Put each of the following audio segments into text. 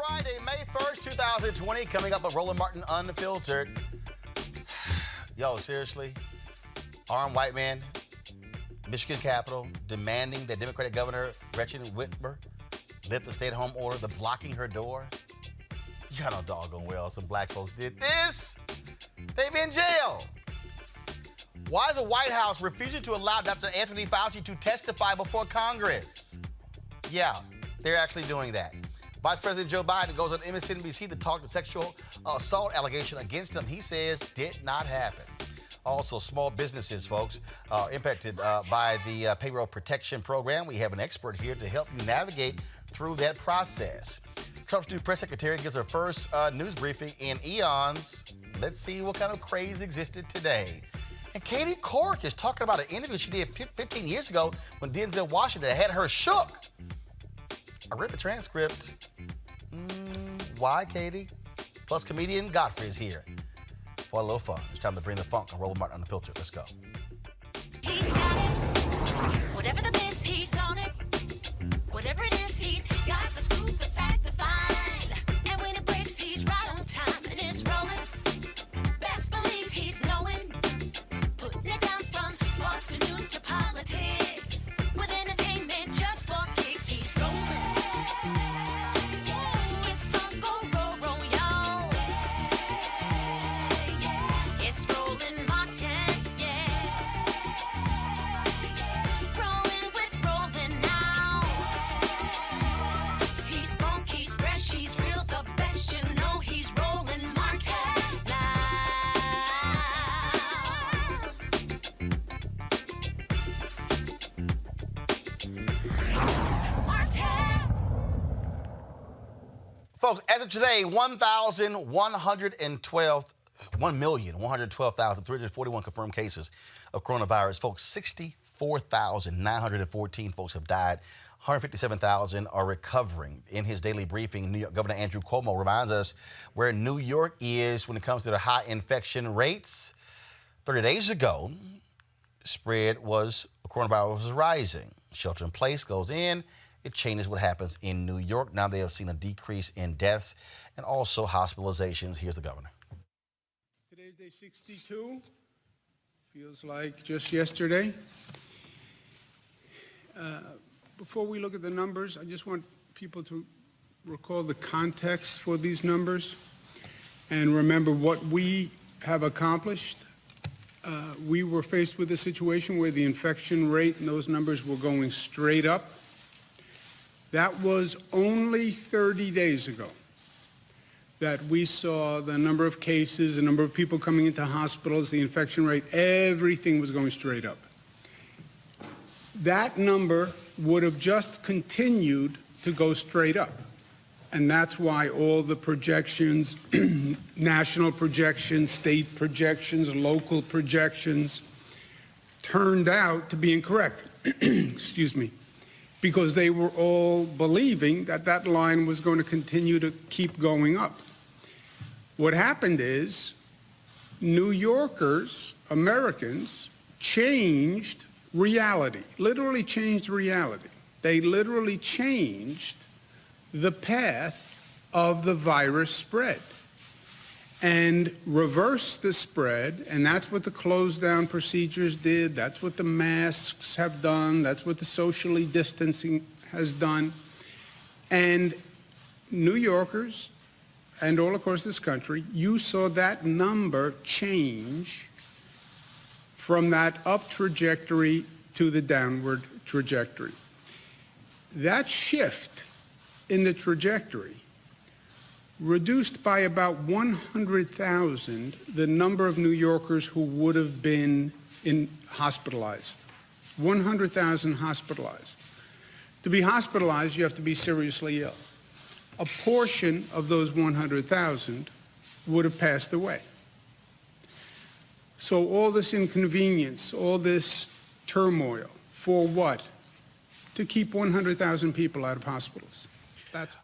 Friday, May 1st, 2020, coming up on Roland Martin Unfiltered. Yo, seriously? Armed white man, Michigan Capitol, demanding that Democratic Governor Gretchen Whitmer lift the stay-at-home order, the blocking her door. Y'all know doggone well some black folks did this. They be in jail. Why is the White House refusing to allow Dr. Anthony Fauci to testify before Congress? Yeah, they're actually doing that. Vice President Joe Biden goes on MSNBC to talk the sexual assault allegation against him. He says did not happen. Also, small businesses, folks, are impacted by the Payroll Protection Program. We have an expert here to help you navigate through that process. Trump's new press secretary gives her first news briefing in eons. Let's see what kind of craze existed today. And Katie Couric is talking about an interview she did 15 years ago when Denzel Washington had her shook. I read the transcript. Why, Katie? Plus, comedian Godfrey is here for a little fun. It's time to bring the funk on Roland Martin Unfiltered. Let's go. He's got it. Whatever the biz, he's on it. Whatever it is, he's got the scoop, the fact, the find. And when it breaks, he's right on time and it's rolling. Best believe he's knowing. Putting it down from sports to news to politics. With entertainment just for kicks, he's rolling. It's on go, roll, y'all. It's Roland Martin, rolling with Roland now. He's funk, he's fresh, he's real, the best, you know he's Roland Martin now. Martin. Folks, as of today, 1,112,341 confirmed cases of coronavirus. Folks, 64,914 folks have died. 157,000 are recovering. In his daily briefing, New York Governor Andrew Cuomo reminds us where New York is when it comes to the high infection rates. 30 days ago, coronavirus was rising. Shelter in place goes in. It changes what happens in New York. Now they have seen a decrease in deaths and also hospitalizations. Here's the governor. Today's day 62. Feels like just yesterday. Before we look at the numbers, I just want people to recall the context for these numbers and remember what we have accomplished. We were faced with a situation where the infection rate and those numbers were going straight up. That was only 30 days ago that we saw the number of cases, the number of people coming into hospitals, the infection rate, everything was going straight up. That number would have just continued to go straight up. And that's why all the projections, national projections, state projections, local projections, turned out to be incorrect. Excuse me. Because they were all believing that that line was going to continue to keep going up. What happened is New Yorkers, Americans, changed reality, literally changed reality. They literally changed the path of the virus spread and reversed the spread, and that's what the closed down procedures did, that's what the masks have done, that's what the socially distancing has done. And New Yorkers and all across this country, you saw that number change from that up trajectory to the downward trajectory. That shift in the trajectory reduced by about 100,000 the number of New Yorkers who would have been hospitalized. 100,000 hospitalized. To be hospitalized, you have to be seriously ill. A portion of those 100,000 would have passed away. So all this inconvenience, all this turmoil, for what? To keep 100,000 people out of hospitals.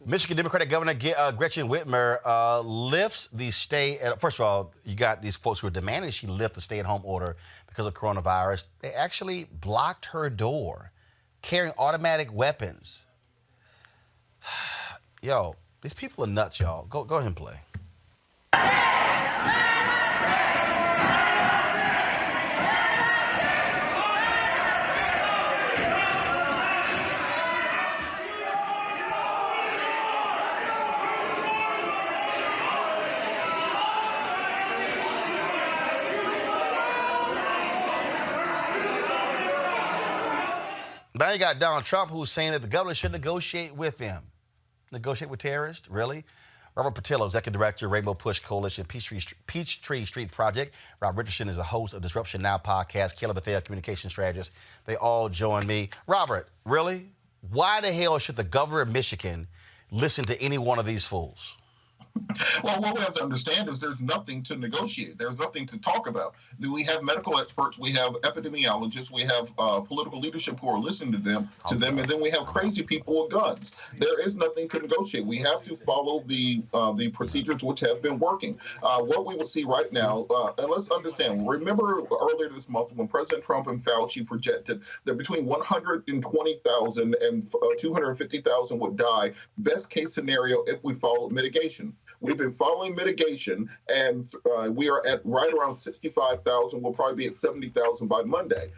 Michigan Democratic Governor Gretchen Whitmer lifts the first of all, you got these folks who are demanding she lift the stay-at-home order because of coronavirus. They actually blocked her door, carrying automatic weapons. Yo, These people are nuts, y'all. Go ahead and play. Now you got Donald Trump who's saying that the government should negotiate with them. Negotiate with terrorists? Really? Robert Patillo, Executive Director, Rainbow Push Coalition, Peachtree Street Project. Rob Richardson is the host of Disruption Now podcast. Caleb Bethea, Communication Strategist. They all join me. Robert, really? Why the hell should the governor of Michigan listen to any one of these fools? Well, what we have to understand is there's nothing to negotiate. There's nothing to talk about. We have medical experts, we have epidemiologists, we have political leadership who are listening to them, and then we have crazy people with guns. There is nothing to negotiate. We have to follow the procedures which have been working. What we will see right now, and let's understand, remember earlier this month when President Trump and Fauci projected that between 120,000 and 250,000 would die, best case scenario if we followed mitigation. We've been following mitigation, and we are at right around 65,000. We'll probably be at 70,000 by Monday.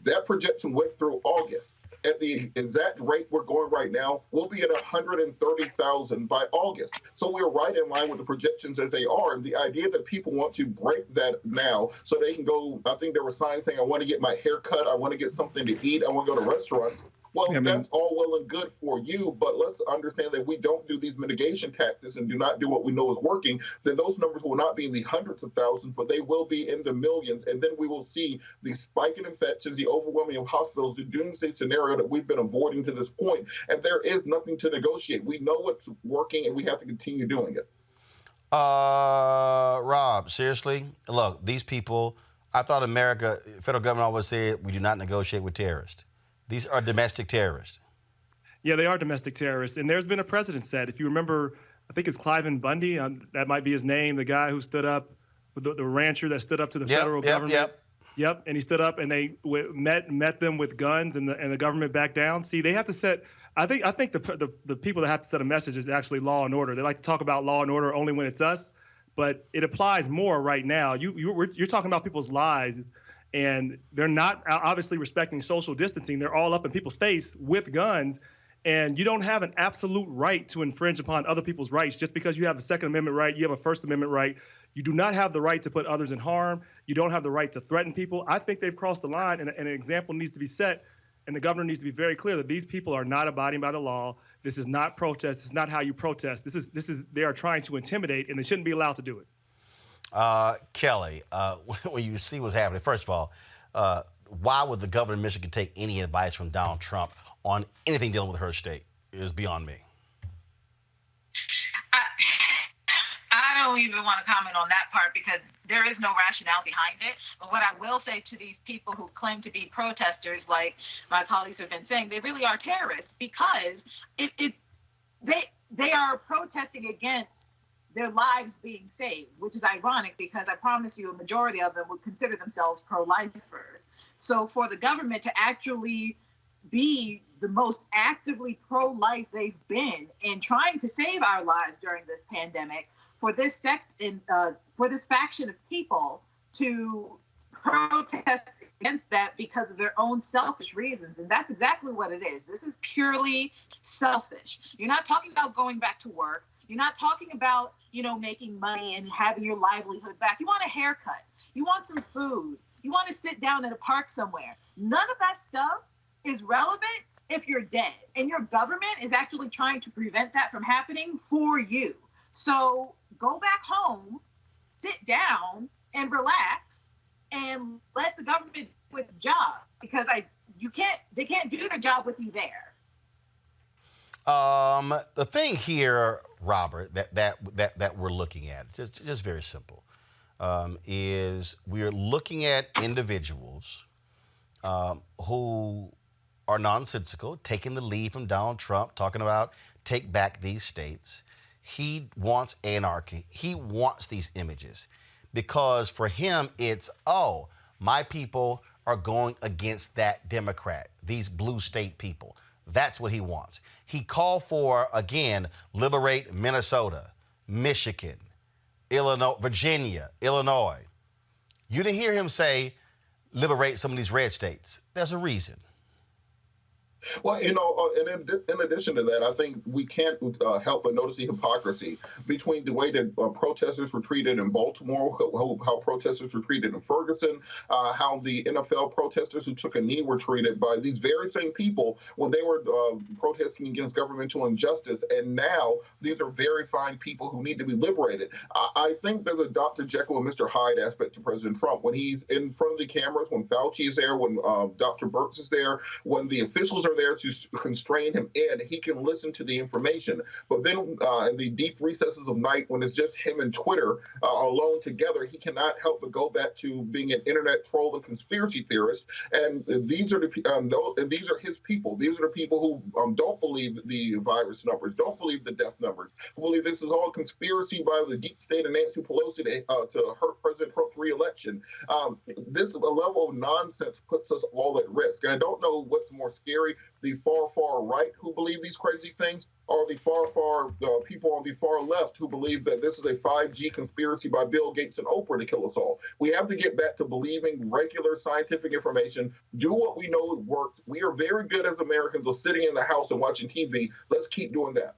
That projection went through August. At the exact rate we're going right now, we'll be at 130,000 by August. So we're right in line with the projections as they are. And the idea that people want to break that now so they can go, I think there were signs saying, I want to get my hair cut, I want to get something to eat, I want to go to restaurants. Well, that's all well and good for you, but let's understand that if we don't do these mitigation tactics and do not do what we know is working, then those numbers will not be in the hundreds of thousands, but they will be in the millions. And then we will see the spike in infections, the overwhelming of hospitals, the doomsday scenario that we've been avoiding to this point. And there is nothing to negotiate. We know what's working, and we have to continue doing it. Rob, seriously? Look, these people, I thought America, federal government always said we do not negotiate with terrorists. These are domestic terrorists. Yeah, they are domestic terrorists. And there's been a precedent set. If you remember, I think it's Cliven Bundy. That might be his name, the guy who stood up, the rancher that stood up to the federal government. Yep. And he stood up and they met them with guns and the government backed down. See, they have to set, I think the people that have to set a message is actually law and order. They like to talk about law and order only when it's us, but it applies more right now. You're talking about people's lives. And they're not obviously respecting social distancing. They're all up in people's face with guns. And you don't have an absolute right to infringe upon other people's rights. Just because you have a Second Amendment right, you have a First Amendment right. You do not have the right to put others in harm. You don't have the right to threaten people. I think they've crossed the line, and an example needs to be set. And the governor needs to be very clear that these people are not abiding by the law. This is not protest. This is not how you protest. They are trying to intimidate, and they shouldn't be allowed to do it. Kelly, when you see what's happening, first of all, why would the governor of Michigan take any advice from Donald Trump on anything dealing with her state? It is beyond me. I don't even want to comment on that part because there is no rationale behind it. But what I will say to these people who claim to be protesters, like my colleagues have been saying, they really are terrorists because they are protesting against their lives being saved, which is ironic because I promise you a majority of them would consider themselves pro-lifers. So for the government to actually be the most actively pro-life they've been in trying to save our lives during this pandemic, for this for this faction of people to protest against that because of their own selfish reasons. And that's exactly what it is. This is purely selfish. You're not talking about going back to work. You're not talking about, making money and having your livelihood back. You want a haircut. You want some food. You want to sit down at a park somewhere. None of that stuff is relevant if you're dead. And your government is actually trying to prevent that from happening for you. So go back home, sit down and relax and let the government do its job because they can't do their job with you there. The thing here, Robert, that we're looking at, just very simple, is we're looking at individuals who are nonsensical, taking the lead from Donald Trump, talking about take back these states. He wants anarchy. He wants these images because for him, it's, my people are going against that Democrat, these blue state people. That's what he wants. He called for, again, liberate Minnesota, Michigan, Illinois, Virginia, Illinois. You didn't hear him say liberate some of these red states. There's a reason. Well, and in addition to that, I think we can't help but notice the hypocrisy between the way that protesters were treated in Baltimore, how protesters were treated in Ferguson, how the NFL protesters who took a knee were treated by these very same people when they were protesting against governmental injustice. And now these are very fine people who need to be liberated. I think there's a Dr. Jekyll and Mr. Hyde aspect to President Trump. When he's in front of the cameras, when Fauci is there, when Dr. Birx is there, when the officials are there to constrain him in, he can listen to the information. But then in the deep recesses of night, when it's just him and Twitter alone together, he cannot help but go back to being an internet troll and conspiracy theorist. And these are these are his people. These are the people who don't believe the virus numbers, don't believe the death numbers, who believe this is all conspiracy by the deep state of Nancy Pelosi to hurt President Trump's reelection. This level of nonsense puts us all at risk. And I don't know what's more scary, the far right who believe these crazy things, or the far people on the far left who believe that this is a 5G conspiracy by Bill Gates and Oprah to kill us all. We have to get back to believing regular scientific information, do what we know works. We are very good as Americans of sitting in the house and watching TV. Let's keep doing that.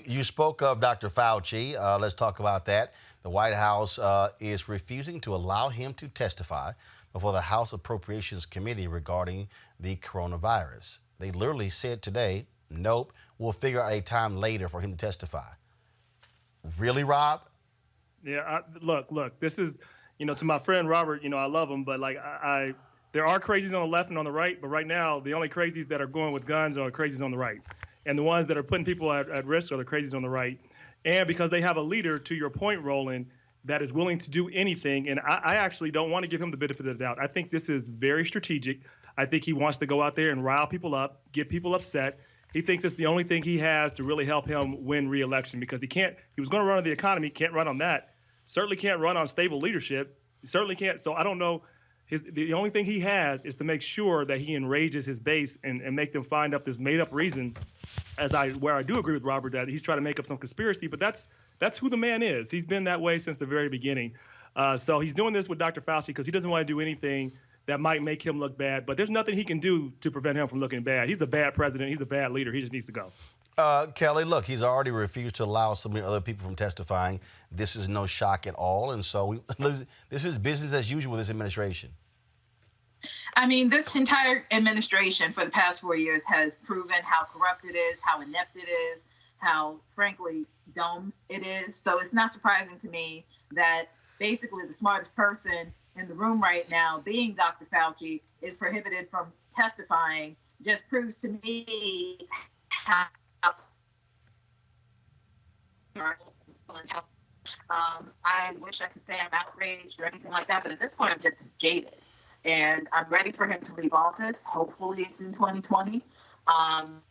You spoke of Dr. Fauci. Let's talk about that. The White House is refusing to allow him to testify before the House Appropriations Committee regarding the coronavirus. They literally said today, nope, we'll figure out a time later for him to testify. Really, Rob? Yeah, look, this is, to my friend Robert, I love him, but there are crazies on the left and on the right, but right now, the only crazies that are going with guns are crazies on the right. And the ones that are putting people at risk are the crazies on the right. And because they have a leader, to your point, Roland, that is willing to do anything. And I actually don't want to give him the benefit of the doubt. I think this is very strategic. I think he wants to go out there and rile people up, get people upset. He thinks it's the only thing he has to really help him win re-election, because he was going to run on the economy, can't run on that. Certainly can't run on stable leadership. Certainly can't. So I don't know. The only thing he has is to make sure that he enrages his base and make them find up this made-up reason, where I do agree with Robert that he's trying to make up some conspiracy, but that's who the man is. He's been that way since the very beginning. So he's doing this with Dr. Fauci because he doesn't want to do anything that might make him look bad, but there's nothing he can do to prevent him from looking bad. He's a bad president. He's a bad leader. He just needs to go. Kelly, look, he's already refused to allow so many other people from testifying. This is no shock at all. And so this is business as usual with this administration. I mean, this entire administration for the past 4 years has proven how corrupt it is, how inept it is, how, frankly, dumb it is. So it's not surprising to me that basically the smartest person in the room right now, being Dr. Fauci, is prohibited from testifying. Just proves to me how I wish I could say I'm outraged or anything like that, but at this point I'm just jaded. And I'm ready for him to leave office. Hopefully it's in 2020.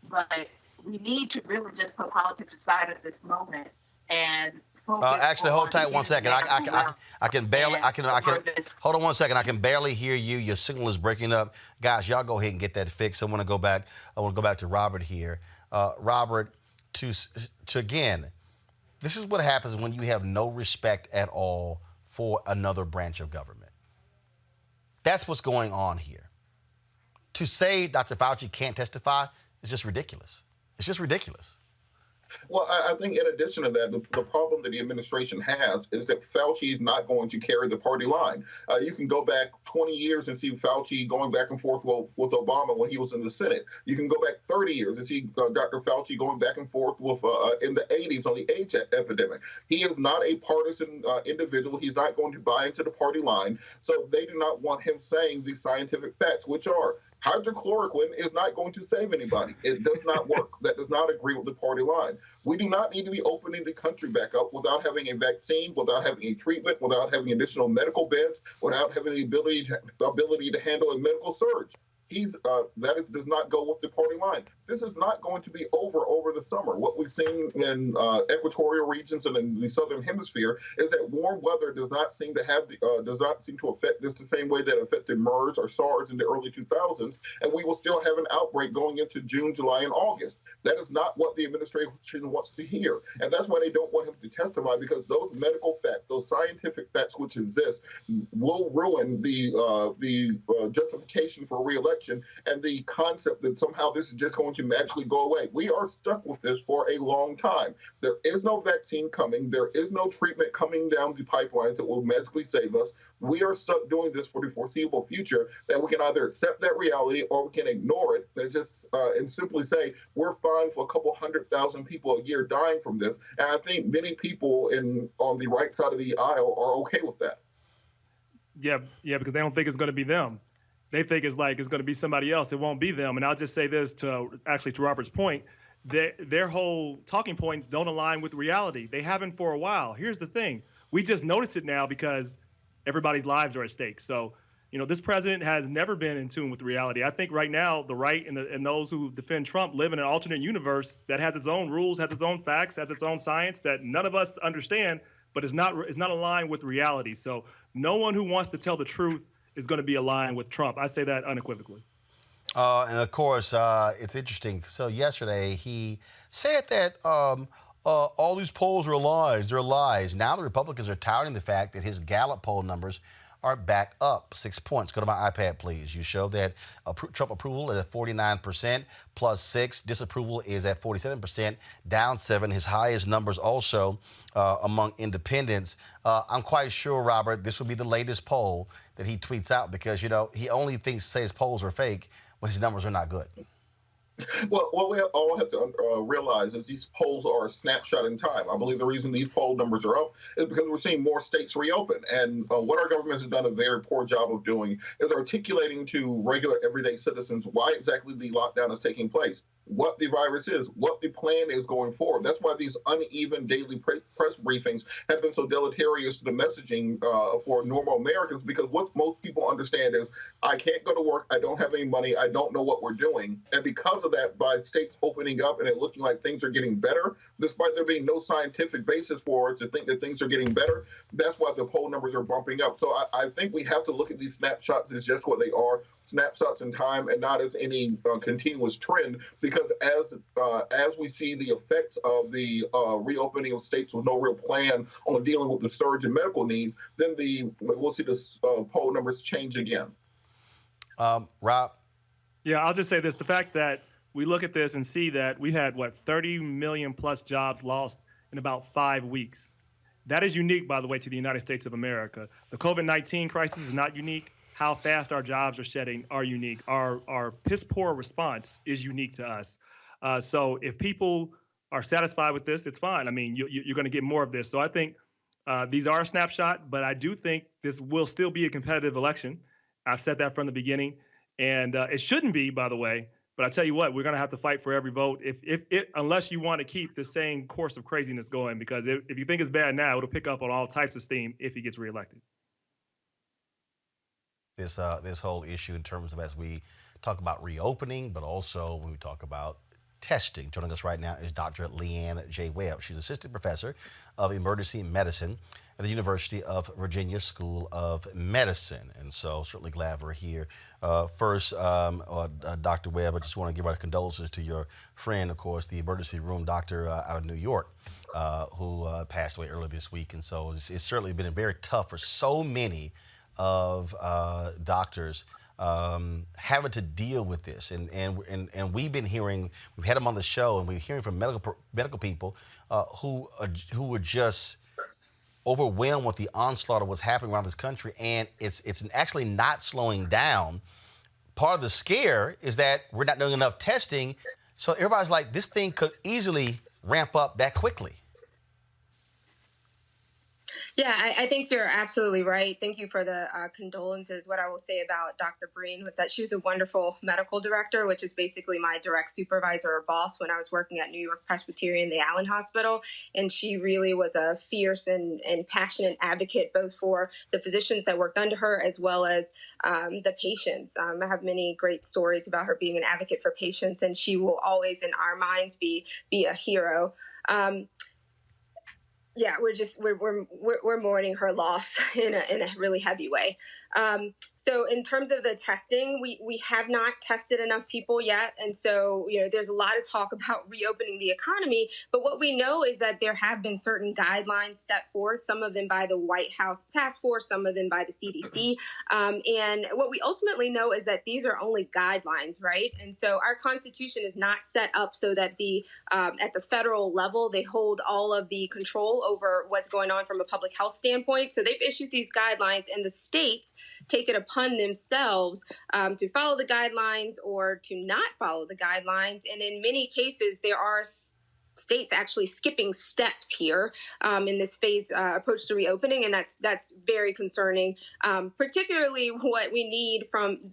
But we need to really just put politics aside at this moment and focus. Actually, hold tight 1 second. I can barely. Hold on 1 second. I can barely hear you. Your signal is breaking up. Guys, y'all go ahead and get that fixed. I want to go back to Robert here. Robert, to again, this is what happens when you have no respect at all for another branch of government. That's what's going on here. To say Dr. Fauci can't testify is just ridiculous. It's just ridiculous. Well, I think in addition to that, the problem that the administration has is that Fauci is not going to carry the party line. You can go back 20 years and see Fauci going back and forth with Obama when he was in the Senate. You can go back 30 years and see Dr. Fauci going back and forth with in the 80s on the AIDS epidemic. He is not a partisan individual. He's not going to buy into the party line. So they do not want him saying the scientific facts, which are hydrochloroquine is not going to save anybody. It does not work. That does not agree with the party line. We do not need to be opening the country back up without having a vaccine, without having a treatment, without having additional medical beds, without having the ability to handle a medical surge. does not go with the party line. This is not going to be over the summer. What we've seen in equatorial regions and in the southern hemisphere is that warm weather does not seem to affect this the same way that it affected MERS or SARS in the early 2000s, and we will still have an outbreak going into June, July, and August. That is not what the administration wants to hear, and that's why they don't want him to testify, because those medical facts, those scientific facts which exist, will ruin the justification for re-election and the concept that somehow this is just going to magically go away. We are stuck with this for a long time. There is no vaccine coming. There is no treatment coming down the pipelines that will magically save us. We are stuck doing this for the foreseeable future, that we can either accept that reality or we can ignore it and simply say we're fine for a couple 100,000 people a year dying from this. And I think many people on the right side of the aisle are okay with that. Yeah, because they don't think it's going to be them. They think it's going to be somebody else. It won't be them. And I'll just say this to Robert's point. Their whole talking points don't align with reality. They haven't for a while. Here's the thing. We just notice it now because everybody's lives are at stake. So, this president has never been in tune with reality. I think right now the right and those who defend Trump live in an alternate universe that has its own rules, has its own facts, has its own science that none of us understand, but is not aligned with reality. So no one who wants to tell the truth is going to be aligned with Trump. I say that unequivocally. And of course, it's interesting. So yesterday he said that all these polls are lies. They're lies. Now the Republicans are touting the fact that his Gallup poll numbers are back up 6 points. Go to my iPad, please. You show that Trump approval is at 49%, plus 6. Disapproval is at 47%, down 7. His highest numbers also among independents. I'm quite sure, Robert, this will be the latest poll that he tweets out because, he only says polls are fake when his numbers are not good. Well, what we all have to realize is these polls are a snapshot in time. I believe the reason these poll numbers are up is because we're seeing more states reopen. And what our government has done a very poor job of doing is articulating to regular, everyday citizens why exactly the lockdown is taking place, what the virus is, what the plan is going forward. That's why these uneven daily press briefings have been so deleterious to the messaging for normal Americans, because what most people understand is I can't go to work, I don't have any money, I don't know what we're doing. And because of that, by states opening up and it looking like things are getting better, despite there being no scientific basis for it to think that things are getting better, that's why the poll numbers are bumping up. So I think we have to look at these snapshots as just what they are, snapshots in time, and not as any continuous trend, because as we see the effects of the reopening of states with no real plan on dealing with the surge in medical needs, then we'll see the poll numbers change again. Rob? Yeah, I'll just say this. The fact that we look at this and see that we had, 30 million plus jobs lost in about 5 weeks. That is unique, by the way, to the United States of America. The COVID-19 crisis is not unique. How fast our jobs are shedding are unique. Our piss poor response is unique to us. So if people are satisfied with this, it's fine. I mean, you're going to get more of this. So I think these are a snapshot, but I do think this will still be a competitive election. I've said that from the beginning, and it shouldn't be, by the way. But I tell you what, we're going to have to fight for every vote unless you want to keep the same course of craziness going, because if you think it's bad now, it'll pick up on all types of steam if he gets reelected. This whole issue in terms of as we talk about reopening, but also when we talk about testing. Joining us right now is Dr. Leanne J. Webb. She's assistant professor of emergency medicine at the University of Virginia School of Medicine. And so certainly glad we're here. First, Dr. Webb, I just want to give our condolences to your friend, of course, the emergency room doctor out of New York, who passed away earlier this week. And so it's certainly been very tough for so many of doctors having to deal with this, and we've been hearing, we've had them on the show, and we're hearing from medical people who were just overwhelmed with the onslaught of what's happening around this country, and it's actually not slowing down. Part of the scare is that we're not doing enough testing, so everybody's like, this thing could easily ramp up that quickly. Yeah, I think you're absolutely right. Thank you for the condolences. What I will say about Dr. Breen was that she was a wonderful medical director, which is basically my direct supervisor or boss when I was working at New York Presbyterian, the Allen Hospital. And she really was a fierce and passionate advocate, both for the physicians that worked under her as well as the patients. I have many great stories about her being an advocate for patients, and she will always, in our minds, be a hero. Yeah, we're mourning her loss in a really heavy way. So in terms of the testing, we have not tested enough people yet. And so, there's a lot of talk about reopening the economy. But what we know is that there have been certain guidelines set forth, some of them by the White House Task Force, some of them by the CDC. And what we ultimately know is that these are only guidelines, right? And so our Constitution is not set up so that at the federal level, they hold all of the control over what's going on from a public health standpoint. So they've issued these guidelines, and the states take it upon themselves to follow the guidelines or to not follow the guidelines. And in many cases, there are states actually skipping steps here in this phase approach to reopening, and that's very concerning. Particularly, what we need from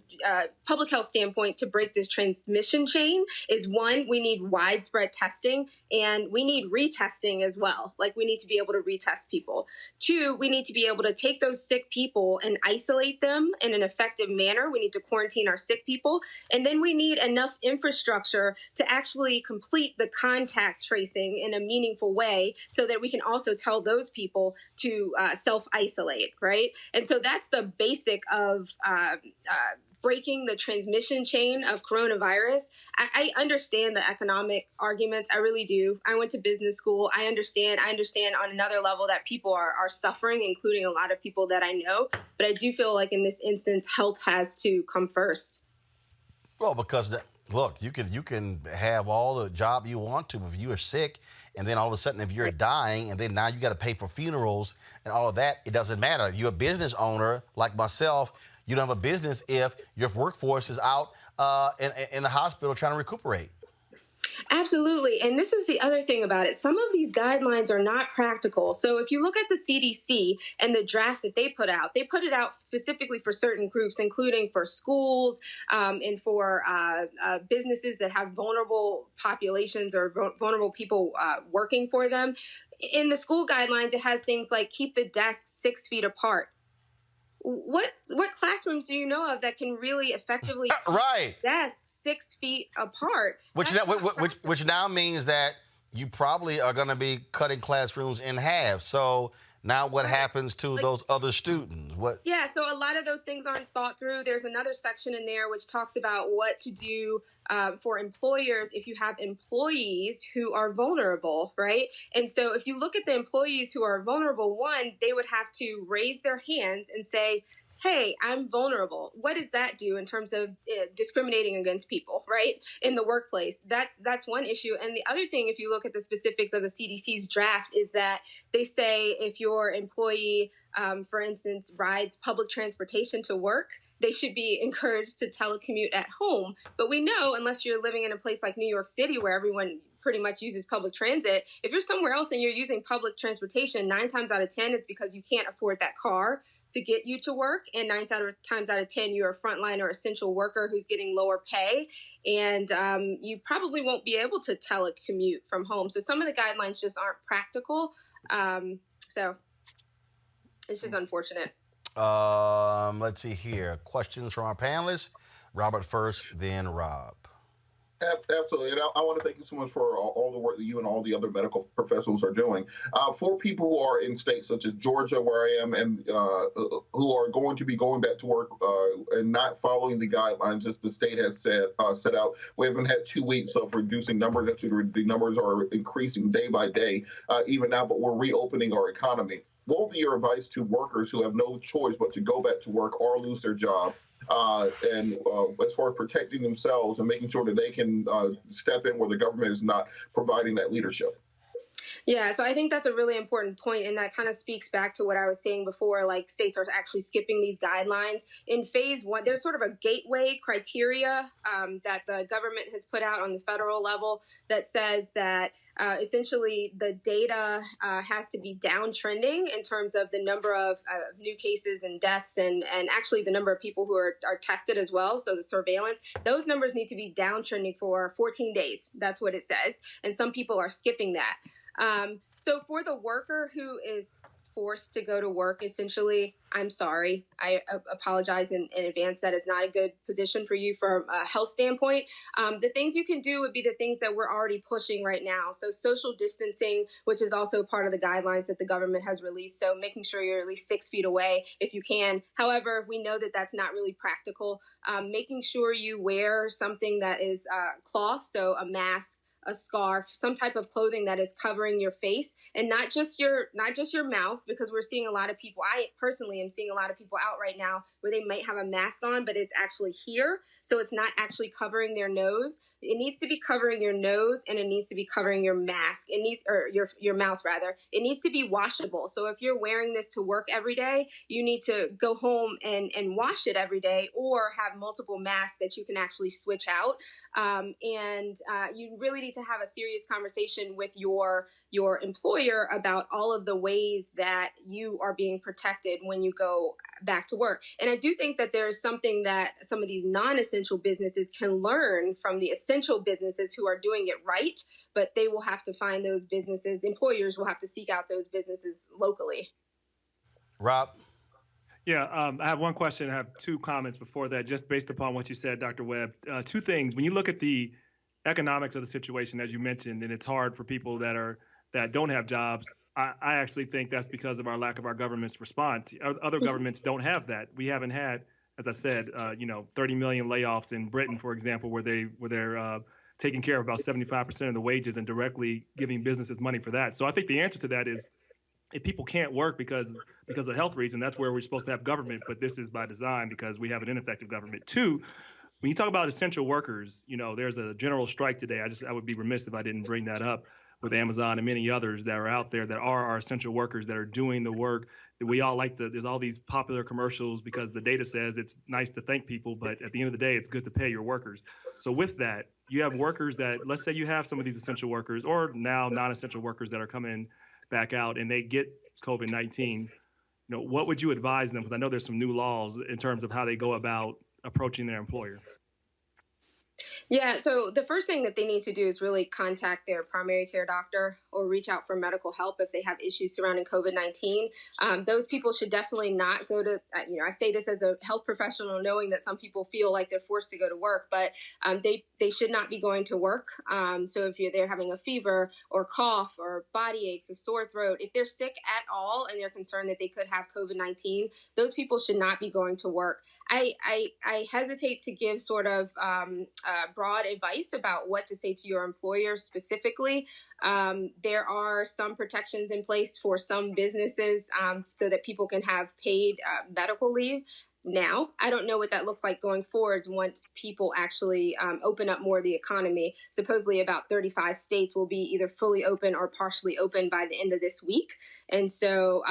public health standpoint to break this transmission chain is, one, we need widespread testing, and we need retesting as well. Like, we need to be able to retest people. Two, we need to be able to take those sick people and isolate them in an effective manner. We need to quarantine our sick people, and then we need enough infrastructure to actually complete the contact tracing in a meaningful way so that we can also tell those people to self-isolate, right? And so that's the basic of breaking the transmission chain of coronavirus. I understand the economic arguments. I really do. I went to business school. I understand on another level that people are suffering, including a lot of people that I know. But I do feel like in this instance, health has to come first. Well, because look, you can have all the job you want to if you are sick, and then all of a sudden if you're dying, and then now you got to pay for funerals and all of that, it doesn't matter. You're a business owner like myself. You don't have a business if your workforce is out in the hospital trying to recuperate. Absolutely. And this is the other thing about it. Some of these guidelines are not practical. So if you look at the CDC and the draft that they put it out specifically for certain groups, including for schools and for businesses that have vulnerable populations or vulnerable people working for them. In the school guidelines, it has things like keep the desks 6 feet apart. What classrooms do you know of that can really effectively right desks 6 feet apart? Which now means that you probably are going to be cutting classrooms in half. So now what happens to those other students? Yeah, so a lot of those things aren't thought through. There's another section in there which talks about what to do for employers if you have employees who are vulnerable, right? And so if you look at the employees who are vulnerable, one, they would have to raise their hands and say, hey, I'm vulnerable. What does that do in terms of discriminating against people, right, in the workplace? That's one issue. And the other thing, if you look at the specifics of the CDC's draft, is that they say if your employee, for instance, rides public transportation to work, they should be encouraged to telecommute at home. But we know, unless you're living in a place like New York City where everyone pretty much uses public transit, if you're somewhere else and you're using public transportation, 9 times out of 10, it's because you can't afford that car to get you to work. And 9 times out of 10, you're a frontline or essential worker who's getting lower pay. And you probably won't be able to telecommute from home. So some of the guidelines just aren't practical. So it's just unfortunate. Let's see here. Questions from our panelists. Robert first, then Rob. Absolutely. And I want to thank you so much for all the work that you and all the other medical professionals are doing. For people who are in states such as Georgia, where I am, and who are going to be going back to work and not following the guidelines as the state has set out, we haven't had 2 weeks of reducing numbers. Actually, the numbers are increasing day by day, even now, but we're reopening our economy. What will be your advice to workers who have no choice but to go back to work or lose their job? And as far as protecting themselves and making sure that they can step in where the government is not providing that leadership? Yeah, so I think that's a really important point, and that kind of speaks back to what I was saying before. Like, states are actually skipping these guidelines. In phase one, there's sort of a gateway criteria that the government has put out on the federal level that says that essentially the data has to be downtrending in terms of the number of new cases and deaths, and actually the number of people who are tested as well. So the surveillance, those numbers need to be downtrending for 14 days. That's what it says. And some people are skipping that. So for the worker who is forced to go to work, essentially, I'm sorry. I apologize in advance. That is not a good position for you from a health standpoint. The things you can do would be the things that we're already pushing right now. So social distancing, which is also part of the guidelines that the government has released. So making sure you're at least 6 feet away if you can. However, we know that that's not really practical. Making sure you wear something that is cloth, so a mask, a scarf, some type of clothing that is covering your face, and not just your mouth, because we're seeing a lot of people. I personally am seeing a lot of people out right now where they might have a mask on, but it's actually here, so it's not actually covering their nose. It needs to be covering your nose, and it needs to be covering your mask. It needs, or your mouth rather. It needs to be washable. So if you're wearing this to work every day, you need to go home and wash it every day, or have multiple masks that you can actually switch out. You really need to have a serious conversation with your employer about all of the ways that you are being protected when you go back to work. And I do think that there's something that some of these non-essential businesses can learn from the essential businesses who are doing it right, but they will have to find those businesses. The employers will have to seek out those businesses locally. Rob? Yeah, I have one question. I have two comments before that, just based upon what you said, Dr. Webb. Two things. When you look at the economics of the situation, as you mentioned, and it's hard for people that don't have jobs, I actually think that's because of our lack of our government's response. Other governments don't have that. We haven't had, as I said, 30 million layoffs in Britain, for example, where they're taking care of about 75% of the wages and directly giving businesses money for that. So I think the answer to that is, if people can't work because of health reason, that's where we're supposed to have government. But this is by design because we have an ineffective government. Two, when you talk about essential workers, there's a general strike today. I would be remiss if I didn't bring that up, with Amazon and many others that are out there that are our essential workers that are doing the work that we all like. There's all these popular commercials because the data says it's nice to thank people, but at the end of the day, it's good to pay your workers. So with that, you have workers that, let's say you have some of these essential workers or now non-essential workers that are coming back out and they get COVID-19. What would you advise them? Because I know there's some new laws in terms of how they go about approaching their employer. Yeah, so the first thing that they need to do is really contact their primary care doctor or reach out for medical help if they have issues surrounding COVID-19. Those people should definitely not go to, I say this as a health professional, knowing that some people feel like they're forced to go to work, but they should not be going to work. So if they're having a fever or cough or body aches, a sore throat, if they're sick at all and they're concerned that they could have COVID-19, those people should not be going to work. I hesitate to give sort of broad advice about what to say to your employer specifically. There are some protections in place for some businesses so that people can have paid medical leave. Now, I don't know what that looks like going forwards once people actually open up more of the economy. Supposedly about 35 states will be either fully open or partially open by the end of this week. And so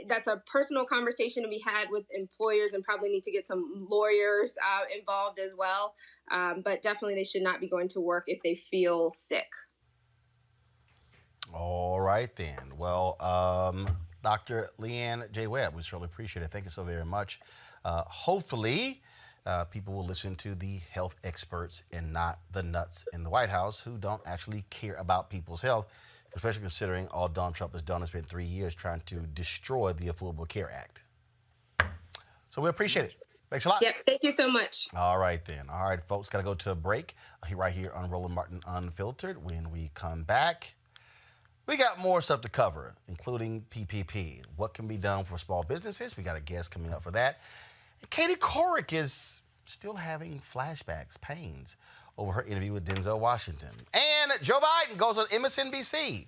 that's a personal conversation to be had with employers, and probably need to get some lawyers involved as well. But definitely they should not be going to work if they feel sick. All right, then. Well, Dr. Leanne J. Webb, we certainly appreciate it. Thank you so very much. Hopefully, people will listen to the health experts and not the nuts in the White House who don't actually care about people's health, especially considering all Donald Trump has done has spent 3 years trying to destroy the Affordable Care Act. So we appreciate it. Thanks a lot. Yep, thank you so much. All right, then. All right, folks, got to go to a break right here on Roland Martin Unfiltered. When we come back, we got more stuff to cover, including PPP. What can be done for small businesses? We got a guest coming up for that. And Katie Couric is still having flashbacks, pains, over her interview with Denzel Washington. And Joe Biden goes on MSNBC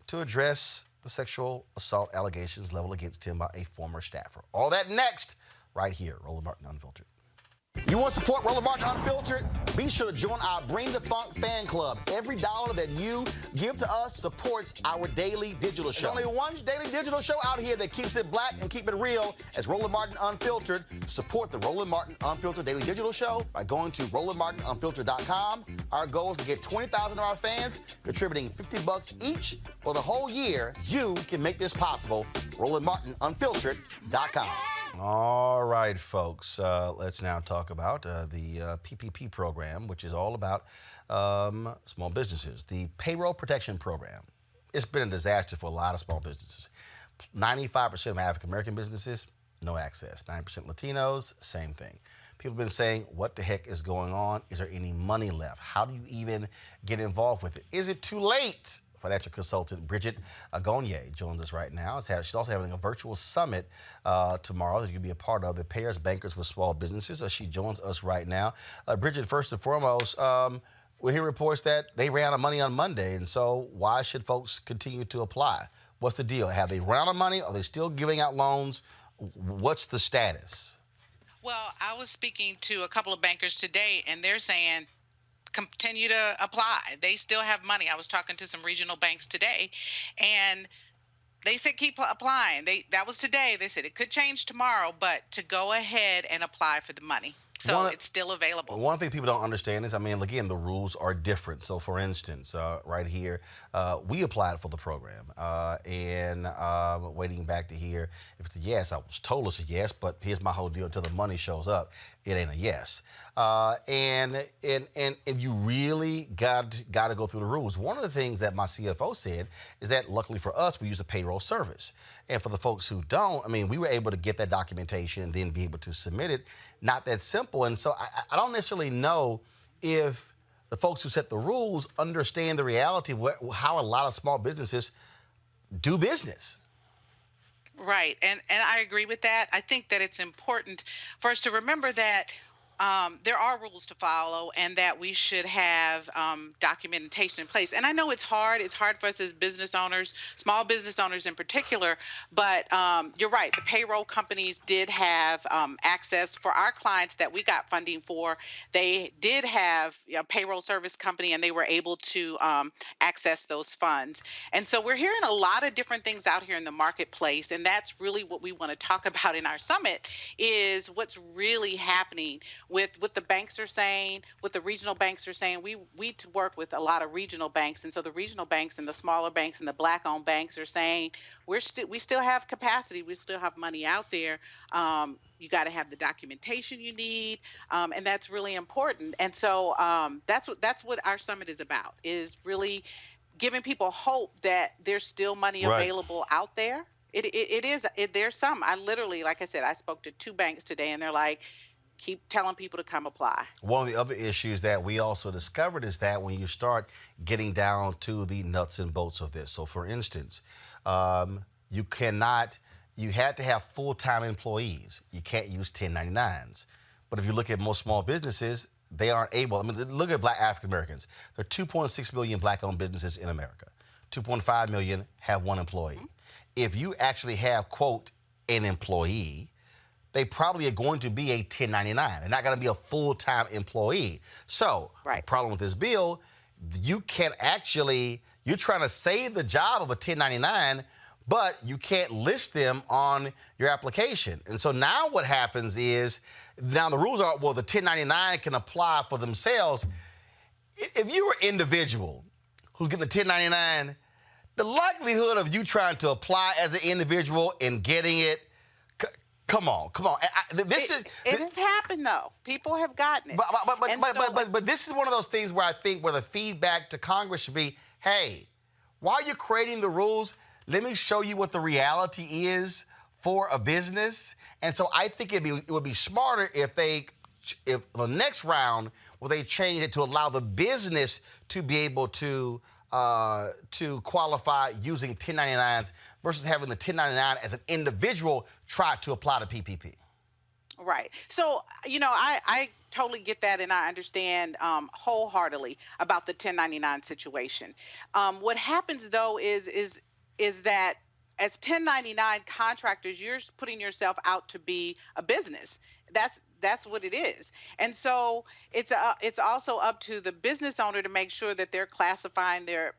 to address the sexual assault allegations leveled against him by a former staffer. All that next, right here, Roland Martin Unfiltered. You want to support Roland Martin Unfiltered? Be sure to join our Bring the Funk fan club. Every dollar that you give to us supports our daily digital show. There's only one daily digital show out here that keeps it black and keep it real as Roland Martin Unfiltered. Support the Roland Martin Unfiltered daily digital show by going to RolandMartinUnfiltered.com. Our goal is to get 20,000 of our fans contributing $50 each for the whole year. You can make this possible. RolandMartinUnfiltered.com. All right, folks, let's now talk about the PPP program, which is all about small businesses. The Payroll Protection Program. It's been a disaster for a lot of small businesses. 95% of African-American businesses, no access. 90% Latinos, same thing. People have been saying, what the heck is going on? Is there any money left? How do you even get involved with it? Is it too late? Financial consultant Bridget Agonye joins us right now. She's also having a virtual summit tomorrow that you can be a part of, the Payers Bankers with Small Businesses. She joins us right now. Bridget, first and foremost, we hear reports that they ran out of money on Monday, and so why should folks continue to apply? What's the deal? Have they run out of money? Are they still giving out loans? What's the status? Well, I was speaking to a couple of bankers today, and they're saying continue to apply. They still have money. I was talking to some regional banks today, and they said keep applying. That was today. They said it could change tomorrow, but to go ahead and apply for the money. So it's still available. One thing people don't understand is, again, the rules are different. So, for instance, right here, we applied for the program, and waiting back to hear if it's a yes. I was told it's a yes, but here's my whole deal: until the money shows up, it ain't a yes. And you really got to go through the rules. One of the things that my CFO said is that, luckily for us, we use a payroll service, and for the folks who don't, we were able to get that documentation and then be able to submit it. Not that simple. And so I don't necessarily know if the folks who set the rules understand the reality of how a lot of small businesses do business. Right. And I agree with that. I think that it's important for us to remember that there are rules to follow and that we should have documentation in place. And I know it's hard. It's hard for us as business owners, small business owners in particular. But you're right. The payroll companies did have access for our clients that we got funding for. They did have a payroll service company, and they were able to access those funds. And so we're hearing a lot of different things out here in the marketplace. And that's really what we want to talk about in our summit, is what's really happening with what the banks are saying, what the regional banks are saying. We work with a lot of regional banks, and so the regional banks and the smaller banks and the Black-owned banks are saying we still have capacity, we still have money out there. You got to have the documentation you need, and that's really important. And so that's what our summit is about, is really giving people hope that there's still money available out there. It is. There's some. I literally, like I said, I spoke to 2 banks today, and they're like, keep telling people to come apply. One of the other issues that we also discovered is that when you start getting down to the nuts and bolts of this, so for instance, you had to have full-time employees. You can't use 1099s. But if you look at most small businesses, they aren't able. Look at Black African Americans. There are 2.6 million Black-owned businesses in America. 2.5 million have 1 employee. Mm-hmm. If you actually have, quote, an employee, they probably are going to be a 1099. They're not going to be a full-time employee. So the problem with this bill, you're trying to save the job of a 1099, but you can't list them on your application. And so now what happens is, now the rules are, well, the 1099 can apply for themselves. If you're an individual who's getting the 1099, the likelihood of you trying to apply as an individual and getting it, come on. It has happened, though. People have gotten it. But this is one of those things where I think where the feedback to Congress should be, hey, while you're creating the rules, let me show you what the reality is for a business. And so I think it would be smarter if the next round, where they change it to allow the business to be able to qualify using 1099s versus having the 1099 as an individual try to apply to PPP. Right. So, I totally get that, and I understand wholeheartedly about the 1099 situation. What happens, though, is that as 1099 contractors, you're putting yourself out to be a business. That's what it is. And so it's also up to the business owner to make sure that they're classifying their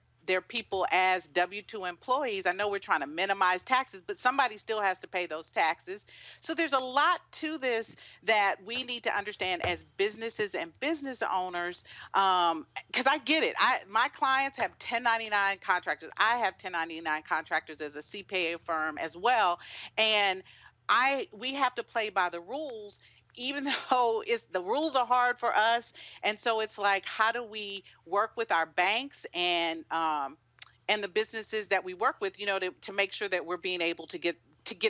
people as W-2 employees. I know we're trying to minimize taxes, but somebody still has to pay those taxes. So there's a lot to this that we need to understand as businesses and business owners, because I get it. My clients have 1099 contractors. I have 1099 contractors as a CPA firm as well, and we have to play by the rules, even though the rules are hard for us. And so it's like, how do we work with our banks and the businesses that we work with, to make sure that we're being able to get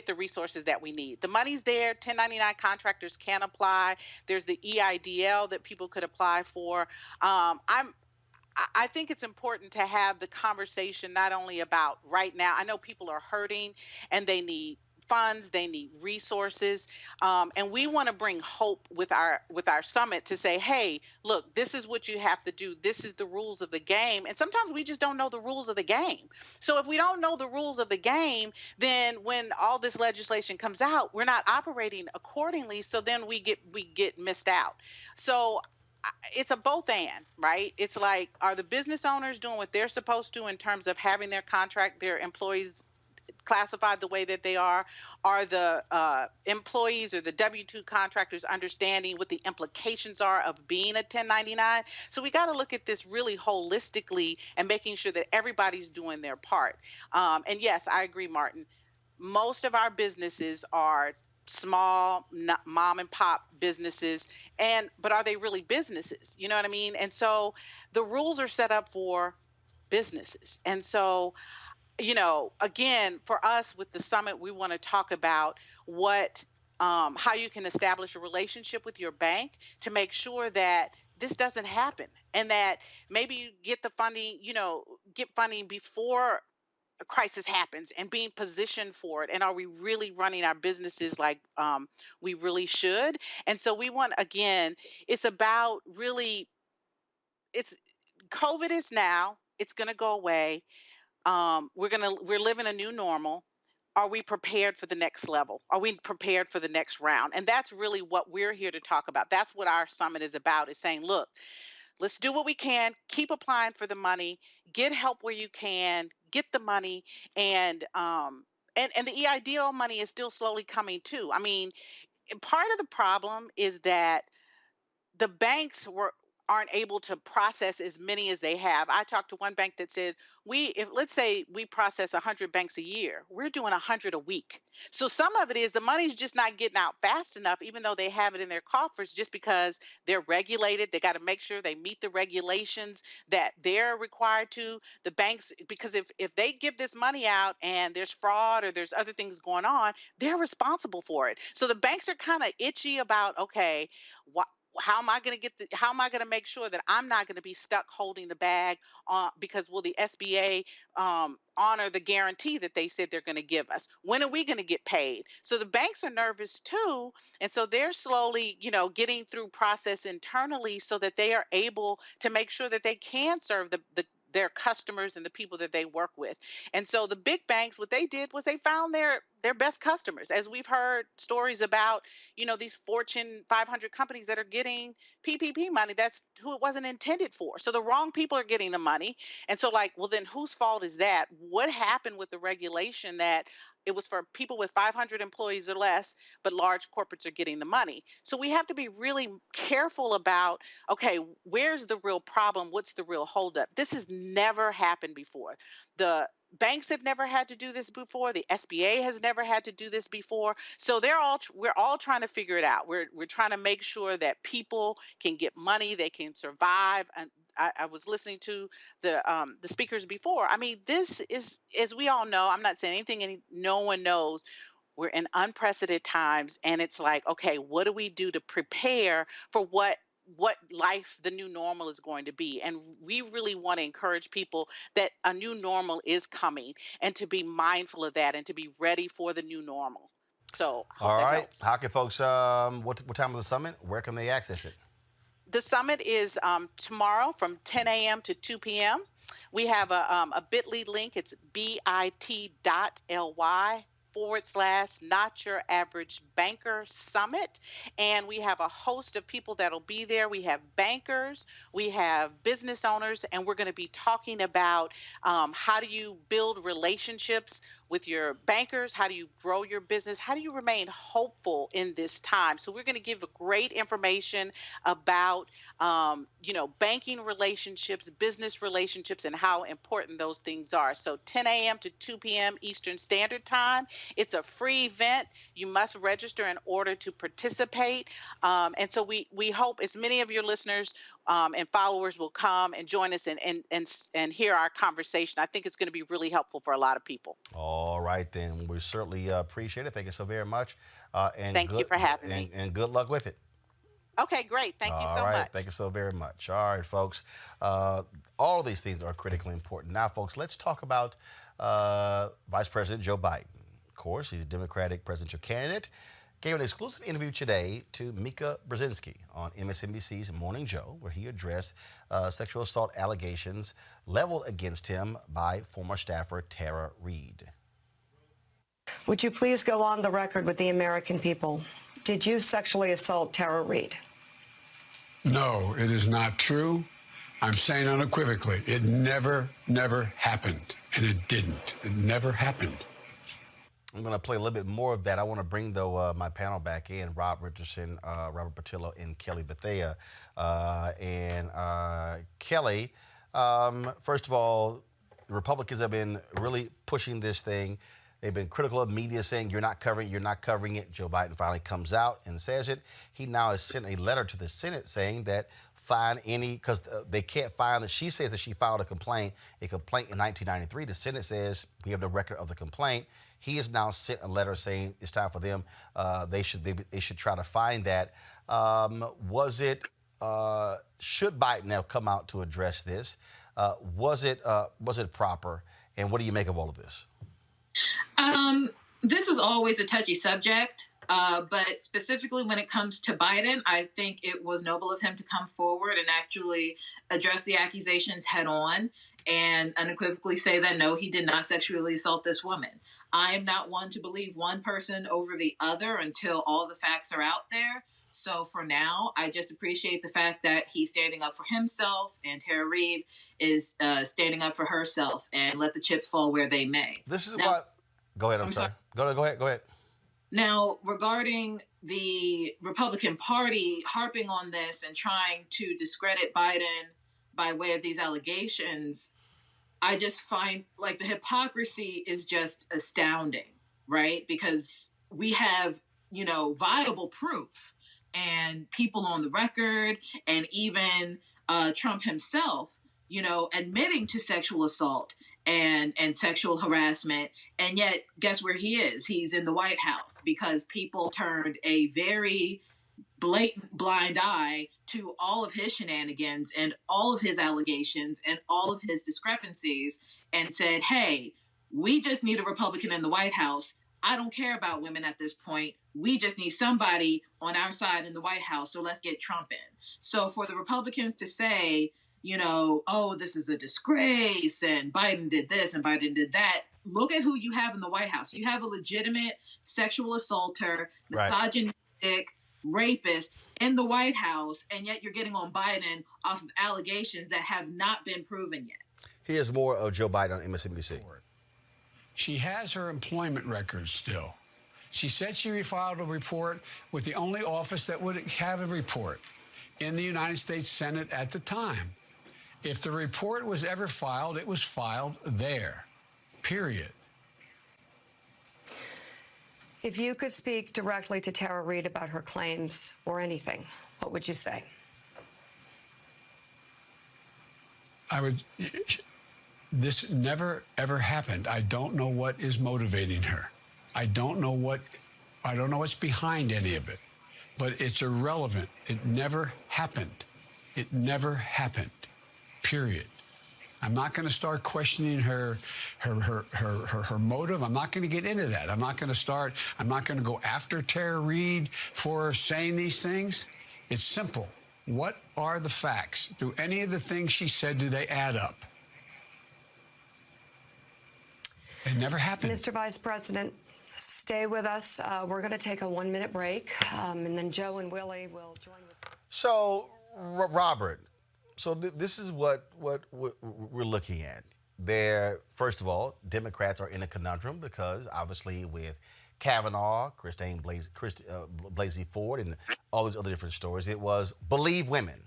the resources that we need. The money's there. 1099 contractors can apply. There's the EIDL that people could apply for. I think it's important to have the conversation not only about right now. I know people are hurting and they need funds, they need resources, and we want to bring hope with our summit to say, hey, look, this is what you have to do. This is the rules of the game. And sometimes we just don't know the rules of the game. So if we don't know the rules of the game, then when all this legislation comes out, we're not operating accordingly. So then we get missed out. So it's a both and, right? It's like, are the business owners doing what they're supposed to in terms of having their employees classified the way that they are the employees or the W-2 contractors understanding what the implications are of being a 1099? So we got to look at this really holistically and making sure that everybody's doing their part. And yes, I agree, Martin. Most of our businesses are small mom and pop businesses, but are they really businesses? You know what I mean? And so the rules are set up for businesses. And so, again, for us with the summit, we want to talk about how you can establish a relationship with your bank to make sure that this doesn't happen, and that maybe you get the funding, get funding before a crisis happens and being positioned for it. And are we really running our businesses like we really should? And so we want, again, it's about really, COVID is now, it's going to go away. We're living a new normal. Are we prepared for the next level? Are we prepared for the next round? And that's really what we're here to talk about. That's what our summit is about, is saying, look, let's do what we can, keep applying for the money, get help where you can, get the money, and the EIDL money is still slowly coming too. I mean, part of the problem is that the banks aren't able to process as many as they have. I talked to one bank that said, let's say we process 100 banks a year, we're doing 100 a week. So some of it is the money's just not getting out fast enough, even though they have it in their coffers, just because they're regulated. They got to make sure they meet the regulations that they're required to. The banks, because if they give this money out and there's fraud or there's other things going on, they're responsible for it. So the banks are kind of itchy about, okay, how am I going to make sure that I'm not going to be stuck holding the bag because will the SBA honor the guarantee that they said they're going to give us? When are we going to get paid? So the banks are nervous too. And so they're slowly, getting through process internally so that they are able to make sure that they can serve their customers and the people that they work with. And so the big banks, what they did was they found their best customers. As we've heard stories about, these Fortune 500 companies that are getting PPP money, that's who it wasn't intended for. So the wrong people are getting the money. And so well, then whose fault is that? What happened with the regulation that it was for people with 500 employees or less, but large corporates are getting the money? So we have to be really careful about, okay, where's the real problem? What's the real holdup? This has never happened before. The banks have never had to do this before. The SBA has never had to do this before. So we're all trying to figure it out. We're trying to make sure that people can get money, they can survive. And I was listening to the speakers before. I mean, this is, as we all know, I'm not saying anything no one knows. We're in unprecedented times, and it's like, okay, what do we do to prepare for what life, the new normal, is going to be? And we really want to encourage people that a new normal is coming, and to be mindful of that and to be ready for the new normal. So all right, how can folks, what time is the summit? Where can they access it? The summit is tomorrow from 10 a.m. to 2 p.m. We have a bit.ly link. It's bit.ly Not Your Average Banker Summit. And we have a host of people that'll be there. We have bankers, we have business owners, and we're going to be talking about how do you build relationships with your bankers? How do you grow your business? How do you remain hopeful in this time? So we're going to give great information about, banking relationships, business relationships, and how important those things are. So 10 a.m. to 2 p.m. Eastern Standard Time. It's a free event. You must register in order to participate. And so we hope as many of your listeners and followers will come and join us and hear our conversation. I think it's going to be really helpful for a lot of people. All right, then. We certainly appreciate it. Thank you so very much. And Thank you for having me. And good luck with it. Okay, great. Thank you so much. Thank you so very much. All right, folks. All these things are critically important. Now, folks, let's talk about Vice President Joe Biden. Of course, he's a Democratic presidential candidate. Gave an exclusive interview today to Mika Brzezinski on MSNBC's Morning Joe, where he addressed sexual assault allegations leveled against him by former staffer Tara Reade. Would you please go on the record with the American people? Did you sexually assault Tara Reade? No, it is not true. I'm saying unequivocally, it never happened. And it didn't. It never happened. I'm going to play a little bit more of that. I want to bring, though, my panel back in, Rob Richardson, Robert Patillo, and Kelly Bethea. Kelly, first of all, the Republicans have been really pushing this thing. They've been critical of media saying you're not covering it. Joe Biden finally comes out and says it. He now has sent a letter to the Senate saying that because they can't find that. She says that she filed a complaint in 1993. The Senate says we have no record of the complaint. He has now sent a letter saying it's time for them. They should try to find that. Should Biden have come out to address this? Was it proper? And what do you make of all of this? This is always a touchy subject, but specifically when it comes to Biden, I think it was noble of him to come forward and actually address the accusations head on and unequivocally say that, no, he did not sexually assault this woman. I am not one to believe one person over the other until all the facts are out there. So for now, I just appreciate the fact that he's standing up for himself and Tara Reade is standing up for herself, and let the chips fall where they may. This is why. Go ahead. I'm sorry. Go ahead. Now, regarding the Republican Party harping on this and trying to discredit Biden by way of these allegations, I just find like the hypocrisy is just astounding, right? Because we have, viable proof and people on the record, and even Trump himself, admitting to sexual assault and sexual harassment. And yet, guess where he is? He's in the White House because people turned a very blatant blind eye to all of his shenanigans and all of his allegations and all of his discrepancies and said, hey, we just need a Republican in the White House. I don't care about women at this point. We just need somebody on our side in the White House. So let's get Trump in. So for the Republicans to say, oh, this is a disgrace and Biden did this and Biden did that. Look at who you have in the White House. You have a legitimate sexual assaulter, misogynistic, rapist in the White House, and yet you're getting on Biden off of allegations that have not been proven yet. Here's more of Joe Biden on MSNBC. She has her employment records still. She said she refiled a report with the only office that would have a report in the United States Senate at the time. If the report was ever filed, it was filed there, period. If you could speak directly to Tara Reade about her claims or anything, what would you say? This never, ever happened. I don't know what is motivating her. I don't know what's behind any of it, but it's irrelevant. It never happened. It never happened, period. I'm not going to start questioning her motive. I'm not going to get into that. I'm not going to go after Tara Reade for saying these things. It's simple. What are the facts? Do any of the things she said, do they add up? It never happened. Mr. Vice President, Stay with us. We're going to take a 1-minute break, and then Joe and Willie will join with. So, Robert, this is what we're looking at. First of all, Democrats are in a conundrum because obviously with Kavanaugh, Christine Blasey Ford, and all these other different stories, it was believe women.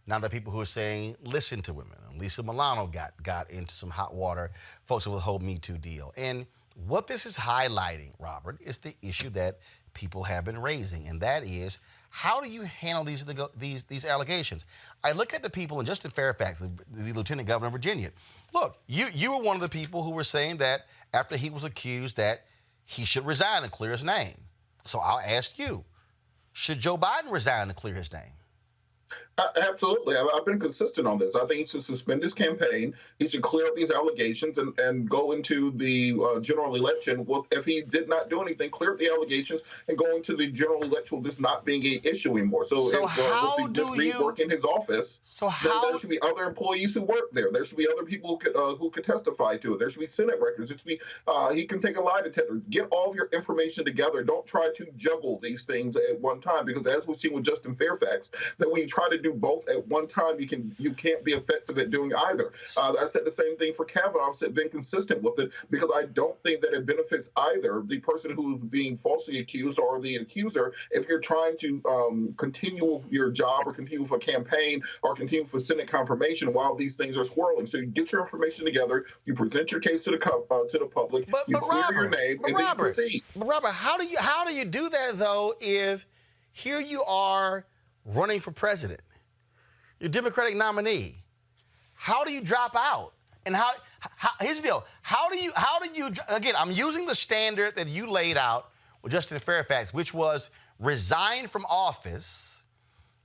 Now there are people who are saying listen to women. Lisa Milano got into some hot water, folks with the whole Me Too deal. And what this is highlighting, Robert, is the issue that people have been raising, and that is, how do you handle these allegations? I look at the people, and Justin Fairfax, the Lieutenant Governor of Virginia. Look, you were one of the people who were saying that after he was accused that he should resign and clear his name. So I'll ask you, should Joe Biden resign and clear his name? Absolutely. I've been consistent on this. I think he should suspend his campaign. He should clear up these allegations and go into the general election. Well, if he did not do anything, clear up the allegations and go into the general election with this not being an issue anymore. So how if do you work in his office? Then there should be other employees who work there. There should be other people who could testify to it. There should be Senate records. There should be he can take a lie detector. Get all of your information together. Don't try to juggle these things at one time, because as we've seen with Justin Fairfax, that when you try to do both at one time, you can't be effective at doing either. I said the same thing for Kavanaugh. I've been consistent with it because I don't think that it benefits either the person who's being falsely accused or the accuser if you're trying to continue your job or continue with a campaign or continue for Senate confirmation while these things are swirling. So you get your information together, you present your case to the public, you clear your name, and then you proceed. But Robert, how do you do that though if here you are running for president? Your Democratic nominee. How do you drop out? And how here's the deal. How do you again, I'm using the standard that you laid out with Justin Fairfax, which was resign from office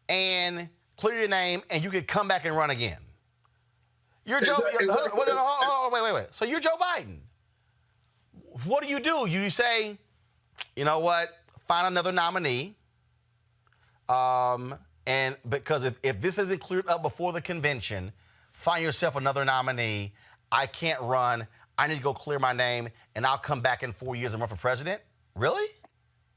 and clear your name and you could come back and run again. You're Joe wait. So you're Joe Biden. What do? You say, you know what? Find another nominee. And because if this isn't cleared up before the convention, find yourself another nominee. I can't run. I need to go clear my name, and I'll come back in 4 years and run for president? Really?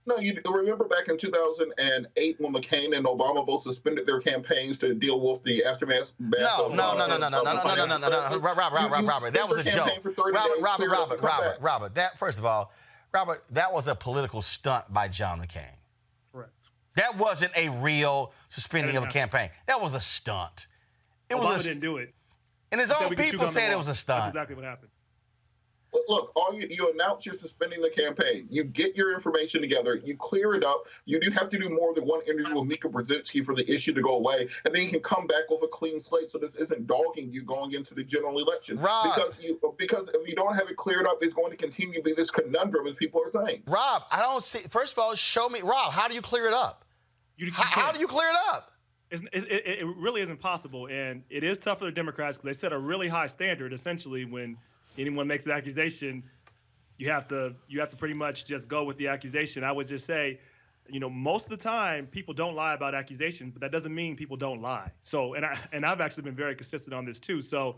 No, you remember back in 2008 when McCain and Obama both suspended their campaigns to deal with the aftermath. No. Robert, that was a joke. Robert, that first of all, Robert, that was a political stunt by John McCain. That wasn't a real suspending of a campaign. That was a stunt. Obama didn't do it. And his own people said it was a stunt. That's exactly what happened. Look, you announce you're suspending the campaign. You get your information together. You clear it up. You do have to do more than one interview with Mika Brzezinski for the issue to go away, and then you can come back with a clean slate. So this isn't dogging you going into the general election. Rob, because if you don't have it cleared up, it's going to continue to be this conundrum, as people are saying. Rob, I don't see. First of all, show me, Rob. How do you clear it up? How do you clear it up? It really isn't possible, and it is tough for the Democrats because they set a really high standard. Essentially, when anyone makes an accusation, you have to pretty much just go with the accusation. I would just say, most of the time people don't lie about accusations, but that doesn't mean people don't lie. So, and I've actually been very consistent on this too. So,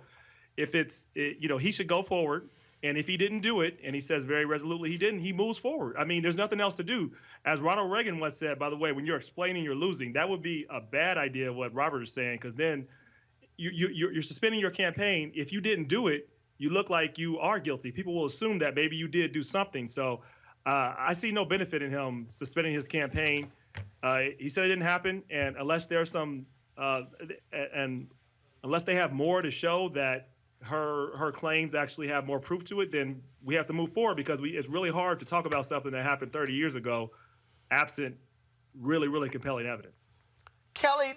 if he should go forward. And if he didn't do it, and he says very resolutely he didn't, he moves forward. I mean, there's nothing else to do. As Ronald Reagan once said, by the way, when you're explaining you're losing, that would be a bad idea, what Robert is saying, because then you're suspending your campaign. If you didn't do it, you look like you are guilty. People will assume that maybe you did do something. So I see no benefit in him suspending his campaign. He said it didn't happen, and unless there's unless they have more to show that her claims actually have more proof to it, then we have to move forward, because it's really hard to talk about something that happened 30 years ago absent really, really compelling evidence. Kelly,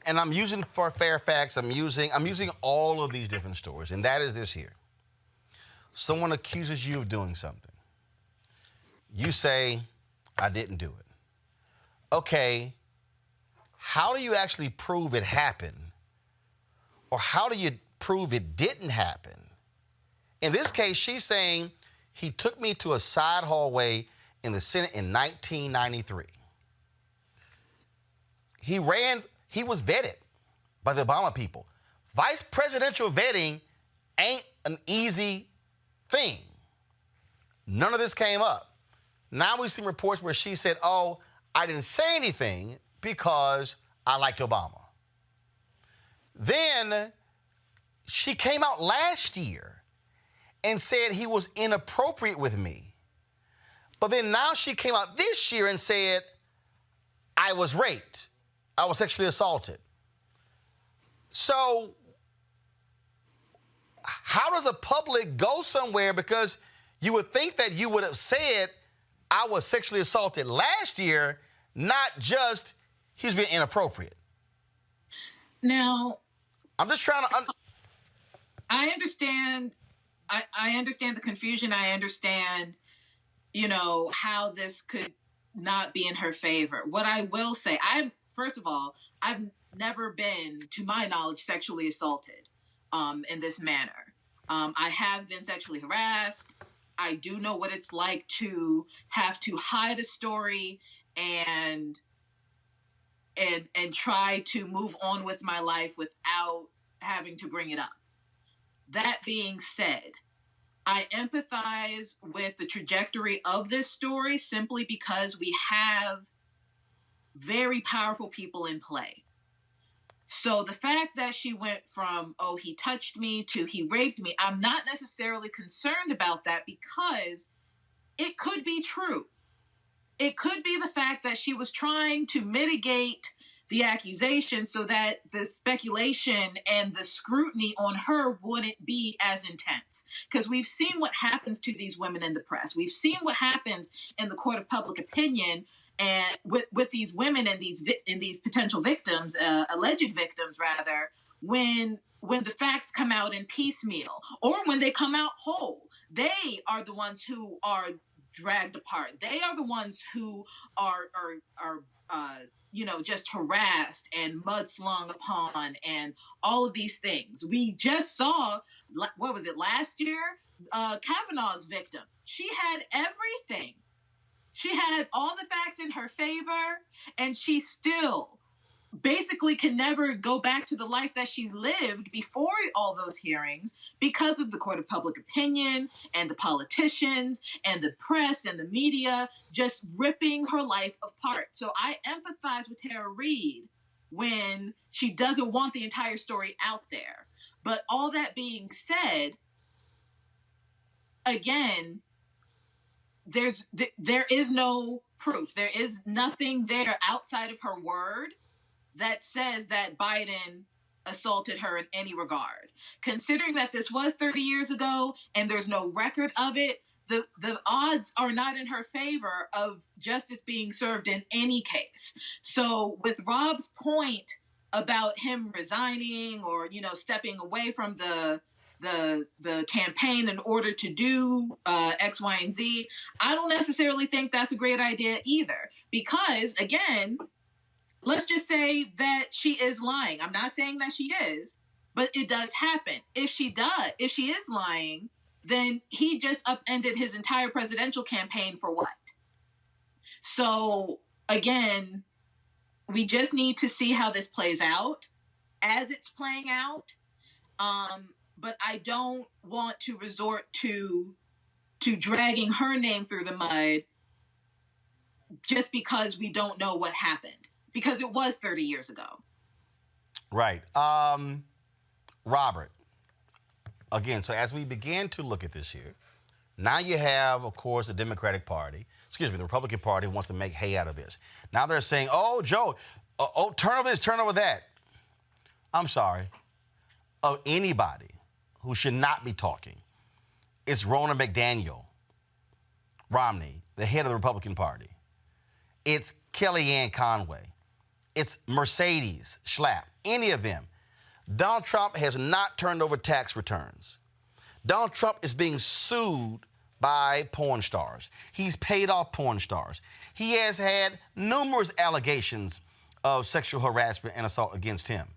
and I'm using for Fairfax, I'm using all of these different stories, and that is this here. Someone accuses you of doing something. You say, I didn't do it. Okay. How do you actually prove it happened? Or how do you prove it didn't happen? In this case, she's saying he took me to a side hallway in the Senate in 1993. He was vetted by the Obama people. Vice presidential vetting ain't an easy thing. None of this came up. Now we've seen reports where she said, oh, I didn't say anything because I liked Obama. Then she came out last year and said he was inappropriate with me. But then now she came out this year and said, I was raped. I was sexually assaulted. So how does the public go somewhere? Because you would think that you would have said, I was sexually assaulted last year, not just he's been inappropriate. Now, I'm just trying to... I understand. I understand the confusion. I understand, how this could not be in her favor. What I will say, first of all, I've never been, to my knowledge, sexually assaulted in this manner. I have been sexually harassed. I do know what it's like to have to hide a story and try to move on with my life without having to bring it up. That being said, I empathize with the trajectory of this story simply because we have very powerful people in play. So the fact that she went from, oh, he touched me to he raped me, I'm not necessarily concerned about that because it could be true. It could be the fact that she was trying to mitigate the accusation so that the speculation and the scrutiny on her wouldn't be as intense. Because we've seen what happens to these women in the press. We've seen what happens in the court of public opinion and with these women and these potential victims, alleged victims rather, when the facts come out in piecemeal or when they come out whole. They are the ones who are dragged apart. They are the ones who are just harassed and mudslung upon and all of these things. We just saw, what was it, last year? Kavanaugh's victim. She had everything. She had all the facts in her favor, and she still basically can never go back to the life that she lived before all those hearings because of the court of public opinion and the politicians and the press and the media just ripping her life apart. So I empathize with Tara Reid when she doesn't want the entire story out there. But all that being said, again, there is no proof. There is nothing there outside of her word that says that Biden assaulted her in any regard. Considering that this was 30 years ago and there's no record of it, the odds are not in her favor of justice being served in any case. So with Rob's point about him resigning or, stepping away from the campaign in order to do X, Y, and Z, I don't necessarily think that's a great idea either. Because, again, let's just say that she is lying. I'm not saying that she is, but it does happen. If she is lying, then he just upended his entire presidential campaign for what? So, again, we just need to see how this plays out as it's playing out. But I don't want to resort to dragging her name through the mud just because we don't know what happened. Because it was 30 years ago. Right. Robert, again, so as we begin to look at this here, now you have, of course, the Democratic Party, the Republican Party wants to make hay out of this. Now they're saying, oh, Joe, turn over this, turn over that. I'm sorry. Of anybody who should not be talking, it's Roland McDaniel, Romney, the head of the Republican Party. It's Kellyanne Conway. It's Mercedes Schlapp, any of them. Donald Trump has not turned over tax returns. Donald Trump is being sued by porn stars. He's paid off porn stars. He has had numerous allegations of sexual harassment and assault against him.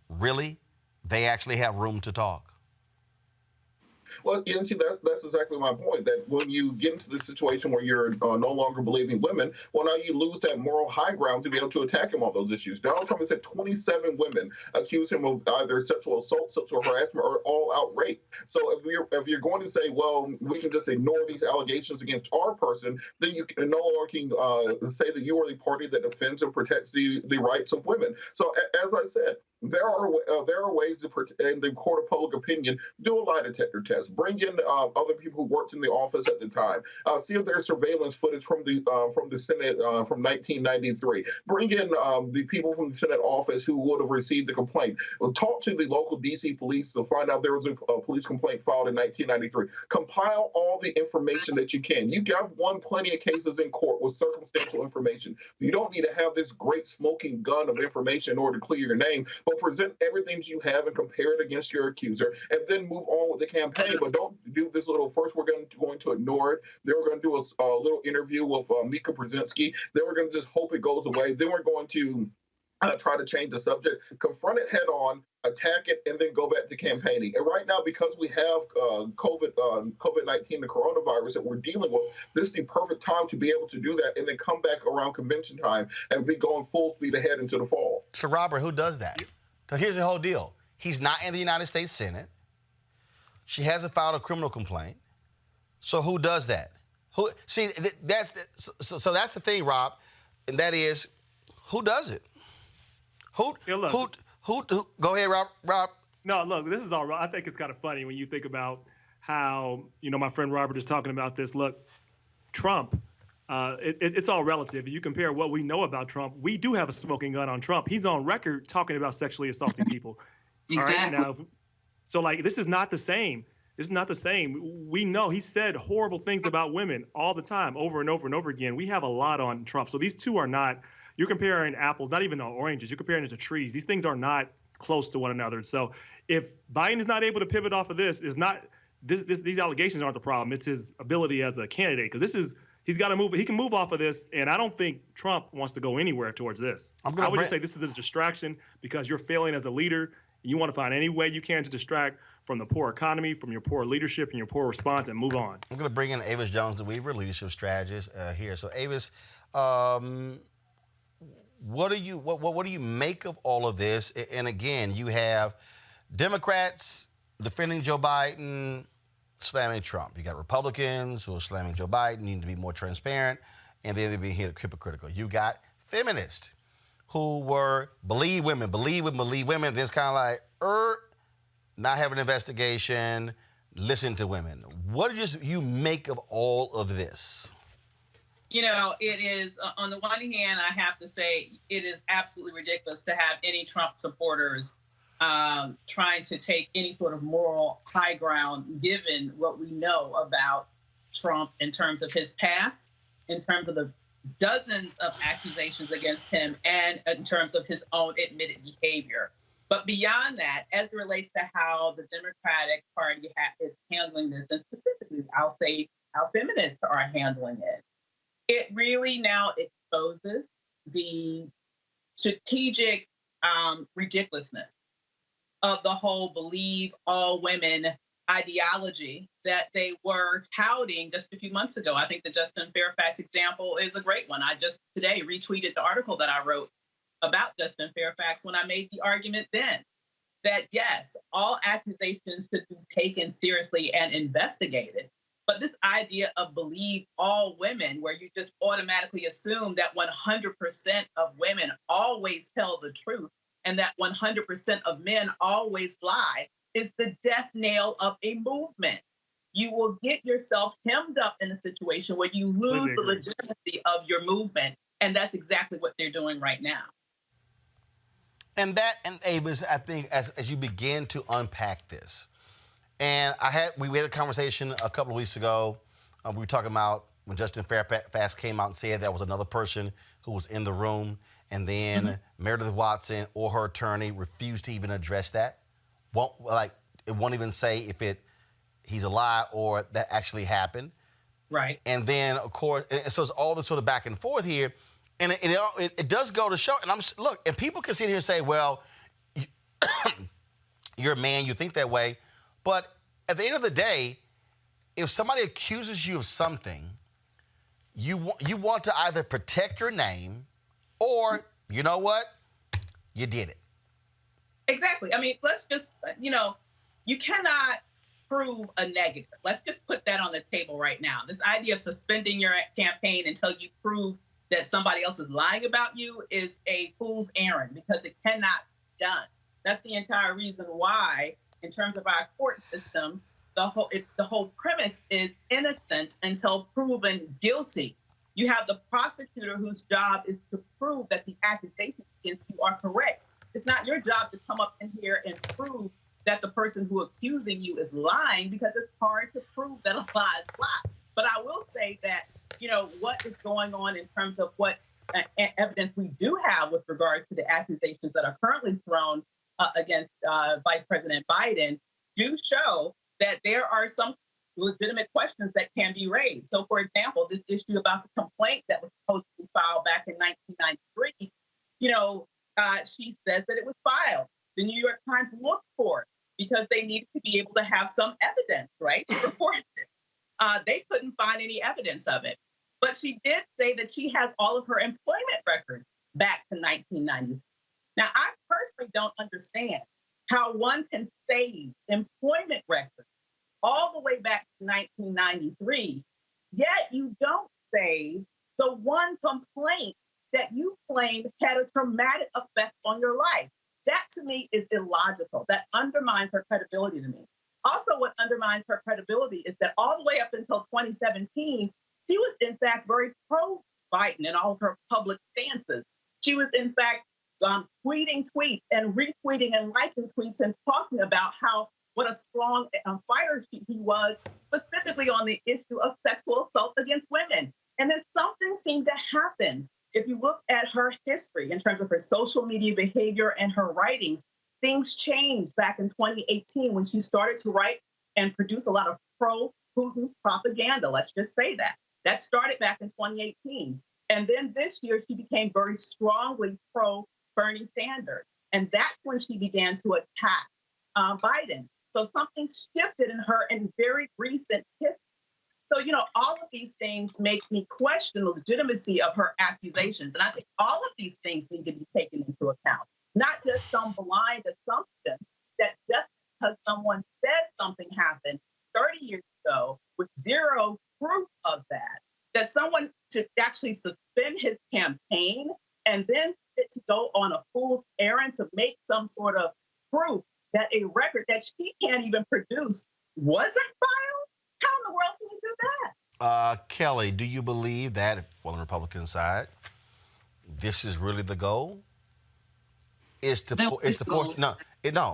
Really? They actually have room to talk? Well, and see, that's exactly my point, that when you get into the situation where you're no longer believing women, well, now you lose that moral high ground to be able to attack him on those issues. Donald Trump has had 27 women accuse him of either sexual assault, sexual harassment, or all-out rape. So if you're going to say, well, we can just ignore these allegations against our person, then you can no longer say that you are the party that defends and protects the rights of women. So as I said, there are ways to, in the court of public opinion, do a lie detector test. Bring in other people who worked in the office at the time. See if there's surveillance footage from the Senate from 1993. Bring in the people from the Senate office who would have received the complaint. Talk to the local D.C. police to find out there was a police complaint filed in 1993. Compile all the information that you can. You have won plenty of cases in court with circumstantial information. You don't need to have this great smoking gun of information in order to clear your name, but present everything you have and compare it against your accuser, and then move on with the campaign. But don't do this little, first we're going to ignore it, then we're going to do a little interview with Mika Brzezinski, then we're going to just hope it goes away, then we're going to try to change the subject, confront it head on, attack it, and then go back to campaigning. And right now, because we have COVID-19, the coronavirus that we're dealing with, this is the perfect time to be able to do that and then come back around convention time and be going full speed ahead into the fall. So, Robert, who does that? Because here's the whole deal. He's not in the United States Senate. She hasn't filed a criminal complaint. So who does that? So that's the thing, Rob, and that is, who does it? Who? Go ahead, Rob. No, look, this is all right. I think it's kind of funny when you think about how, my friend Robert is talking about this. Look, Trump, it's all relative. You compare what we know about Trump. We do have a smoking gun on Trump. He's on record talking about sexually assaulting people. Exactly. All right? Now, so, this is not the same. This is not the same. We know he said horrible things about women all the time, over and over and over again. We have a lot on Trump. So these two are not, you're comparing apples, not even oranges. You're comparing it to trees. These things are not close to one another. So if Biden is not able to pivot off of this, these allegations aren't the problem. It's his ability as a candidate, because he's got to move. He can move off of this, and I don't think Trump wants to go anywhere towards this. I would just say this is a distraction because you're failing as a leader. You want to find any way you can to distract from the poor economy, from your poor leadership and your poor response, and move on. I'm going to bring in Avis Jones-DeWeaver, leadership strategist here. So, Avis, what do you make of all of this? And again, you have Democrats defending Joe Biden, slamming Trump. You got Republicans who are slamming Joe Biden, need to be more transparent, and then they're being hypocritical. You got feminists who were believe women. Then it's kind of like, not have an investigation, listen to women. What did you make of all of this? It is, on the one hand, I have to say, it is absolutely ridiculous to have any Trump supporters trying to take any sort of moral high ground, given what we know about Trump in terms of his past, in terms of the dozens of accusations against him, and in terms of his own admitted behavior. But beyond that, as it relates to how the Democratic Party is handling this, and specifically, I'll say how feminists are handling it, it really now exposes the strategic ridiculousness of the whole believe all women ideology that they were touting just a few months ago. I think the Justin Fairfax example is a great one. I just today retweeted the article that I wrote about Justin Fairfax when I made the argument then that, yes, all accusations should be taken seriously and investigated. But this idea of believe all women, where you just automatically assume that 100% of women always tell the truth and that 100% of men always lie, is the death nail of a movement. You will get yourself hemmed up in a situation where you lose the legitimacy of your movement. And that's exactly what they're doing right now. And Avis, I think, as you begin to unpack this, and we had a conversation a couple of weeks ago. We were talking about when Justin Fairfax came out and said that was another person who was in the room, and then Meredith Watson or her attorney refused to even address that. It won't even say if he's a lie or that actually happened. Right. And then, of course, so it's all this sort of back and forth here. And it does go to show, and people can sit here and say, well, you're a man, you think that way. But at the end of the day, if somebody accuses you of something, you want to either protect your name or, you know what, you did it. Exactly. I mean, let's just, you cannot prove a negative. Let's just put that on the table right now. This idea of suspending your campaign until you prove that somebody else is lying about you is a fool's errand because it cannot be done. That's the entire reason why, in terms of our court system, the whole premise is innocent until proven guilty. You have the prosecutor whose job is to prove that the accusations against you are correct. It's not your job to come up in here and prove that the person who accusing you is lying, because it's hard to prove that a lie is a lie. But I will say that, what is going on in terms of what evidence we do have with regards to the accusations that are currently thrown against Vice President Biden do show that there are some legitimate questions that can be raised. So, for example, this issue about the complaint that was supposed to be filed back in 1993, she says that it was filed. The New York Times looked for it because they needed to be able to have some evidence, right, to report it. They couldn't find any evidence of it. But she did say that she has all of her employment records back to 1990. Now, I personally don't understand how one can save employment records all the way back to 1993, yet you don't save the one complaint that you claim had a traumatic effect on your life. That, to me, is illogical. That undermines her credibility to me. Also, what undermines her credibility is that all the way up until 2017, she was, in fact, very pro-Biden in all of her public stances. She was, in fact, tweeting tweets and retweeting and liking tweets and talking about what a strong fighter he was, specifically on the issue of sexual assault against women. And then something seemed to happen. If you look at her history in terms of her social media behavior and her writings, things changed back in 2018 when she started to write and produce a lot of pro-Putin propaganda. Let's just say that. That started back in 2018. And then this year, she became very strongly pro-Bernie Sanders. And that's when she began to attack Biden. So something shifted in her in very recent history. So, all of these things make me question the legitimacy of her accusations. And I think all of these things need to be taken into account, not just some blind assumption that just because someone says something happened 30 years ago with zero proof of that someone to actually suspend his campaign and then to go on a fool's errand to make some sort of proof that a record that she can't even produce wasn't filed? How in the world can you do that? Kelly, do you believe that, on the Republican side, this is really the goal?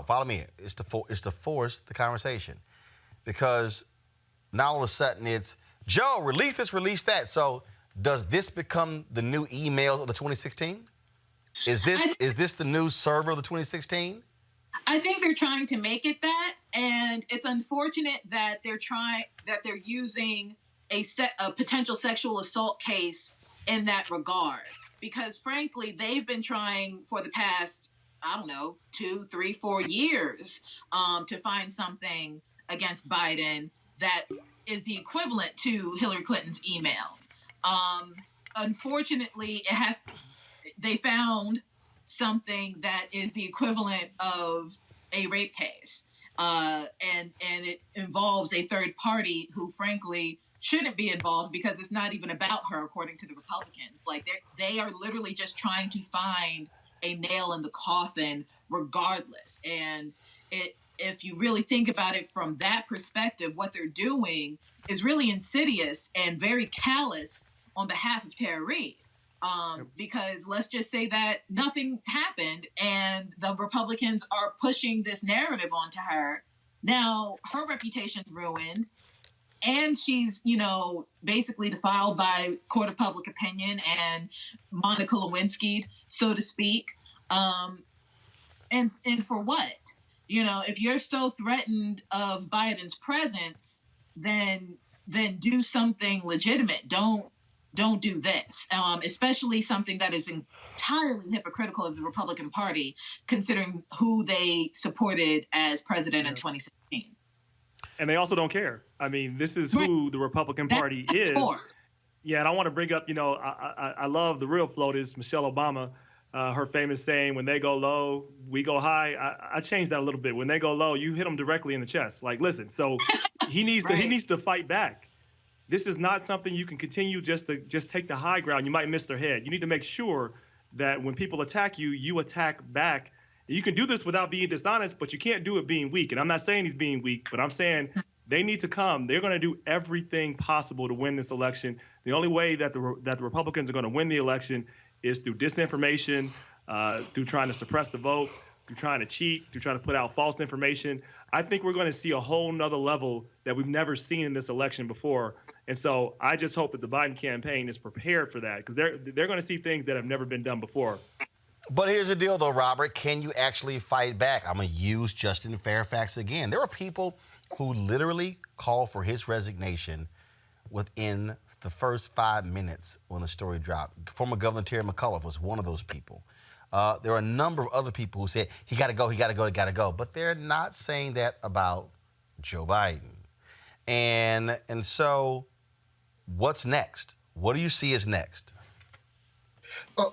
Follow me. It's to force the conversation, because now all of a sudden it's Joe, release this, release that. So does this become the new emails of the 2016? Is this the new server of the 2016? I think they're trying to make it that, and it's unfortunate that they're using a potential sexual assault case in that regard, because frankly, they've been trying for the past, 2, 3, 4 years to find something against Biden that is the equivalent to Hillary Clinton's emails. Unfortunately, they found something that is the equivalent of a rape case. And it involves a third party who, frankly, shouldn't be involved because it's not even about her, according to the Republicans. Like, they are literally just trying to find a nail in the coffin regardless. And if you really think about it from that perspective, what they're doing is really insidious and very callous on behalf of Tara Reade. Because let's just say that nothing happened and the Republicans are pushing this narrative onto her. Now her reputation's ruined and she's, basically defiled by court of public opinion and Monica Lewinsky, so to speak. And for what? If you're so threatened of Biden's presence, then do something legitimate. Don't do this, especially something that is entirely hypocritical of the Republican Party, considering who they supported as president in 2016. And they also don't care. I mean, this is who the Republican Party is. Yeah, and I want to bring up, I love the real floaters, Michelle Obama, her famous saying, when they go low, we go high. I changed that a little bit. When they go low, you hit them directly in the chest. Like, listen, so he needs to fight back. This is not something you can continue just take the high ground. You might miss their head. You need to make sure that when people attack you, you attack back. You can do this without being dishonest, but you can't do it being weak. And I'm not saying he's being weak, but I'm saying they need to come. They're going to do everything possible to win this election. The only way that the Republicans are going to win the election is through disinformation, through trying to suppress the vote, through trying to cheat, through trying to put out false information. I think we're going to see a whole nother level that we've never seen in this election before. And so I just hope that the Biden campaign is prepared for that, because they're going to see things that have never been done before. But here's the deal, though, Robert. Can you actually fight back? I'm going to use Justin Fairfax again. There are people who literally called for his resignation within the first 5 minutes when the story dropped. Former Governor Terry McAuliffe was one of those people. There are a number of other people who said, he got to go, he got to go, he got to go. But they're not saying that about Joe Biden. And so what's next? What do you see as next?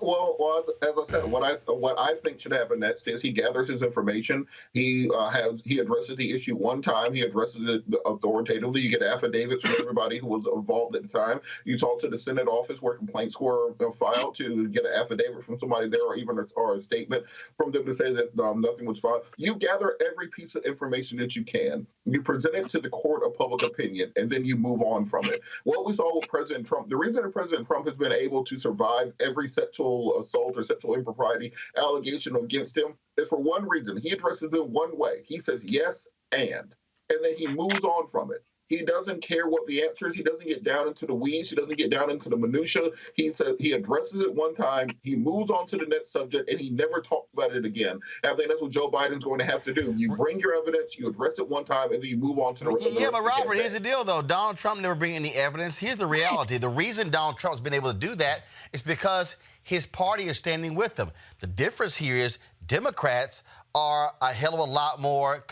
Well, as I said, what I think should happen next is he gathers his information. He addresses the issue one time. He addresses it authoritatively. You get affidavits from everybody who was involved at the time. You talk to the Senate office where complaints were filed to get an affidavit from somebody there, or even a statement from them to say that nothing was filed. You gather every piece of information that you can. You present it to the court of public opinion, and then you move on from it. What we saw with President Trump, the reason that President Trump has been able to survive every sexual assault or sexual impropriety allegation against him is for one reason. He addresses them one way. He says yes and then he moves on from it. He doesn't care what the answer is. He doesn't get down into the weeds. He doesn't get down into the minutia. He says he addresses it one time. He moves on to the next subject, and he never talks about it again. And I think that's what Joe Biden's going to have to do. You bring your evidence, you address it one time, and then you move on to the rest. Yeah, but Robert, here's the deal, though. Donald Trump never bring any evidence. Here's the reality. The reason Donald Trump's been able to do that is because his party is standing with him. The difference here is Democrats are a hell of a lot more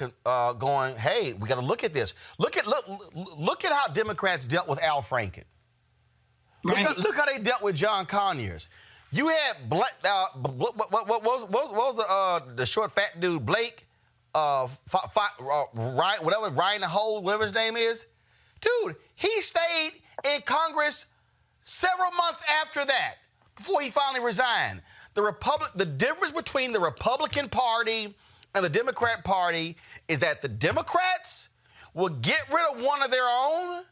going, hey, we got to look at this. Look at how Democrats dealt with Al Franken. Right. Look how they dealt with John Conyers. You had what was the short fat dude, Blake, Ryan, Ryan the Hole, whatever his name is. Dude, he stayed in Congress several months after that before he finally resigned. The difference between the Republican Party and the Democrat Party is that the Democrats will get rid of one of their own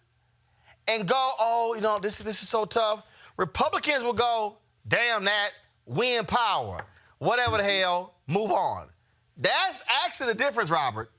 and go, oh, this is so tough. Republicans will go, damn that, we in power. Whatever the hell, move on. That's actually the difference, Robert.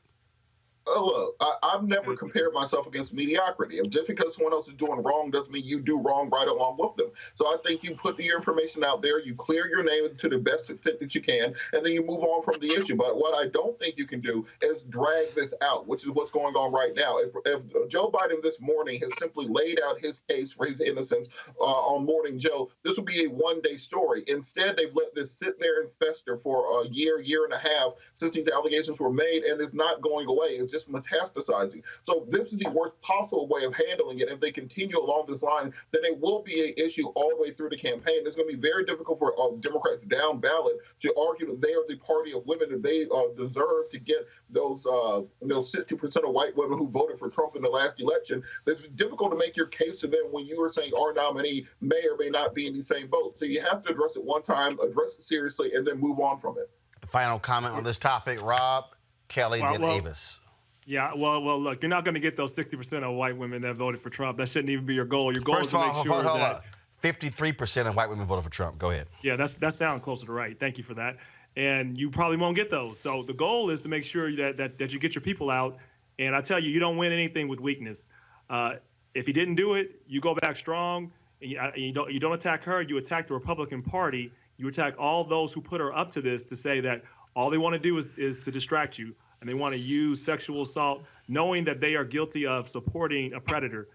Look, I've never compared myself against mediocrity. Just because someone else is doing wrong doesn't mean you do wrong right along with them. So I think you put your information out there, you clear your name to the best extent that you can, and then you move on from the issue. But what I don't think you can do is drag this out, which is what's going on right now. If Joe Biden this morning has simply laid out his case for his innocence on Morning Joe, this would be a one-day story. Instead, they've let this sit there and fester for a year and a half since these allegations were made, and it's not going away. It's just metastasizing. So this is the worst possible way of handling it. If they continue along this line, then it will be an issue all the way through the campaign. It's going to be very difficult for Democrats down ballot to argue that they are the party of women, that they deserve to get those 60% of white women who voted for Trump in the last election. It's difficult to make your case to them when you are saying our nominee may or may not be in the same boat. So you have to address it one time, address it seriously, and then move on from it. Final comment on this topic, Rob, Kelly, then Avis. Yeah, well, look, you're not going to get those 60% of white women that voted for Trump. That shouldn't even be your goal. Your goal is to make sure that 53% of white women voted for Trump. Go ahead. Yeah, that sounds closer to right. Thank you for that. And you probably won't get those. So the goal is to make sure that you get your people out. And I tell you, you don't win anything with weakness. If he didn't do it, you go back strong. And you don't attack her. You attack the Republican Party. You attack all those who put her up to this to say that all they want to do is to distract you. And they want to use sexual assault, knowing that they are guilty of supporting a predator.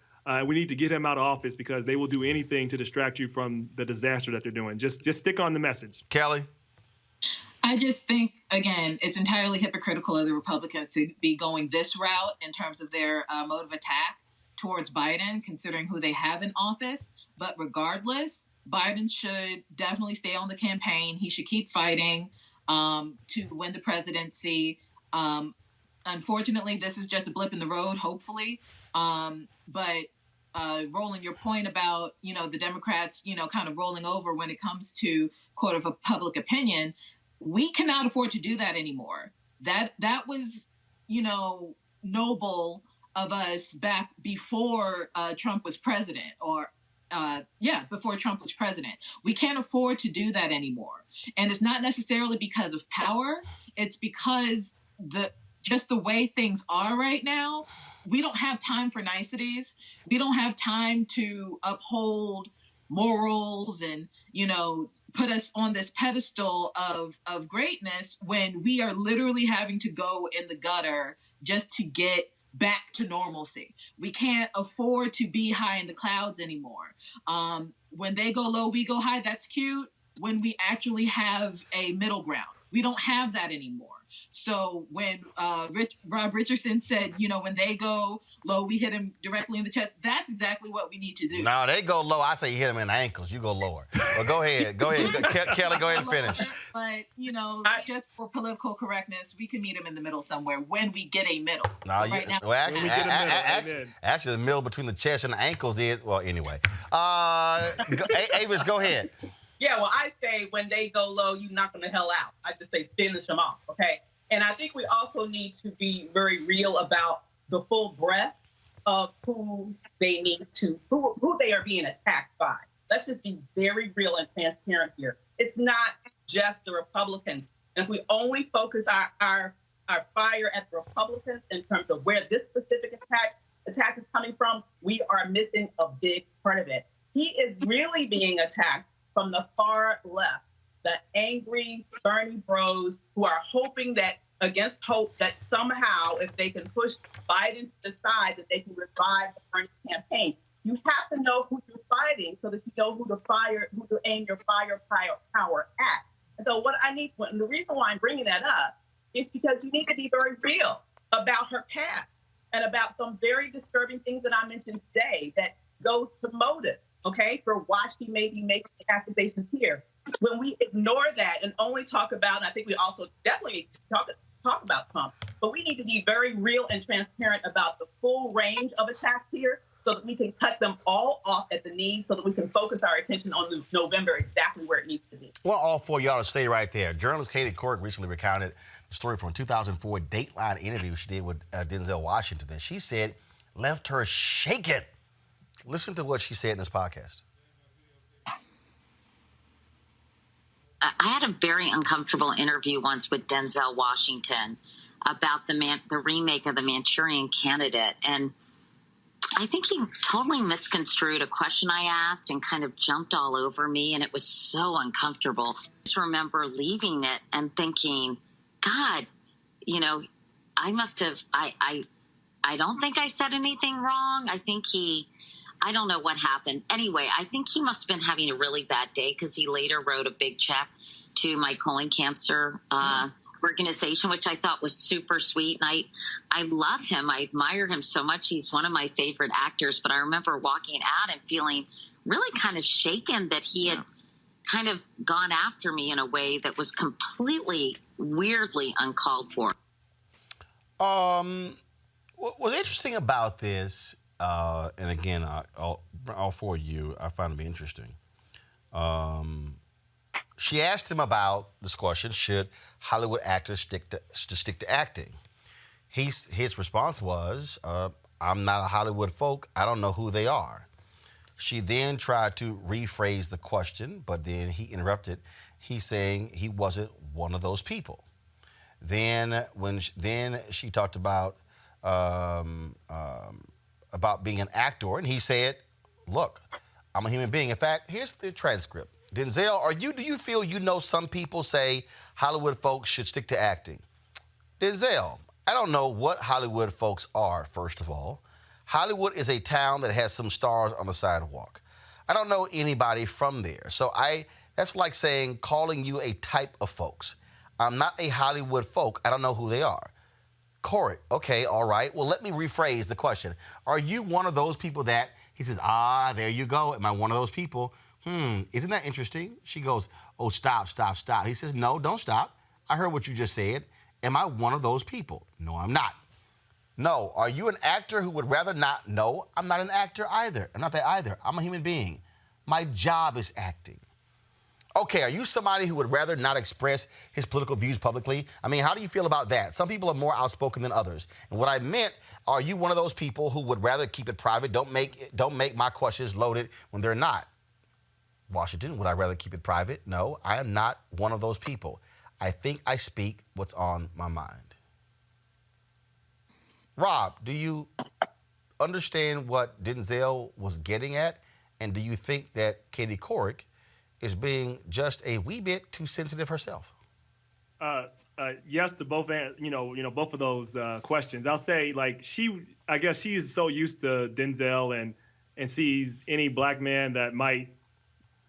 We need to get him out of office because they will do anything to distract you from the disaster that they're doing. Just stick on the message. Kelly? I just think, again, it's entirely hypocritical of the Republicans to be going this route in terms of their mode of attack towards Biden, considering who they have in office. But regardless, Biden should definitely stay on the campaign. He should keep fighting to win the presidency. Unfortunately, this is just a blip in the road, hopefully. But Roland, your point about, the Democrats, kind of rolling over when it comes to court of public opinion, we cannot afford to do that anymore. That was, noble of us back before Trump was president, before Trump was president. We can't afford to do that anymore. And it's not necessarily because of power. It's because just the way things are right now, we don't have time for niceties. We don't have time to uphold morals and, put us on this pedestal of greatness when we are literally having to go in the gutter just to get back to normalcy. We can't afford to be high in the clouds anymore. When they go low, we go high. That's cute. When we actually have a middle ground, we don't have that anymore. So when Rob Richardson said, when they go low, we hit him directly in the chest. That's exactly what we need to do. No, they go low. I say you hit them in the ankles. You go lower. Well, go ahead. Kelly, go ahead and finish. But, just for political correctness, we can meet him in the middle somewhere when we get a middle. No, right now, actually, the middle between the chest and the ankles is, well, anyway. Avis, go ahead. Yeah, well, I say when they go low, you knock them the hell out. I just say finish them off, okay? And I think we also need to be very real about the full breadth of who they need to, who they are being attacked by. Let's just be very real and transparent here. It's not just the Republicans. And if we only focus our fire at the Republicans in terms of where this specific attack is coming from, we are missing a big part of it. He is really being attacked from the far left, the angry Bernie bros who are hoping that, against hope, that somehow if they can push Biden to the side, that they can revive the Bernie campaign. You have to know who you're fighting so that you know who to aim your firepower at. And so and the reason why I'm bringing that up is because you need to be very real about her past and about some very disturbing things that I mentioned today that goes to motive. Okay, for why she may be making accusations here. When we ignore that and only talk about, and I think we also definitely talk about Trump, but we need to be very real and transparent about the full range of attacks here so that we can cut them all off at the knees so that we can focus our attention on November exactly where it needs to be. Well, all four of y'all to stay right there. Journalist Couric recently recounted the story from a 2004 Dateline interview she did with Denzel Washington. And she said left her shaken. Listen to what she said in this podcast. I had a very uncomfortable interview once with Denzel Washington about the remake of The Manchurian Candidate. And I think he totally misconstrued a question I asked and kind of jumped all over me. And it was so uncomfortable. I just remember leaving it and thinking, God, I must have, I don't think I said anything wrong. I don't know what happened. Anyway, I think he must have been having a really bad day because he later wrote a big check to my colon cancer organization, which I thought was super sweet. And I love him. I admire him so much. He's one of my favorite actors. But I remember walking out and feeling really kind of shaken that he had kind of gone after me in a way that was completely, weirdly uncalled for. What's interesting about this, and again, all four of you, I find to be interesting. She asked him about this question: should Hollywood actors stick to acting? His response was, "I'm not a Hollywood folk. I don't know who they are." She then tried to rephrase the question, but then he interrupted. He's saying he wasn't one of those people. Then she talked about being an actor, and he said, "Look, I'm a human being." In fact, here's the transcript. Denzel, do you feel some people say Hollywood folks should stick to acting? Denzel, I don't know what Hollywood folks are, first of all. Hollywood is a town that has some stars on the sidewalk. I don't know anybody from there. So that's like calling you a type of folks. I'm not a Hollywood folk. I don't know who they are. Couric, okay, all right. Well, let me rephrase the question. Are you one of those people that, he says, there you go. Am I one of those people? Isn't that interesting? She goes, oh, stop. He says, no, don't stop. I heard what you just said. Am I one of those people? No, I'm not. No. Are you an actor who would rather not? No, I'm not an actor either. I'm not that either. I'm a human being. My job is acting. Okay, are you somebody who would rather not express his political views publicly? I mean, how do you feel about that? Some people are more outspoken than others. And what I meant, are you one of those people who would rather keep it private? Don't make my questions loaded when they're not. Washington, would I rather keep it private? No, I am not one of those people. I think I speak what's on my mind. Rob, do you understand what Denzel was getting at? And do you think that Katie Couric is being just a wee bit too sensitive herself? Yes to both, both of those questions. I'll say, I guess she is so used to Denzel and sees any black man that might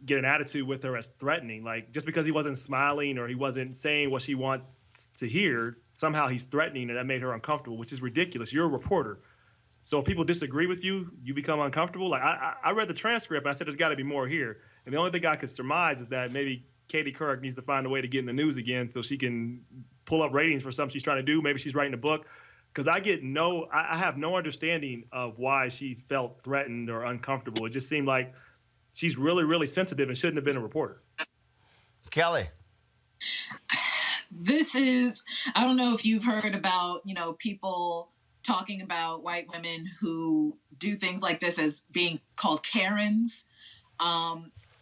get an attitude with her as threatening. Like, just because he wasn't smiling or he wasn't saying what she wants to hear, somehow he's threatening, and that made her uncomfortable, which is ridiculous. You're a reporter. So if people disagree with you, you become uncomfortable. Like, I read the transcript, and I said there's got to be more here. And the only thing I could surmise is that maybe Katie Couric needs to find a way to get in the news again so she can pull up ratings for something she's trying to do. Maybe she's writing a book. Because I have no understanding of why she felt threatened or uncomfortable. It just seemed like she's really, really sensitive and shouldn't have been a reporter. Kelly. I don't know if you've heard about, people talking about white women who do things like this as being called Karens.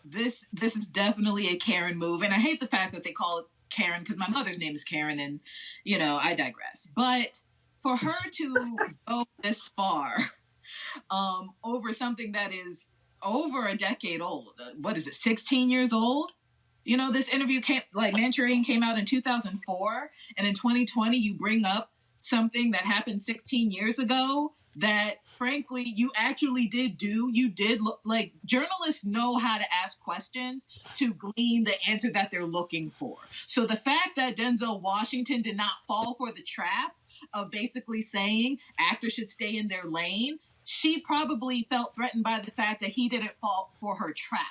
This is definitely a Karen move. And I hate the fact that they call it Karen because my mother's name is Karen and, I digress. But for her to go this far over something that is over a decade old, 16 years old? This interview Manchurian came out in 2004. And in 2020, you bring up something that happened 16 years ago that frankly you actually did do. You did look like journalists know how to ask questions to glean the answer that they're looking for. So the fact that Denzel Washington did not fall for the trap of basically saying actors should stay in their lane, she probably felt threatened by the fact that he didn't fall for her trap,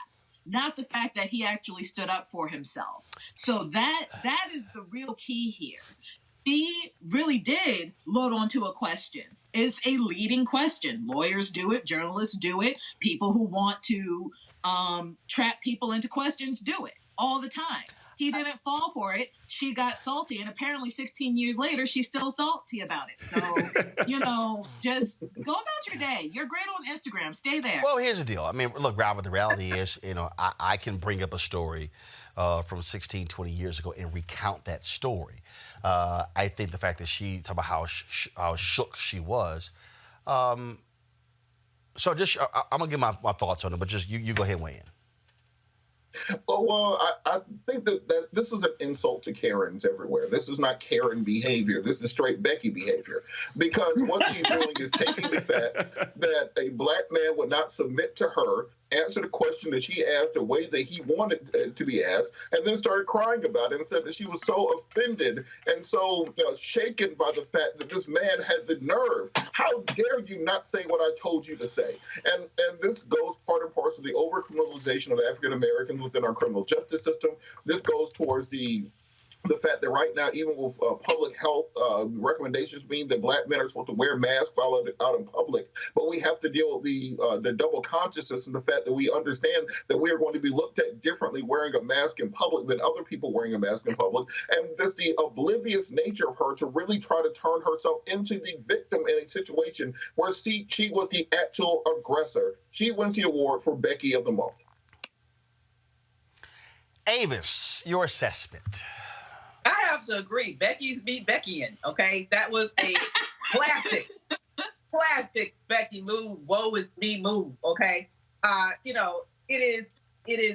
not the fact that he actually stood up for himself. So that is the real key here. She really did load onto a question. It's a leading question. Lawyers do it. Journalists do it. People who want to trap people into questions do it all the time. He didn't fall for it. She got salty. And apparently 16 years later, she's still salty about it. So, just go about your day. You're great on Instagram. Stay there. Well, here's the deal. I mean, look, Robert, the reality is, I can bring up a story from 16, 20 years ago and recount that story. I think the fact that she talked about how shook she was. So just, I'm going to give my thoughts on it, but just you go ahead and weigh in. Well, I think that this is an insult to Karens everywhere. This is not Karen behavior. This is straight Becky behavior. Because what she's doing is taking the fact that a black man would not submit to her, answer the question that she asked the way that he wanted it to be asked, and then started crying about it and said that she was so offended and so shaken by the fact that this man had the nerve. How dare you not say what I told you to say? And this goes part and parcel of the over-criminalization of African Americans within our criminal justice system. This goes towards the fact that right now, even with public health recommendations being that black men are supposed to wear masks while out in public, but we have to deal with the double consciousness and the fact that we understand that we are going to be looked at differently wearing a mask in public than other people wearing a mask in public, and just the oblivious nature of her to really try to turn herself into the victim in a situation where she was the actual aggressor. She wins the award for Becky of the Month. Avis, your assessment. I have to agree. Becky's beat Beckyan, okay? That was a classic Becky move, woe is me move, okay? It is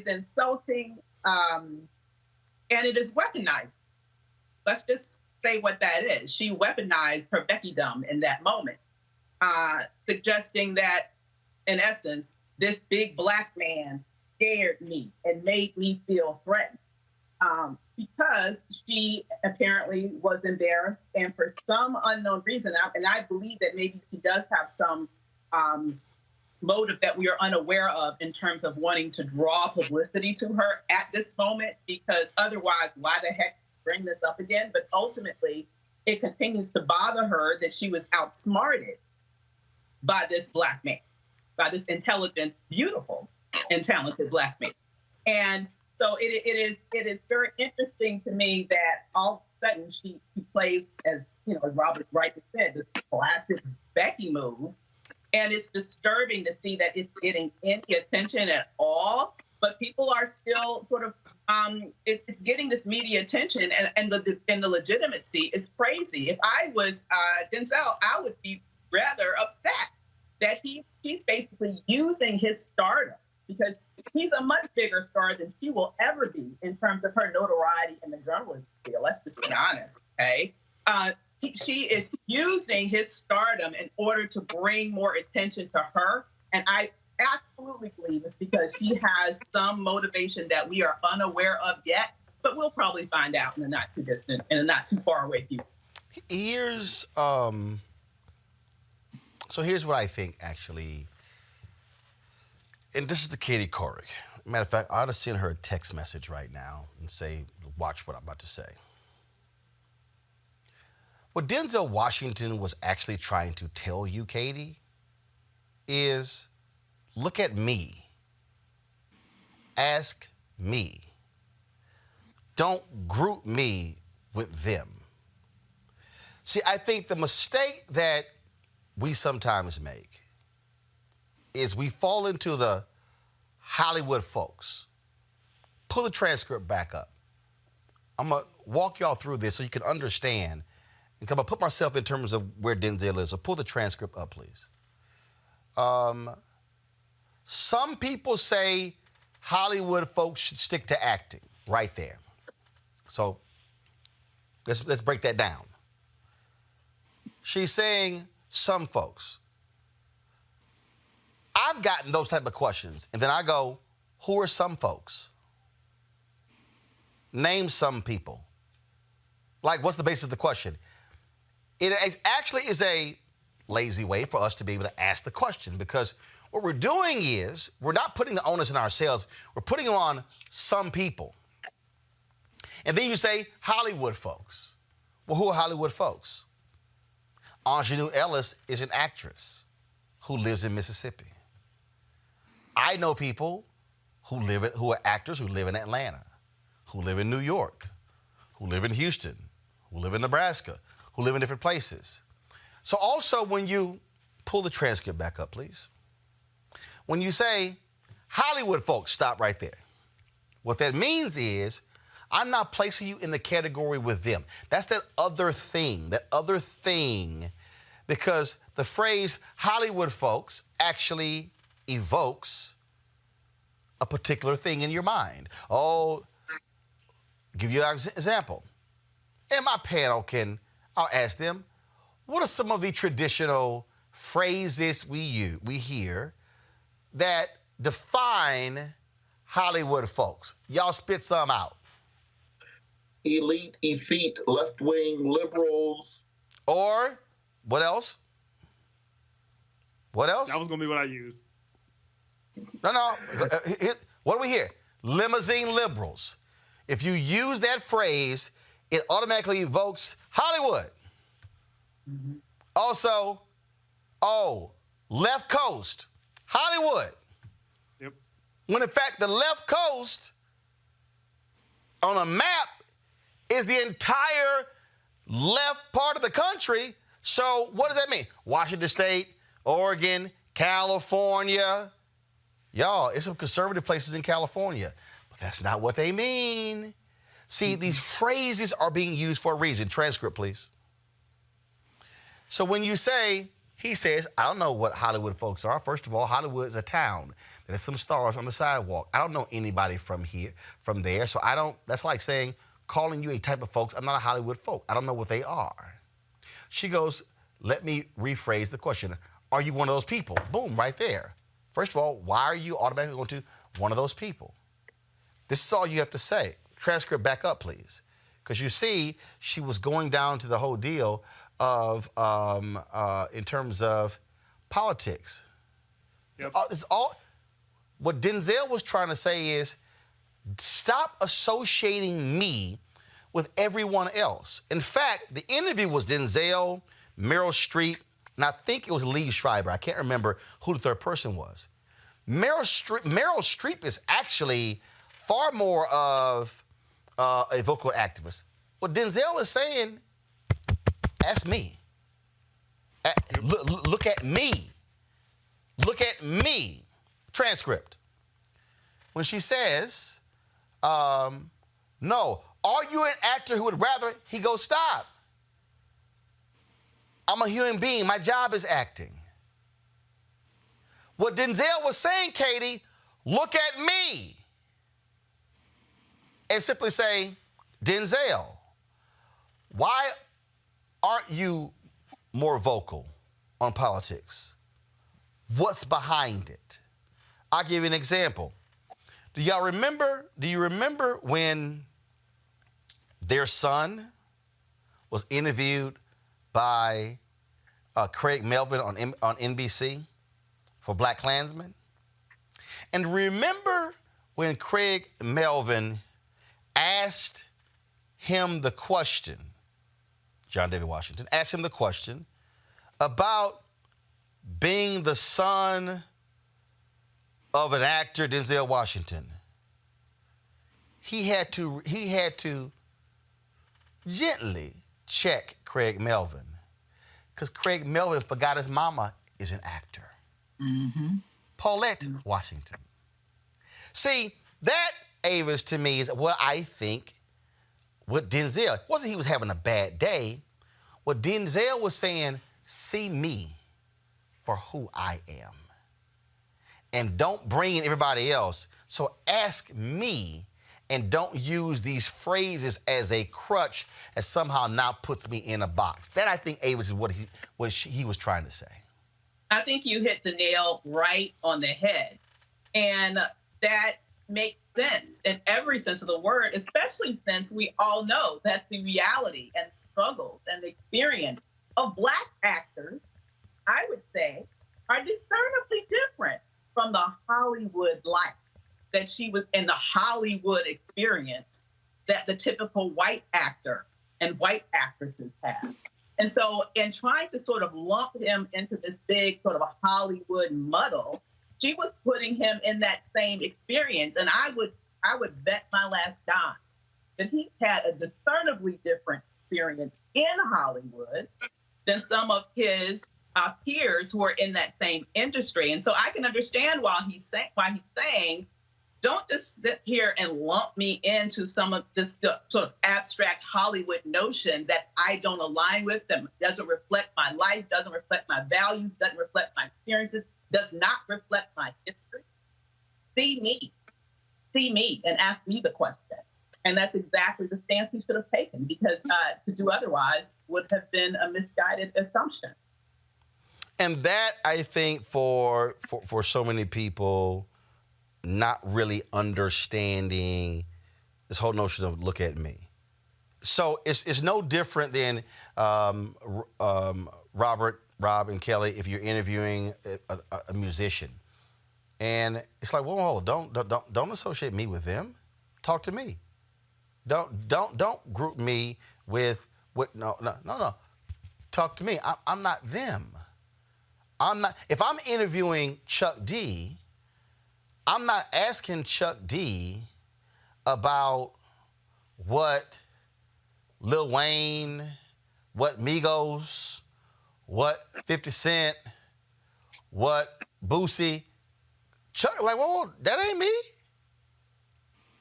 insulting, and it is weaponized. Let's just say what that is. She weaponized her Beckydom in that moment, suggesting that, in essence, this big black man scared me and made me feel threatened. because she apparently was embarrassed, and for some unknown reason, and I believe that maybe she does have some motive that we are unaware of in terms of wanting to draw publicity to her at this moment, because otherwise, why the heck bring this up again? But ultimately, it continues to bother her that she was outsmarted by this Black man, by this intelligent, beautiful, and talented Black man. And so it is very interesting to me that all of a sudden she plays, as as Robert rightly said, this classic Becky move. And it's disturbing to see that it's getting any attention at all. But people are still sort of, it's getting this media attention, and the legitimacy is crazy. If I was Denzel, I would be rather upset that he's basically using his stardom, because he's a much bigger star than she will ever be in terms of her notoriety in the journalism field. Let's just be honest, okay? She is using his stardom in order to bring more attention to her. And I absolutely believe it's because she has some motivation that we are unaware of yet, but we'll probably find out in a not too distant, in a not too far away future. Here's what I think, actually. And this is the Katie Couric. Matter of fact, I ought to send her a text message right now and say, watch what I'm about to say. What Denzel Washington was actually trying to tell you, Katie, is look at me. Ask me. Don't group me with them. See, I think the mistake that we sometimes make is we fall into the Hollywood folks. Pull the transcript back up. I'm going to walk y'all through this so you can understand. And I'm going to put myself in terms of where Denzel is. So pull the transcript up, please. Some people say Hollywood folks should stick to acting. Right there. So let's break that down. She's saying some folks. I've gotten those type of questions, and then I go, who are some folks? Name some people. Like, what's the basis of the question? It actually is a lazy way for us to be able to ask the question, because what we're doing is we're not putting the onus on ourselves. We're putting it on some people. And then you say Hollywood folks. Well, who are Hollywood folks? Ingenue Ellis is an actress who lives in Mississippi. I know people who are actors who live in Atlanta, who live in New York, who live in Houston, who live in Nebraska, who live in different places. So also, when you pull the transcript back up, please. When you say Hollywood folks, stop right there. What that means is I'm not placing you in the category with them. That's that other thing, because the phrase Hollywood folks actually evokes a particular thing in your mind. Oh, give you an example. And my panel I'll ask them, what are some of the traditional phrases we hear that define Hollywood folks? Y'all spit some out. Elite, effete, left-wing, liberals. Or, what else? What else? That was going to be what I used. No. What do we hear? Limousine liberals. If you use that phrase, it automatically evokes Hollywood. Mm-hmm. Also, left coast, Hollywood. Yep. When in fact, the left coast on a map is the entire left part of the country. So what does that mean? Washington State, Oregon, California. Y'all, it's some conservative places in California. But that's not what they mean. See, these phrases are being used for a reason. Transcript, please. So when you say, he says, I don't know what Hollywood folks are. First of all, Hollywood is a town. There's some stars on the sidewalk. I don't know anybody from there. So that's like saying, calling you a type of folks. I'm not a Hollywood folk. I don't know what they are. She goes, let me rephrase the question. Are you one of those people? Boom, right there. First of all, why are you automatically going to one of those people? This is all you have to say. transcript back up, please. Because you see, she was going down to the whole deal of, in terms of politics. Yep. It's all, what Denzel was trying to say is, stop associating me with everyone else. In fact, the interview was Denzel, Meryl Streep, and I think it was Lee Schreiber. I can't remember who the third person was. Meryl Streep is actually far more of a vocal activist. What Denzel is saying, ask me. Look at me. Look at me. Transcript. When she says, no, are you an actor who would rather? He goes, stop. I'm a human being. My job is acting. What Denzel was saying, Katie, look at me. And simply say, Denzel, why aren't you more vocal on politics? What's behind it? I'll give you an example. Do you remember when their son was interviewed by Craig Melvin on NBC for Black Klansman? And remember when Craig Melvin asked him the question, John David Washington asked him the question about being the son of an actor, Denzel Washington. He had to gently check Craig Melvin, because Craig Melvin forgot his mama is an actor. Mm-hmm. Paulette Washington. See, that, Avis, to me, is what I think what Denzel, wasn't he was having a bad day. What Denzel was saying, see me for who I am. And don't bring in everybody else. So ask me, and don't use these phrases as a crutch that somehow now puts me in a box. That, I think, Avis, is what he was trying to say. I think you hit the nail right on the head. And that makes sense in every sense of the word, especially since we all know that the reality and struggles and the experience of Black actors, I would say, are discernibly different from the Hollywood life that she was in, the Hollywood experience that the typical white actor and white actresses have. And so in trying to sort of lump him into this big sort of a Hollywood muddle, she was putting him in that same experience. And I would bet my last dime that he had a discernibly different experience in Hollywood than some of his peers who are in that same industry. And so I can understand why he's saying, don't just sit here and lump me into some of this sort of abstract Hollywood notion that I don't align with, that doesn't reflect my life, doesn't reflect my values, doesn't reflect my experiences, does not reflect my history. See me and ask me the question. And that's exactly the stance he should have taken, because to do otherwise would have been a misguided assumption. And that, I think, for so many people, not really understanding this whole notion of look at me. So it's no different than Rob and Kelly, if you're interviewing a musician. And it's like, whoa, don't associate me with them. Talk to me. Don't group me with what? No. Talk to me. I'm not them. I'm not. If I'm interviewing Chuck D, I'm not asking Chuck D about what Lil Wayne, what Migos, what 50 Cent, what Boosie. Chuck, like, whoa, that ain't me.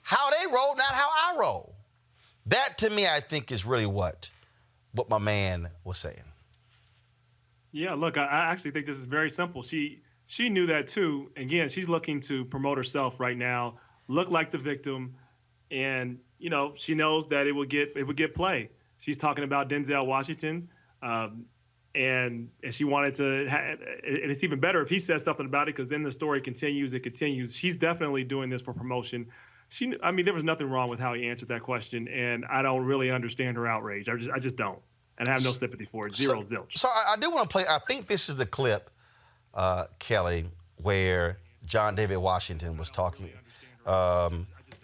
How they roll, not how I roll. That, to me, I think is really what my man was saying. Yeah, look, I actually think this is very simple. She knew that too. Again, she's looking to promote herself right now, look like the victim, and she knows that it would get play. She's talking about Denzel Washington, and she wanted to. And it's even better if he says something about it, because then the story continues. It continues. She's definitely doing this for promotion. there was nothing wrong with how he answered that question, and I don't really understand her outrage. I just don't, and I have no sympathy for it. Zero zilch. So I do want to play. I think this is the clip, Kelly, where John David Washington was talking.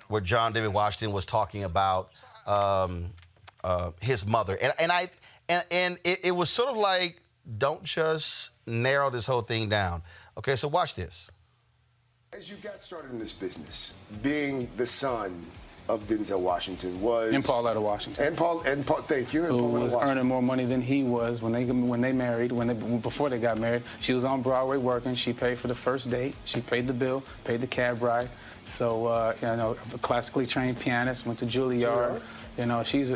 Where John David Washington was talking about his mother, and it was sort of like, don't just narrow this whole thing down. Okay, so watch this. As you got started in this business, being the son of Denzel Washington was... And Pauletta Washington. And Paul, thank you. And who Pauletta was Washington. earning more money than he was when they married, before they got married. She was on Broadway working. She paid for the first date. She paid the bill, paid the cab ride. So, a classically trained pianist, went to Juilliard.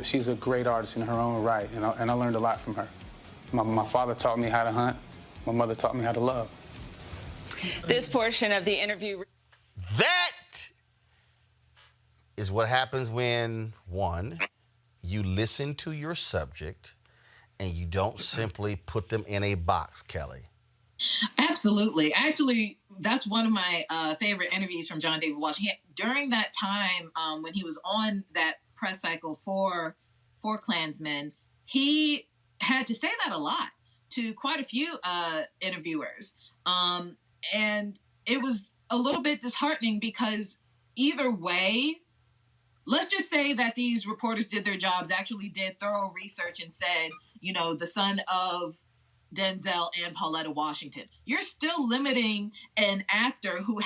She's a great artist in her own right, and I learned a lot from her. My father taught me how to hunt. My mother taught me how to love. This portion of the interview. That is what happens when, one, you listen to your subject and you don't simply put them in a box, Kelly. Absolutely. Actually, that's one of my favorite interviews from John David Washington. During that time, when he was on that press cycle for Klansmen, he had to say that a lot to quite a few interviewers. And it was a little bit disheartening because either way, let's just say that these reporters did their jobs, actually did thorough research and said, the son of Denzel and Pauletta Washington. You're still limiting an actor who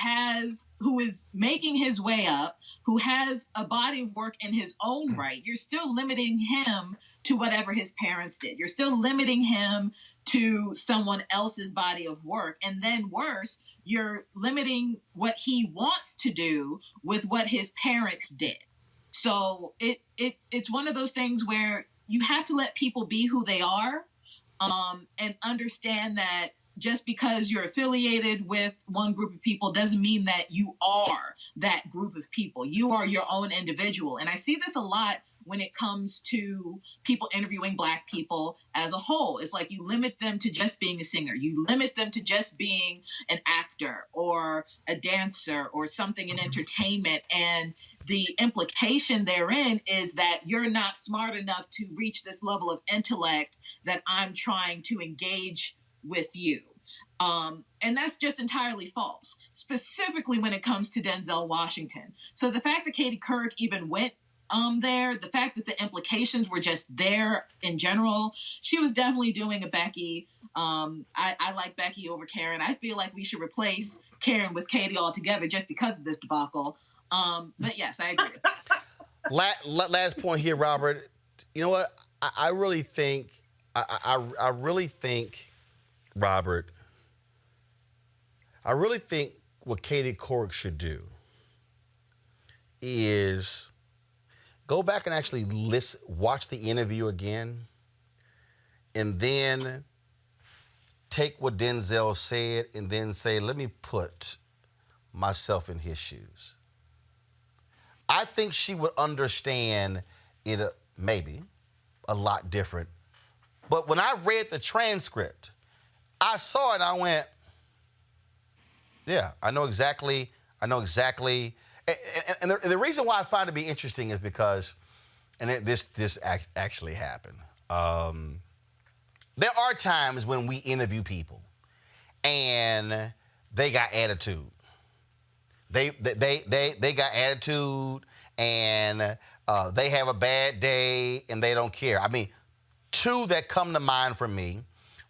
is making his way up, who has a body of work in his own right. You're still limiting him to whatever his parents did. You're still limiting him to someone else's body of work. And then worse, you're limiting what he wants to do with what his parents did. So it's one of those things where you have to let people be who they are, and understand that just because you're affiliated with one group of people doesn't mean that you are that group of people. You are your own individual. And I see this a lot when it comes to people interviewing Black people as a whole. It's like you limit them to just being a singer. You limit them to just being an actor or a dancer or something in entertainment. And the implication therein is that you're not smart enough to reach this level of intellect that I'm trying to engage with you. And that's just entirely false, specifically when it comes to Denzel Washington. So the fact that Katie Couric even went there, the fact that the implications were just there in general, she was definitely doing a Becky. I like Becky over Karen. I feel like we should replace Karen with Katie altogether just because of this debacle. But yes, I agree with that. Last point here, Robert. You know what? I really think, Robert, I really think what Katie Couric should do is go back and actually watch the interview again, and then take what Denzel said and then say, let me put myself in his shoes. I think she would understand it maybe a lot different. But when I read the transcript, I saw it and I went, yeah, I know exactly. And the reason why I find it to be interesting is because, and this actually happened. There are times when we interview people and they got attitude. They got attitude and they have a bad day and they don't care. I mean, two that come to mind for me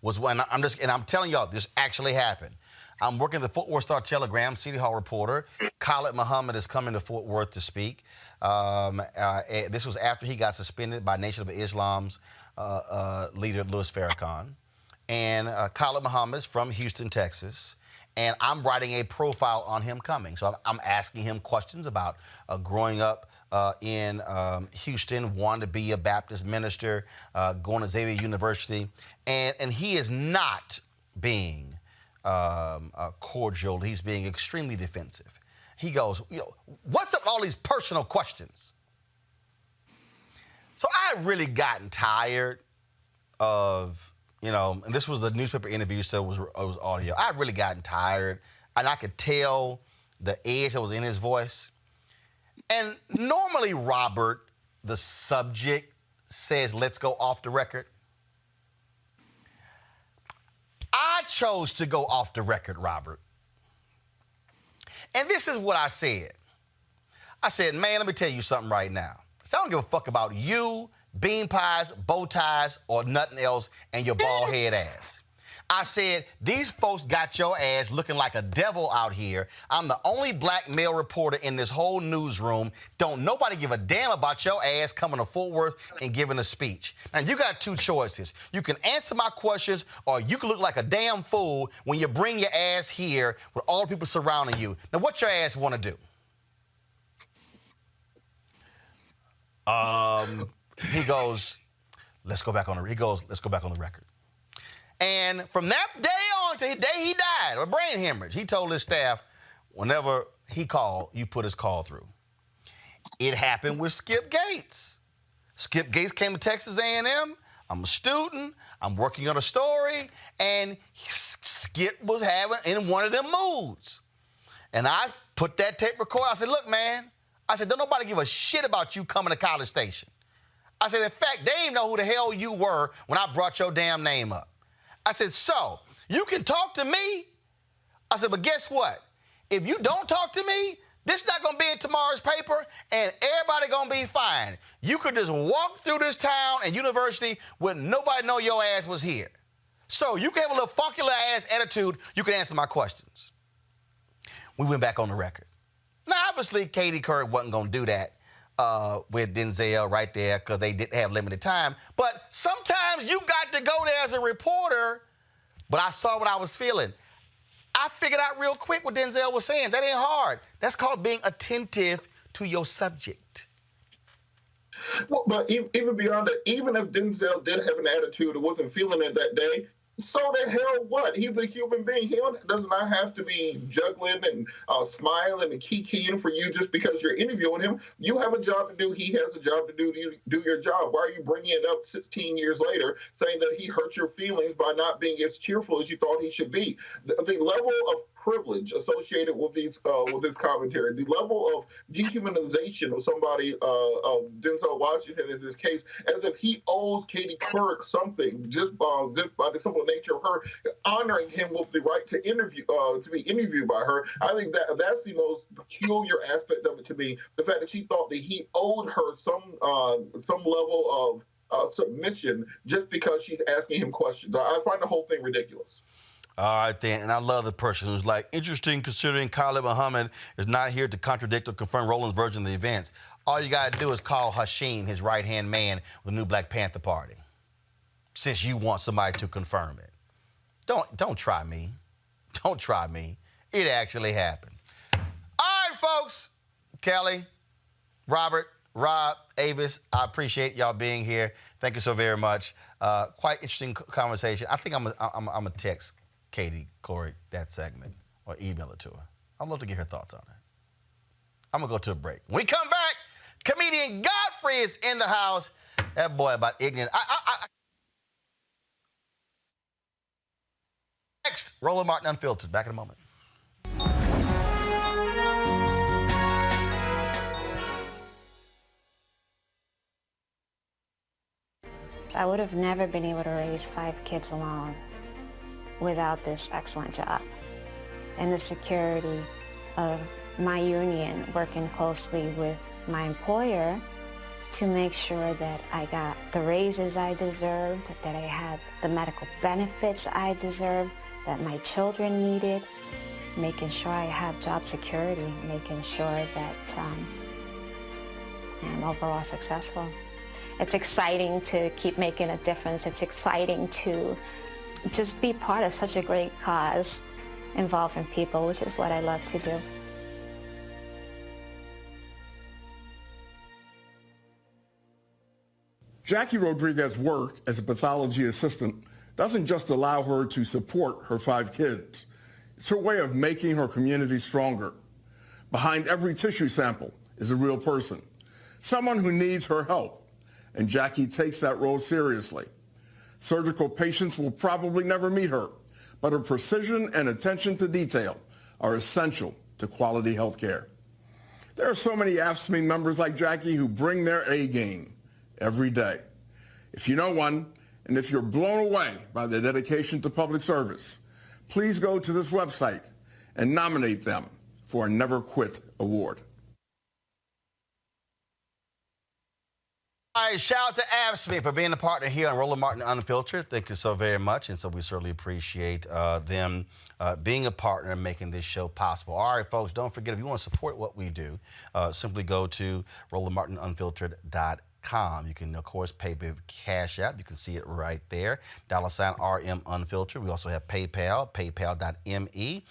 was when I'm telling y'all, this actually happened. I'm working the Fort Worth Star-Telegram, City Hall reporter. Khalid Muhammad is coming to Fort Worth to speak. This was after he got suspended by Nation of Islam's leader, Louis Farrakhan. And Khalid Muhammad is from Houston, Texas. And I'm writing a profile on him coming. So I'm asking him questions about growing up in Houston, wanting to be a Baptist minister, going to Xavier University. And he is not being cordial. He's being extremely defensive. He goes, what's up with all these personal questions? So I had really gotten tired of, and this was a newspaper interview, so it was audio. I had really gotten tired, and I could tell the edge that was in his voice. And normally, Robert, the subject says, let's go off the record. I chose to go off the record, Robert. And this is what I said. I said, man, let me tell you something right now. I don't give a fuck about you, bean pies, bow ties, or nothing else, and your bald head ass. I said, these folks got your ass looking like a devil out here. I'm the only black male reporter in this whole newsroom. Don't nobody give a damn about your ass coming to Fort Worth and giving a speech. And you got two choices. You can answer my questions, or you can look like a damn fool when you bring your ass here with all the people surrounding you. Now, what your ass want to do? He goes, let's go back on the record. And from that day on to the day he died, a brain hemorrhage, he told his staff, whenever he called, you put his call through. It happened with Skip Gates. Skip Gates came to Texas A&M. I'm a student. I'm working on a story. And Skip was having in one of them moods. And I put that tape recorder. I said, look, man. I said, don't nobody give a shit about you coming to College Station. I said, in fact, they didn't know who the hell you were when I brought your damn name up. I said, so, you can talk to me? I said, but guess what? If you don't talk to me, this not going to be in tomorrow's paper, and everybody going to be fine. You could just walk through this town and university with nobody know your ass was here. So you can have a little funky little ass attitude. You can answer my questions. We went back on the record. Now, obviously, Katie Couric wasn't going to do that with Denzel right there because they didn't have limited time. But sometimes you got to go there as a reporter. But I saw what I was feeling. I figured out real quick what Denzel was saying. That ain't hard. That's called being attentive to your subject. Well, but even beyond that, even if Denzel did have an attitude or wasn't feeling it that day, so the hell what? He's a human being. He does not have to be juggling and smiling and kikiing for you just because you're interviewing him. You have a job to do. He has a job to do. Do your job. Why are you bringing it up 16 years later, saying that he hurt your feelings by not being as cheerful as you thought he should be? The level of privilege associated with this commentary, the level of dehumanization of somebody, of Denzel Washington in this case, as if he owes Katie Couric something just by the simple nature of her honoring him with the right to be interviewed by her. I think that's the most peculiar aspect of it to me. The fact that she thought that he owed her some level of submission just because she's asking him questions. I find the whole thing ridiculous. All right, then. And I love the person who's like, interesting considering Khalid Muhammad is not here to contradict or confirm Roland's version of the events. All you got to do is call Hashim, his right-hand man, with the new Black Panther Party, since you want somebody to confirm it. Don't try me. Don't try me. It actually happened. All right, folks. Kelly, Robert, Rob, Avis, I appreciate y'all being here. Thank you so very much. Quite interesting conversation. I think I'm a text Katie Couric that segment or email it to her. I'd love to get her thoughts on it. I'm going to go to a break. When we come back, comedian Godfrey is in the house. That boy about ignorant. Next, Roland Martin Unfiltered. Back in a moment. I would have never been able to raise 5 kids alone without this excellent job and the security of my union working closely with my employer to make sure that I got the raises I deserved, that I had the medical benefits I deserved, that my children needed, making sure I have job security, making sure that I'm overall successful. It's exciting to keep making a difference. It's exciting to just be part of such a great cause involving people, which is what I love to do. Jackie Rodriguez's work as a pathology assistant doesn't just allow her to support her 5 kids. It's her way of making her community stronger. Behind every tissue sample is a real person, someone who needs her help, and Jackie takes that role seriously. Surgical patients will probably never meet her, but her precision and attention to detail are essential to quality health care. There are so many AFSCME members like Jackie who bring their A game every day. If you know one, and if you're blown away by their dedication to public service, please go to this website and nominate them for a Never Quit Award. All right, shout out to AFSCME for being a partner here on Roland Martin Unfiltered. Thank you so very much. And so we certainly appreciate them being a partner and making this show possible. All right, folks, don't forget, if you want to support what we do, simply go to RolandMartinUnfiltered.com. You can, of course, pay with Cash App. You can see it right there. $RM Unfiltered. We also have PayPal, paypal.me/R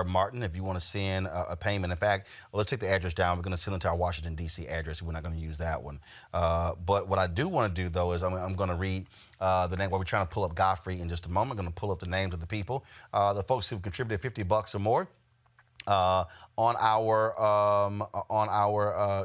Martin if you want to send a payment. In fact, let's take the address down. We're going to send it to our Washington, D.C. address. We're not going to use that one. But what I do want to do, though, is I'm going to read the name while we're trying to pull up Godfrey in just a moment. I'm going to pull up the names of the people, the folks who've contributed $50 or more. On our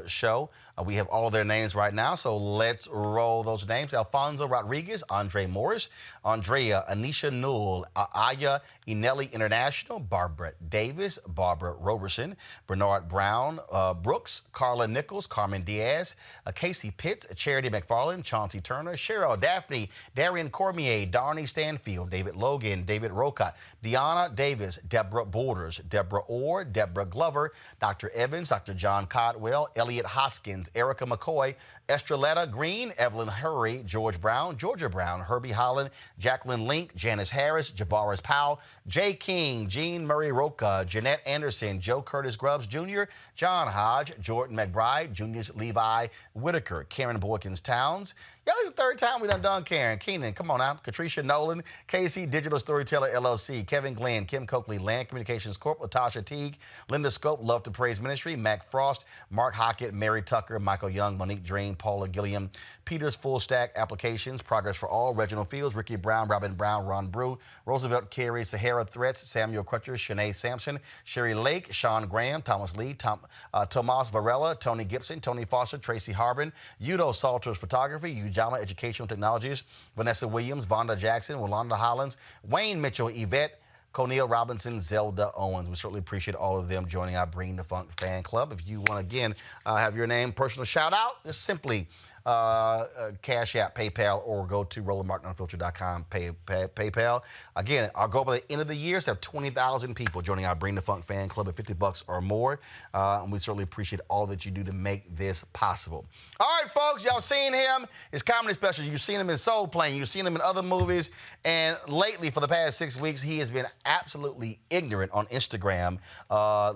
show. We have all of their names right now, so let's roll those names. Alfonso Rodriguez, Andre Morris, Andrea, Anisha Newell, Aya Inelli International, Barbara Davis, Barbara Roberson, Bernard Brown, Brooks, Carla Nichols, Carmen Diaz, Casey Pitts, Charity McFarland, Chauncey Turner, Cheryl, Daphne, Darian Cormier, Darnie Stanfield, David Logan, David Roca, Deanna Davis, Deborah Borders, Deborah Orr, Deborah Glover, Dr. Evans, Dr. John Codwell, Elliot Hoskins, Erica McCoy, Estreletta Green, Evelyn Hurry, George Brown, Georgia Brown, Herbie Holland, Jacqueline Link, Janice Harris, Javaris Powell, Jay King, Jean Murray Roca, Jeanette Anderson, Joe Curtis Grubbs Jr., John Hodge, Jordan McBride, Junius Levi Whitaker, Karen Boykins Towns. Y'all, it's the third time we done Karen. Keenan, come on now. Katricia Nolan, KC Digital Storyteller LLC, Kevin Glenn, Kim Coakley, Land Communications Corp, Latasha Teague, Linda Scope, Love to Praise Ministry, Mac Frost, Mark Hockett, Mary Tucker, Michael Young, Monique Drain, Paula Gilliam, Peters Full Stack Applications, Progress for All, Reginald Fields, Ricky Brown, Robin Brown, Ron Brew, Roosevelt Carey, Sahara Threats, Samuel Crutcher, Shanae Sampson, Sherry Lake, Sean Graham, Thomas Lee, Tomas Varela, Tony Gibson, Tony Foster, Tracy Harbin, Udo Salters Photography, Ujama Educational Technologies, Vanessa Williams, Vonda Jackson, Rolanda Hollins, Wayne Mitchell, Yvette, Conneal Robinson, Zelda Owens. We certainly appreciate all of them joining our Bring the Funk fan club. If you want to, again, have your name, personal shout out, just simply Cash App, PayPal, or go to RolandMartinUnfiltered.com, PayPal. Again, our goal by the end of the year is to have 20,000 people joining our Bring the Funk fan club at $50 or more. And we certainly appreciate all that you do to make this possible. All right, folks, y'all seen him. His comedy special. You've seen him in Soul Plane. You've seen him in other movies. And lately, for the past 6 weeks, he has been absolutely ignorant on Instagram,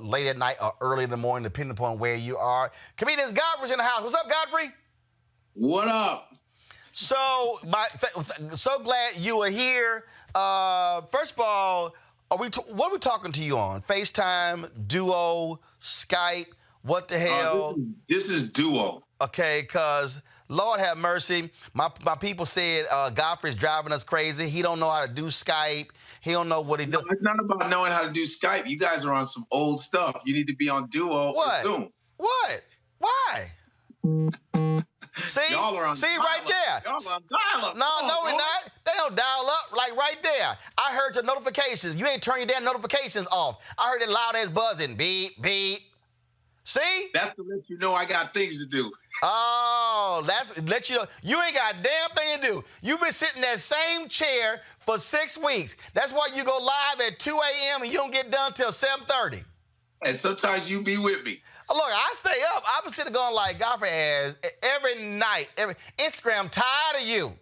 late at night or early in the morning, depending upon where you are. Comedian Godfrey's in the house. What's up, Godfrey? What up? So, so glad you are here. First of all, what are we talking to you on? FaceTime, Duo, Skype, what the hell? This is Duo. Okay, because Lord have mercy, my people said Godfrey's driving us crazy. He don't know how to do Skype. He don't know what he does. It's not about knowing how to do Skype. You guys are on some old stuff. You need to be on Duo or Zoom. What? Why? See right there. Y'all on dial-up. No, we're not. They don't dial up, like right there. I heard your notifications. You ain't turn your damn notifications off. I heard that loud ass buzzing. Beep, beep. See? That's to let you know I got things to do. Oh, that's let you know. You ain't got a damn thing to do. You've been sitting in that same chair for 6 weeks. That's why you go live at 2 a.m. and you don't get done till 7:30. And sometimes you be with me. Look, I stay up. I've been sitting going like Godfrey has every night. Instagram tired of you.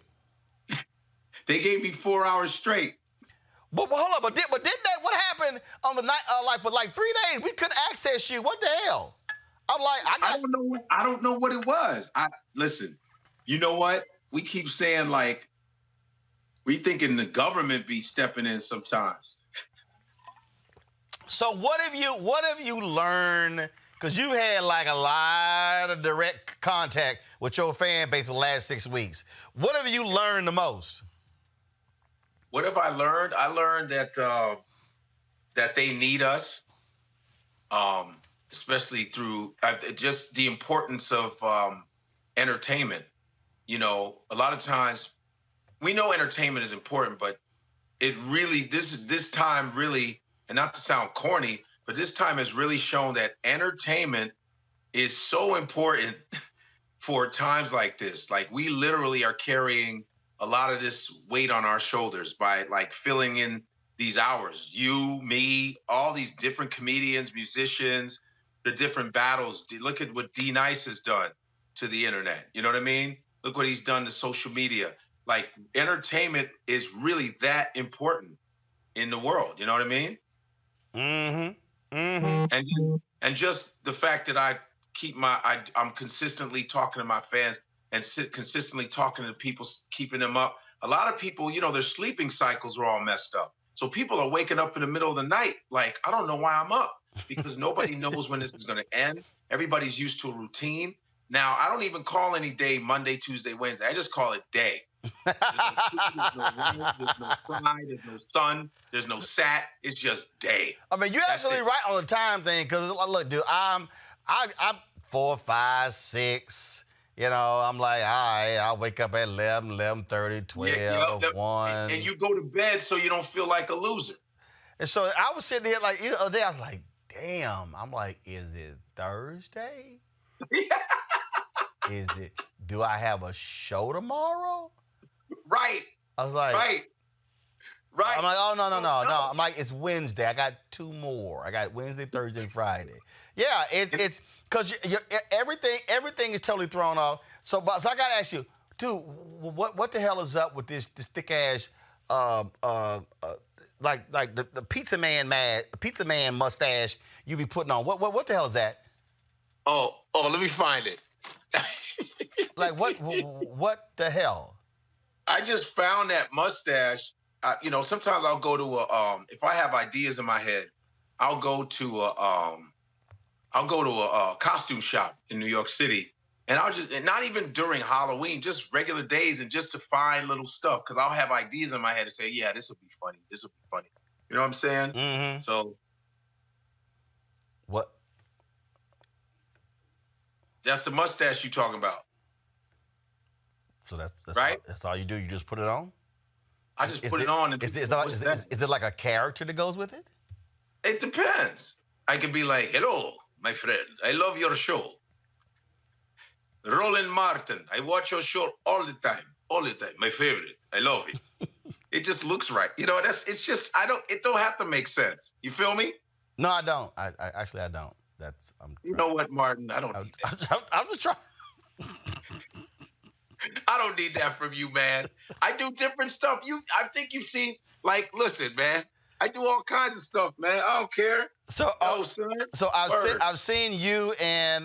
They gave me 4 hours straight. But hold on, but did that? What happened on the night? For 3 days, we couldn't access you. What the hell? I'm like, I don't know what it was. Listen. You know what? We keep saying like we thinking the government be stepping in sometimes. So what have you learned? Because you had like a lot of direct contact with your fan base for the last 6 weeks. What have you learned the most? What have I learned? I learned that that they need us, especially through just the importance of entertainment. You know, a lot of times we know entertainment is important, but it really this time really, and not to sound corny, but this time has really shown that entertainment is so important for times like this. Like, we literally are carrying a lot of this weight on our shoulders by like filling in these hours. You, me, all these different comedians, musicians, the different battles. Look at what D Nice has done to the internet. You know what I mean? Look what he's done to social media. Like, entertainment is really that important in the world. You know what I mean? Mm-hmm. Mm-hmm. And just the fact that I'm consistently talking to my fans and consistently talking to people, keeping them up. A lot of people, you know, their sleeping cycles are all messed up. So people are waking up in the middle of the night like, I don't know why I'm up, because nobody knows when this is going to end. Everybody's used to a routine. Now, I don't even call any day Monday, Tuesday, Wednesday. I just call it day. There's no rain, there's no sky, there's no sun, there's no sat. It's just day. I mean, you're absolutely right on the time thing, because look, dude, I'm 4, 5, 6. You know, I'm like, all right, I'll wake up at 11, 11:30, 12, 1. And you go to bed so you don't feel like a loser. And so I was sitting there like, the other day, I was like, damn. I'm like, is it Thursday? Do I have a show tomorrow? Right. I was like, right. I'm like, oh, no. I'm like, it's Wednesday. I got 2 more. I got Wednesday, Thursday, and Friday. Yeah, it's because everything is totally thrown off. So I got to ask you, dude, what the hell is up with this thick ass, like the pizza man mustache you be putting on? What the hell is that? Oh, let me find it. Like what the hell? I just found that mustache. You know, sometimes I'll go to if I have ideas in my head, I'll go to a costume shop in New York City, and and not even during Halloween, just regular days, and just to find little stuff, because I'll have ideas in my head to say, yeah, this will be funny. This will be funny. You know what I'm saying? Mm-hmm. So what? That's the mustache you talking about. So that's right. That's all you do. You just put it on. I just put it on. And is it like a character that goes with it? It depends. I can be like, hello, my friend. I love your show. Roland Martin. I watch your show all the time. My favorite. I love it. It just looks right. You know, it don't have to make sense. You feel me? No, I don't. I actually don't. You know what, Martin? I don't need that. I'm just trying. I don't need that from you, man. I do different stuff. I think you've seen, like, listen, man. I do all kinds of stuff, man. I don't care. So, son. So I've seen you and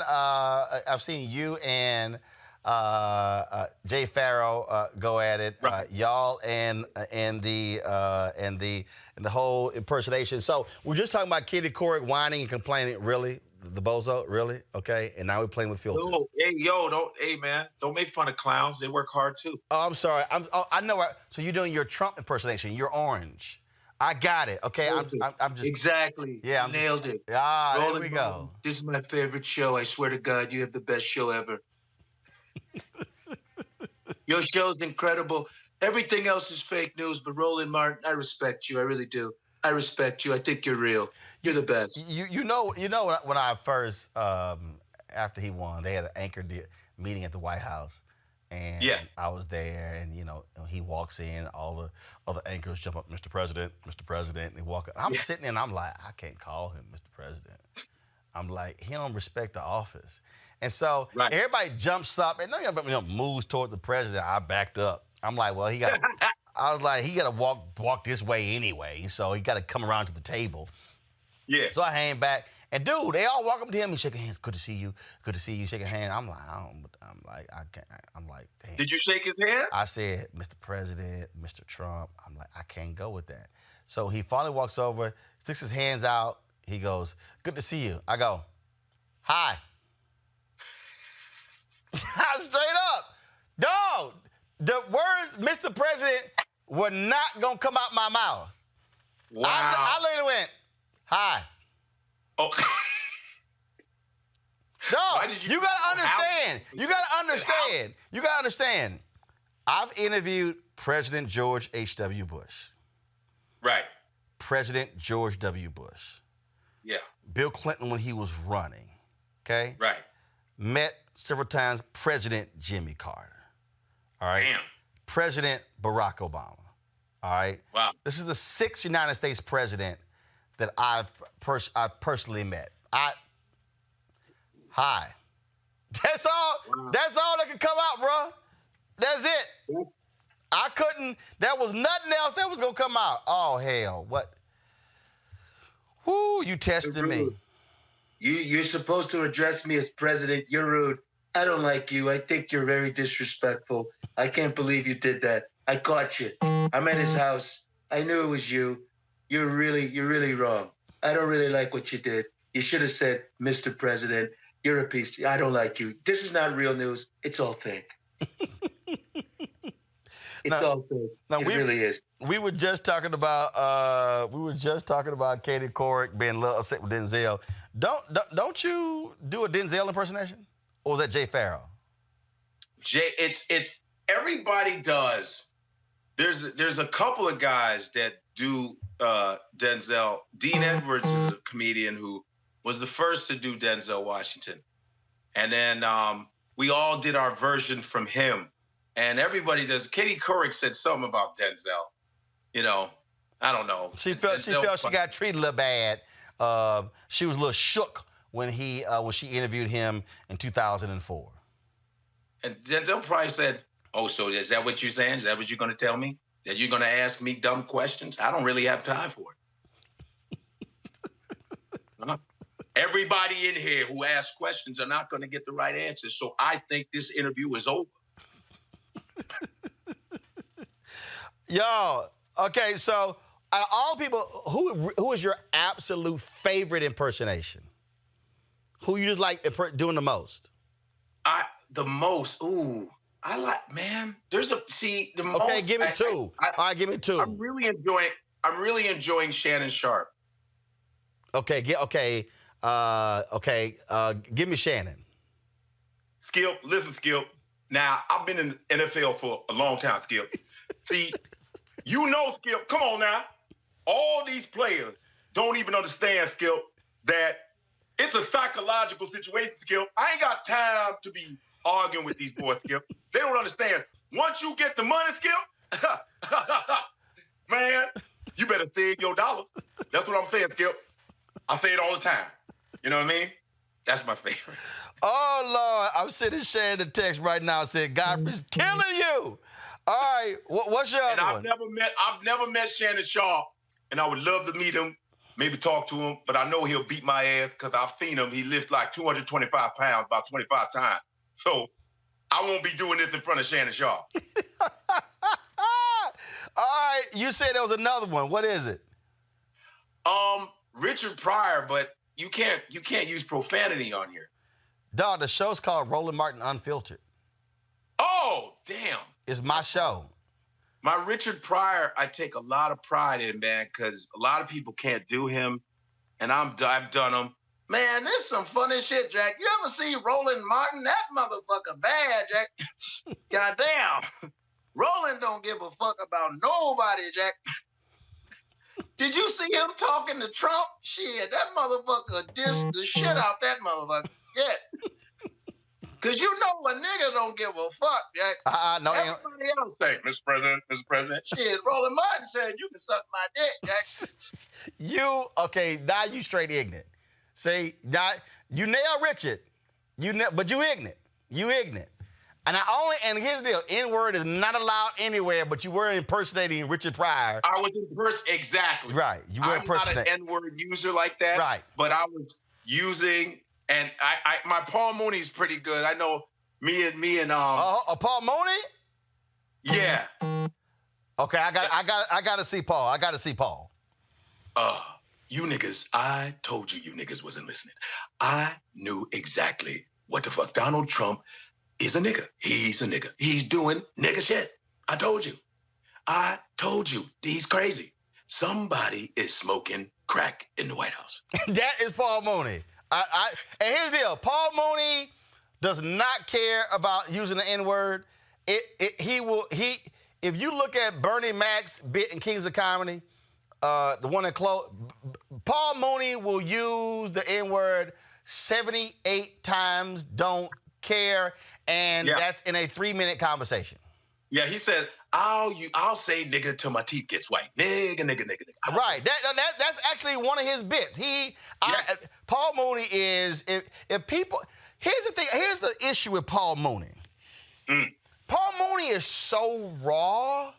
Jay Farrow go at it. Right. Y'all and the whole impersonation. So we're just talking about Kitty Couric whining and complaining. Really? The bozo, really? Okay, and now we're playing with filters. No, hey, man, don't make fun of clowns. They work hard too. Oh, I'm sorry. I know. So you're doing your Trump impersonation. You're orange. I got it. Okay, I'm just exactly. Yeah, I nailed it. There we go. This is my favorite show. I swear to God, you have the best show ever. Your show's incredible. Everything else is fake news, but Roland Martin, I respect you. I really do. I respect you. I think you're real. You're the best. You know when I first after he won, they had an anchor meeting at the White House, and I was there, and he walks in, all the other anchors jump up, Mr. President, and he walk up. I'm sitting there, and I'm like, I can't call him Mr. President. I'm like, he don't respect the office, and so everybody jumps up and moves toward the president. I backed up. I'm like, well, he got. I was like, he got to walk this way anyway, so he got to come around to the table. Yeah. So I hang back, and dude, they all walk up to him and shaking hands. Good to see you. Good to see you. Shaking hands. I'm like, I can't. I'm like, damn. Did you shake his hand? I said, Mr. President, Mr. Trump. I'm like, I can't go with that. So he finally walks over, sticks his hands out. He goes, good to see you. I go, hi. Straight up, dog. The words, Mr. President, were not gonna come out my mouth. Wow. I literally went, hi. Oh. No, you gotta understand. You gotta understand. I've interviewed President George H.W. Bush. Right. President George W. Bush. Yeah. Bill Clinton when he was running. Okay? Right. Met several times President Jimmy Carter. All right? Damn. President Barack Obama. All right? Wow. This is the 6th United States president that I've personally met. Hi. That's all. Wow. That's all that can come out, bro. That's it. I couldn't. That was nothing else that was gonna come out. Oh hell! What? Whoo! You tested me. You're supposed to address me as president. You're rude. I don't like you. I think you're very disrespectful. I can't believe you did that. I caught you. I'm at his house. I knew it was you. You're really wrong. I don't really like what you did. You should have said, Mr. President, you're a piece. I don't like you. This is not real news. It's all fake. It's all fake. It really is. We were just talking about Katie Couric being a little upset with Denzel. Don't you do a Denzel impersonation, or was that Jay Farrell? It's everybody does. There's a couple of guys that do Denzel. Dean Edwards is a comedian who was the first to do Denzel Washington, and then we all did our version from him. And everybody does. Katie Couric said something about Denzel. You know, I don't know. She felt she got treated a little bad. She was a little shook when she interviewed him in 2004. And Denzel probably said, "Oh, so is that what you're saying? Is that what you're going to tell me? That you're going to ask me dumb questions? I don't really have time for it." Everybody in here who asks questions are not going to get the right answers. So I think this interview is over. Yo, okay, so out of all people, who is your absolute favorite impersonation? Who you just like doing the most? I like, man. The most. Okay, give me two. All right, give me two. I'm really enjoying Shannon Sharp. Okay, give me Shannon. Skip, listen, Skip. Now, I've been in the NFL for a long time, Skip. See, Skip, come on now. All these players don't even understand, Skip, that it's a psychological situation, Skip. I ain't got time to be arguing with these boys, Skip. They don't understand. Once you get the money, Skip, man, you better save your dollar. That's what I'm saying, Skip. I say it all the time. You know what I mean? That's my favorite. Oh, Lord. I'm sitting sharing the text right now saying, Godfrey's killing you. All right. What's your other one? I've never met Shannon Sharp, and I would love to meet him, maybe talk to him, but I know he'll beat my ass because I've seen him. He lifts like 225 pounds about 25 times. So I won't be doing this in front of Shannon Sharp. All right. You said there was another one. What is it? Richard Pryor, but you can't use profanity on here. Dog, the show's called Roland Martin Unfiltered. Oh, damn. It's my show. My Richard Pryor, I take a lot of pride in, man, because a lot of people can't do him, and I've done him. Man, this is some funny shit, Jack. You ever see Roland Martin? That motherfucker bad, Jack. Goddamn. Roland don't give a fuck about nobody, Jack. Did you see him talking to Trump? Shit, that motherfucker dissed the shit out that motherfucker. Yeah. Because you know a nigga don't give a fuck, Jack. No, everybody else say, Mr. President. Shit, Roland Martin said you can suck my dick, Jack. Now you straight ignorant. See, now you nail Richard. But you ignorant. And here's the deal, N-word is not allowed anywhere, but you were impersonating Richard Pryor. I was exactly. Right, you were impersonating. I'm not an N-word user like that. Right. But I was using, and my Paul Mooney's pretty good. I know me and Paul Mooney? Yeah. Okay, I gotta see Paul. You niggas, I told you niggas wasn't listening. I knew exactly what the fuck. Donald Trump is a nigga. He's a nigga. He's doing nigga shit. I told you. He's crazy. Somebody is smoking crack in the White House. That is Paul Mooney. And here's the deal. Paul Mooney does not care about using the N-word. If you look at Bernie Mac's bit in Kings of Comedy, the one that closed, Paul Mooney will use the N-word 78 times, don't care, and that's in a 3-minute conversation. Yeah, he said, I'll say nigga till my teeth gets white. Nigga. Right. That's actually one of his bits. Paul Mooney is, if people, here's the thing, here's the issue with Paul Mooney. Paul Mooney is so raw.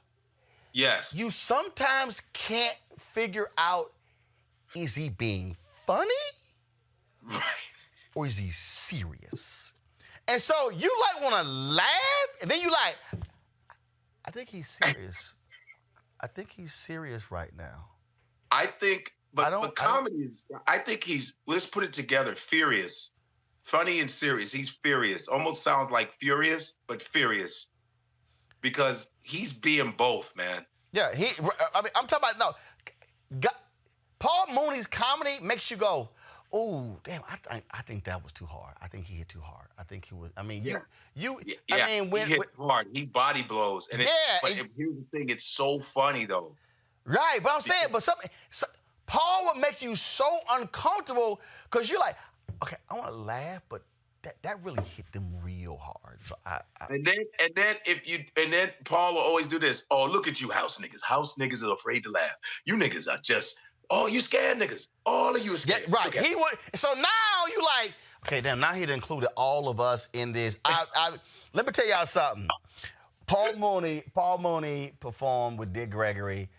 Yes. You sometimes can't figure out, is he being funny? Right. Or is he serious? And so you like want to laugh, and then you like, I think he's serious. I think he's serious right now. I think, but comedy is, I think he's, let's put it together, furious. Funny and serious. He's furious. Almost sounds like furious, but furious. Because he's being both, man. Yeah, I mean, I'm talking about, Paul Mooney's comedy makes you go, oh, damn, I think that was too hard. I think he hit too hard. I think he was, I mean, I mean, when... He hits hard. He body blows. And but here's the thing, it's so funny, though. Right, but I'm saying, Paul would make you so uncomfortable because you're like, okay, I want to laugh, but that really hit them real hard. So And then Paul will always do this. Oh, look at you, house niggas. House niggas are afraid to laugh. You niggas are just, oh, you scared niggas. All of you are scared. Yeah, right. He would. So now you like, okay, damn. Now he included all of us in this. Let me tell y'all something. Paul Mooney performed with Dick Gregory.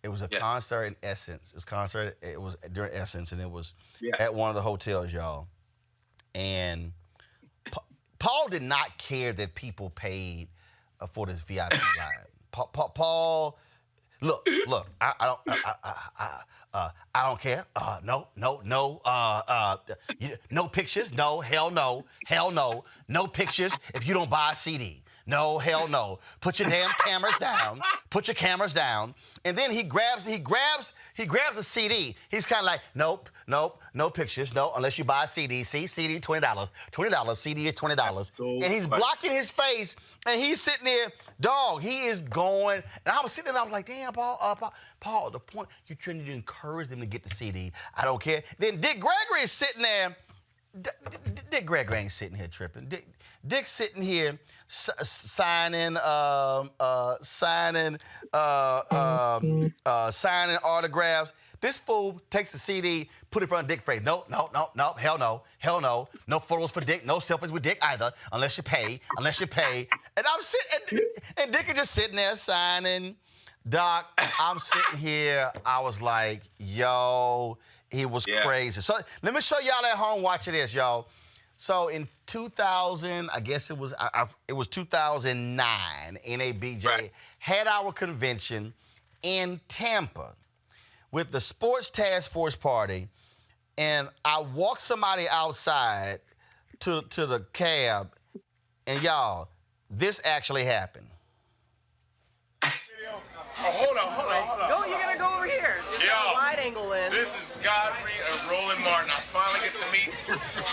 It was a concert in Essence. It was during Essence, and it was at one of the hotels, y'all. And Paul did not care that people paid for this VIP line. Paul, look, I don't care. No pictures. No, hell no. No pictures if you don't buy a CD. No, hell no. Put your damn cameras down. Put your cameras down. And then he grabs the CD. He's kind of like, nope, no pictures, no, unless you buy a CD. See, CD, $20. $20, CD is $20. And he's blocking his face, and he's sitting there, dog, he is going. And I was sitting there, and I was like, damn, Paul, the point, you're trying to encourage them to get the CD. I don't care. Then Dick Gregory is sitting there. Dick Gregory ain't sitting here tripping. Dick's sitting here signing autographs. This fool takes the CD, put it in front of Dick's face. No, hell no. No photos for Dick, no selfies with Dick either, unless you pay. And I'm sitting, and Dick is just sitting there signing. Doc, I'm sitting here, I was like, yo, he was crazy. So let me show y'all at home watching this, y'all. So in 2000, I guess it was 2009, NABJ had our convention in Tampa with the Sports Task Force Party, and I walked somebody outside to the cab, and y'all, this actually happened. Oh, hold on. Go, you gotta go over here. There's a wide angle in. This is Godfrey and Roland Martin. I finally get to meet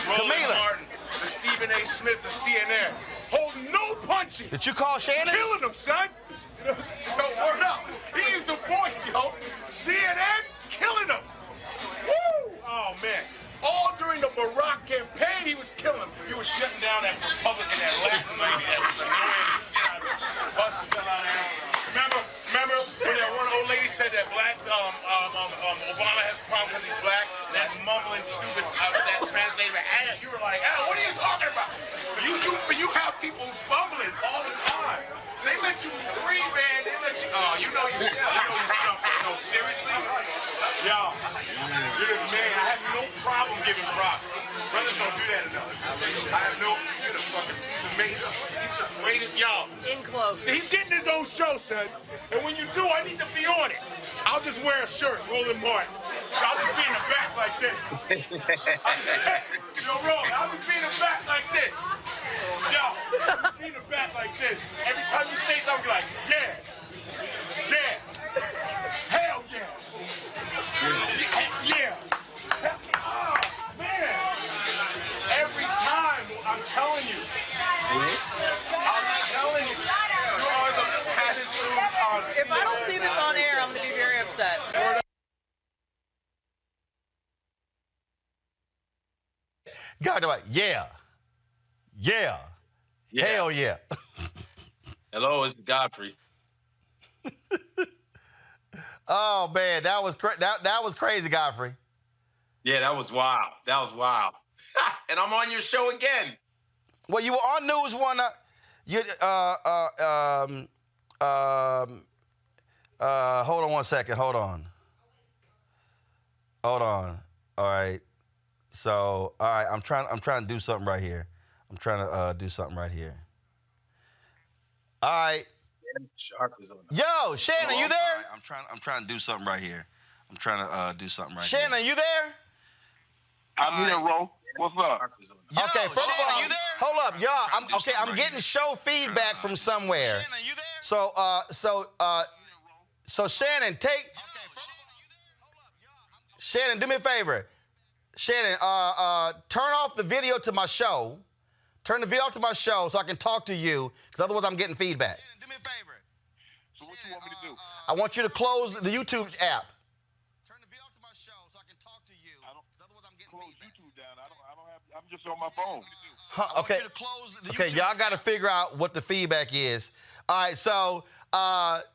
Roland Martin, the Stephen A. Smith of CNN. Holding no punches. Did you call Shannon? Killing him, son. No, word up. He is the voice, yo. CNN, killing him. Woo! Oh, man. All during the Barack campaign, he was killing him. He was shutting down that Republican, that Latin lady that was annoying. Buses fell out of there. Remember when that one old lady said that Obama has a problem because he's black? That mumbling, stupid, that translator, you were like, what are you talking about? You have people fumbling all the time. They let you breathe, man. They let you. Oh, you know your stuff. No, seriously, yo, man, I have no problem giving props. Brothers don't do that enough. I have no. You're the fucking. He's amazing. He's the greatest, y'all. In close. See, he's getting his own show, son. And when you do, I need to be on it. I'll just wear a shirt, Roland Martin. So I'll just be in the back like this. Yo, Roland, I'll just be in the back like this. Yo, I'll just be in the back like this. Every time you say something, I'll be like, yeah. Hell yeah. Yeah. Oh, man. Every time, I'm telling you. You are the baddest dude on. If I don't see this on air, I'm going to be very upset. God, like, yeah. Hell yeah. Hello, it's Godfrey. Oh man, that was crazy, Godfrey. Yeah, that was wild. And I'm on your show again. Well, you were on News One. Hold on one second. Hold on. All right. So, all right, I'm trying to do something right here. All right. Sharp is on. Yo, Shannon, you there? Right, I'm trying to do something right here. Shannon, you there? I'm here, Ro. What's up? Yo, okay, first of all, you there? Hold up, y'all. I'm getting show feedback from somewhere. Shannon, you there? So Shannon, Shannon, do me a favor. Shannon, turn off the video to my show. Turn the video off to my show so I can talk to you, because otherwise I'm getting feedback. Shannon, do me a favor. So what you want me to do? I want you to close the YouTube app. Turn the video off to my show so I can talk to you, because otherwise I'm getting feedback. YouTube down. I'm just on my phone. Okay. Okay, y'all got to figure out what the feedback is. All right, so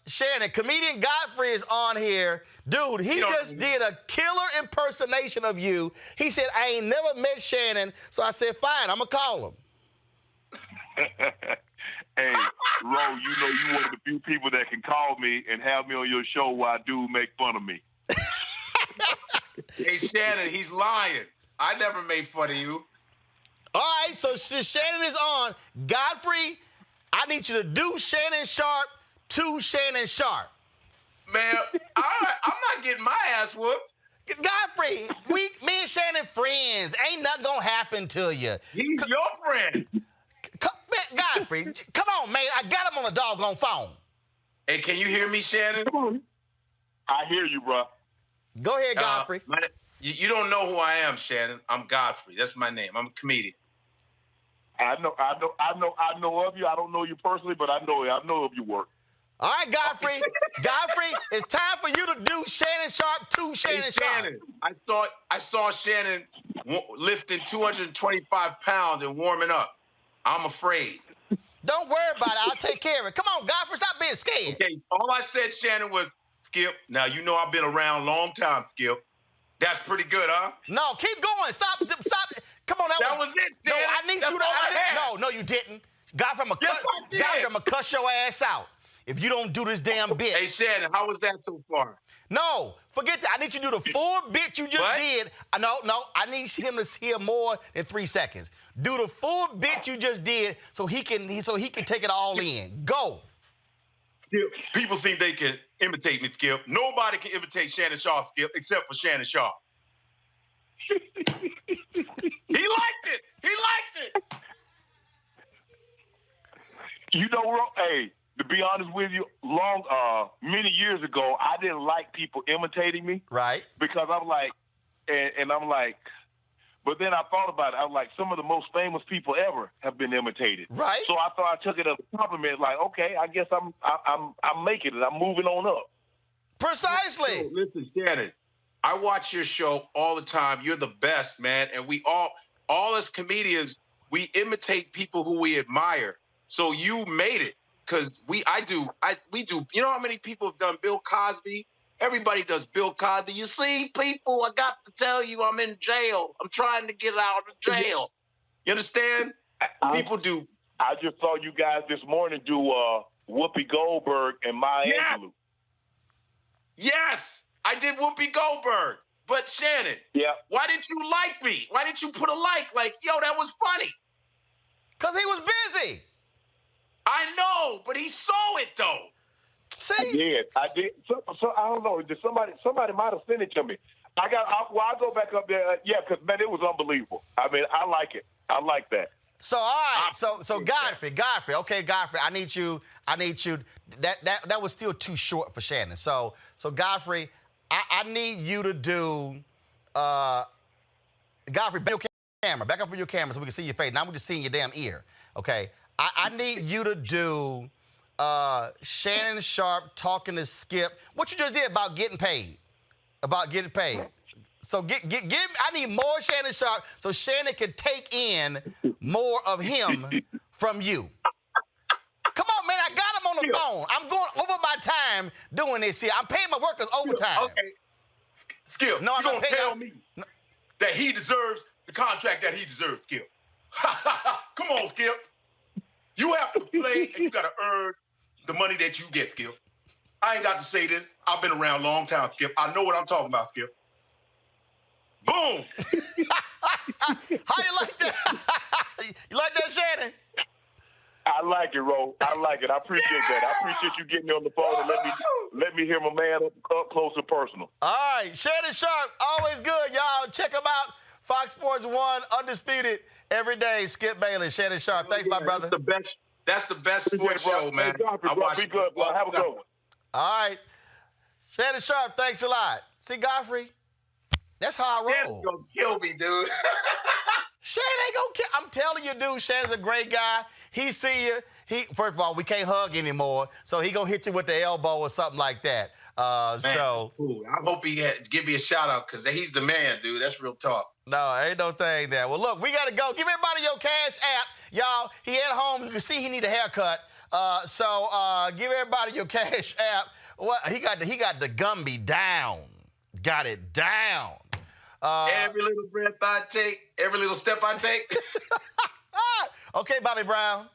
Shannon, comedian Godfrey is on here. Dude, he just did a killer impersonation of you. He said, I ain't never met Shannon, so I said, fine, I'm going to call him. Hey, Ro, you know you one of the few people that can call me and have me on your show while dude make fun of me. Hey, Shannon, he's lying. I never made fun of you. All right, so since Shannon is on, Godfrey, I need you to do Shannon Sharp to Shannon Sharp. Man, I'm not getting my ass whooped. Godfrey, me and Shannon friends. Ain't nothing gonna happen to you. He's your friend. Godfrey, come on, man. I got him on the doggone phone. Hey, can you hear me, Shannon? I hear you, bro. Go ahead, Godfrey. You don't know who I am, Shannon. I'm Godfrey. That's my name. I'm a comedian. I know of you. I don't know you personally, but I know of your work. All right, Godfrey. Godfrey, it's time for you to do Shannon Sharp to Shannon Sharp. I saw Shannon lifting 225 pounds and warming up. I'm afraid. Don't worry about it. I'll take care of it. Come on, Godfrey, stop being scared. Okay, all I said, Shannon, was, Skip, now you know I've been around a long time, Skip. That's pretty good, huh? No, keep going. Stop. Come on, that was it, No, Shannon. I need That's you to. all I had. No, you didn't. Godfrey, I'm Yes, gonna cuss your ass out if you don't do this damn bit. Hey, Shannon, how was that so far? No, forget that. I need you to do the full bit you just did. No, I need him to hear more than 3 seconds. Do the full bit you just did so he can take it all in. Go. Skip, people think they can imitate me, Skip. Nobody can imitate Shannon Sharp, Skip, except for Shannon Sharp. He liked it. You know, hey, to be honest with you, many years ago, I didn't like people imitating me. Right. Because I'm like, and I'm like, but then I thought about it. I was like, some of the most famous people ever have been imitated. Right. So I thought I took it as a compliment. Like, okay, I guess I'm making it. I'm moving on up. Precisely. Listen, Shannon, I watch your show all the time. You're the best, man. And we all as comedians, we imitate people who we admire. So you made it. Because we do. You know how many people have done Bill Cosby? Everybody does Bill Cosby. You see, people, I got to tell you, I'm in jail. I'm trying to get out of jail. You understand? People do. I just saw you guys this morning do Whoopi Goldberg and Maya Angelou. Yes, I did Whoopi Goldberg. But Shannon, why didn't you like me? Why didn't you put a like? Like, yo, that was funny. Because he was busy. I know, but he saw it though. See? I did. So I don't know. Somebody might have sent it to me. I'll go back up there. Because man, it was unbelievable. I mean, I like it. I like that. So all right. So Godfrey. Okay, Godfrey. I need you. That was still too short for Shannon. So Godfrey, I need you to do. Godfrey, back your camera. Back up for your camera so we can see your face. Now we're just seeing your damn ear. Okay. I need you to do Shannon Sharp talking to Skip. What you just did about getting paid. So I need more Shannon Sharp so Shannon can take in more of him from you. Come on, man, I got him on the phone. I'm going over my time doing this here. I'm paying my workers overtime. Okay. Skip, no, you don't tell me that he deserves the contract that he deserves, Skip. Come on, Skip. You have to play and you got to earn the money that you get, Skip. I ain't got to say this. I've been around a long time, Skip. I know what I'm talking about, Skip. Boom. How you like that? You like that, Shannon? I like it, Ro. I like it. I appreciate that. I appreciate you getting me on the phone and let me hear my man up close and personal. All right, Shannon Sharp, always good, y'all. Check him out. Fox Sports 1, Undisputed, every day. Skip Bayless, Shannon Sharp. Thanks, my brother. That's the best sports show, man. I watch be good, bro. Have a good one. All right. Shannon Sharp, thanks a lot. See, Godfrey, that's how I roll. Shannon's gonna kill me, dude. Shannon ain't gonna kill. I'm telling you, dude, Shannon's a great guy. He see you. First of all, we can't hug anymore, so he gonna hit you with the elbow or something like that. Man, cool. I hope he give me a shout out because he's the man, dude. That's real talk. No, ain't no thing there. Well, look, we got to go. Give everybody your Cash App. Y'all, he at home. You can see he need a haircut. So give everybody your Cash App. What he got the Gumby down. Got it down. Every little breath I take, every little step I take. Okay, Bobby Brown.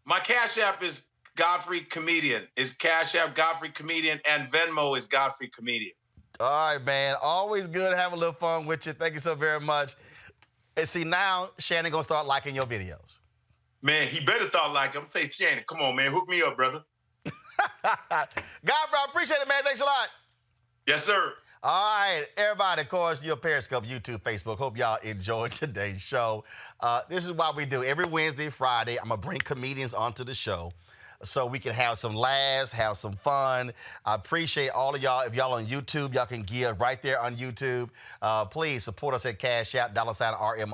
My Cash App is Godfrey Comedian. Is Cash App Godfrey Comedian, and Venmo is Godfrey Comedian. All right, man. Always good to have a little fun with you. Thank you so very much. And see, now Shannon gonna start liking your videos. Man, he better start liking them. Say, Shannon, come on, man. Hook me up, brother. Godfrey, I appreciate it, man. Thanks a lot. Yes, sir. All right, everybody, of course, your Periscope, YouTube, Facebook. Hope y'all enjoyed today's show. This is what we do. Every Wednesday, Friday, I'm going to bring comedians onto the show so we can have some laughs, have some fun. I appreciate all of y'all. If y'all on YouTube, y'all can give right there on YouTube. Please support us at Cash App, $RM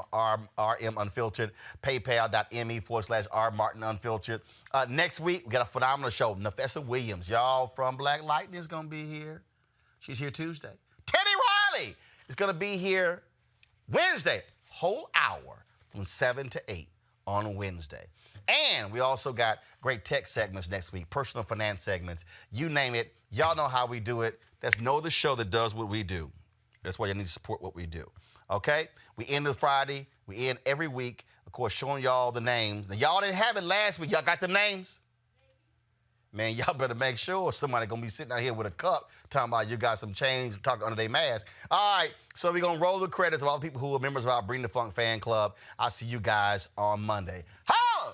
Unfiltered, paypal.me/R Martin Unfiltered. Next week, we got a phenomenal show. Nafessa Williams, y'all from Black Lightning, is going to be here. She's here Tuesday. Teddy Riley is going to be here Wednesday, whole hour from 7 to 8 on Wednesday. And we also got great tech segments next week, personal finance segments. You name it. Y'all know how we do it. There's no other show that does what we do. That's why you need to support what we do. Okay? We end this Friday. We end every week, of course, showing y'all the names. Now, y'all didn't have it last week. Y'all got the names? Man, y'all better make sure somebody gonna be sitting out here with a cup talking about you got some change, talking under their mask. All right, so we're gonna roll the credits of all the people who are members of our Bring the Funk fan club. I'll see you guys on Monday. Holla!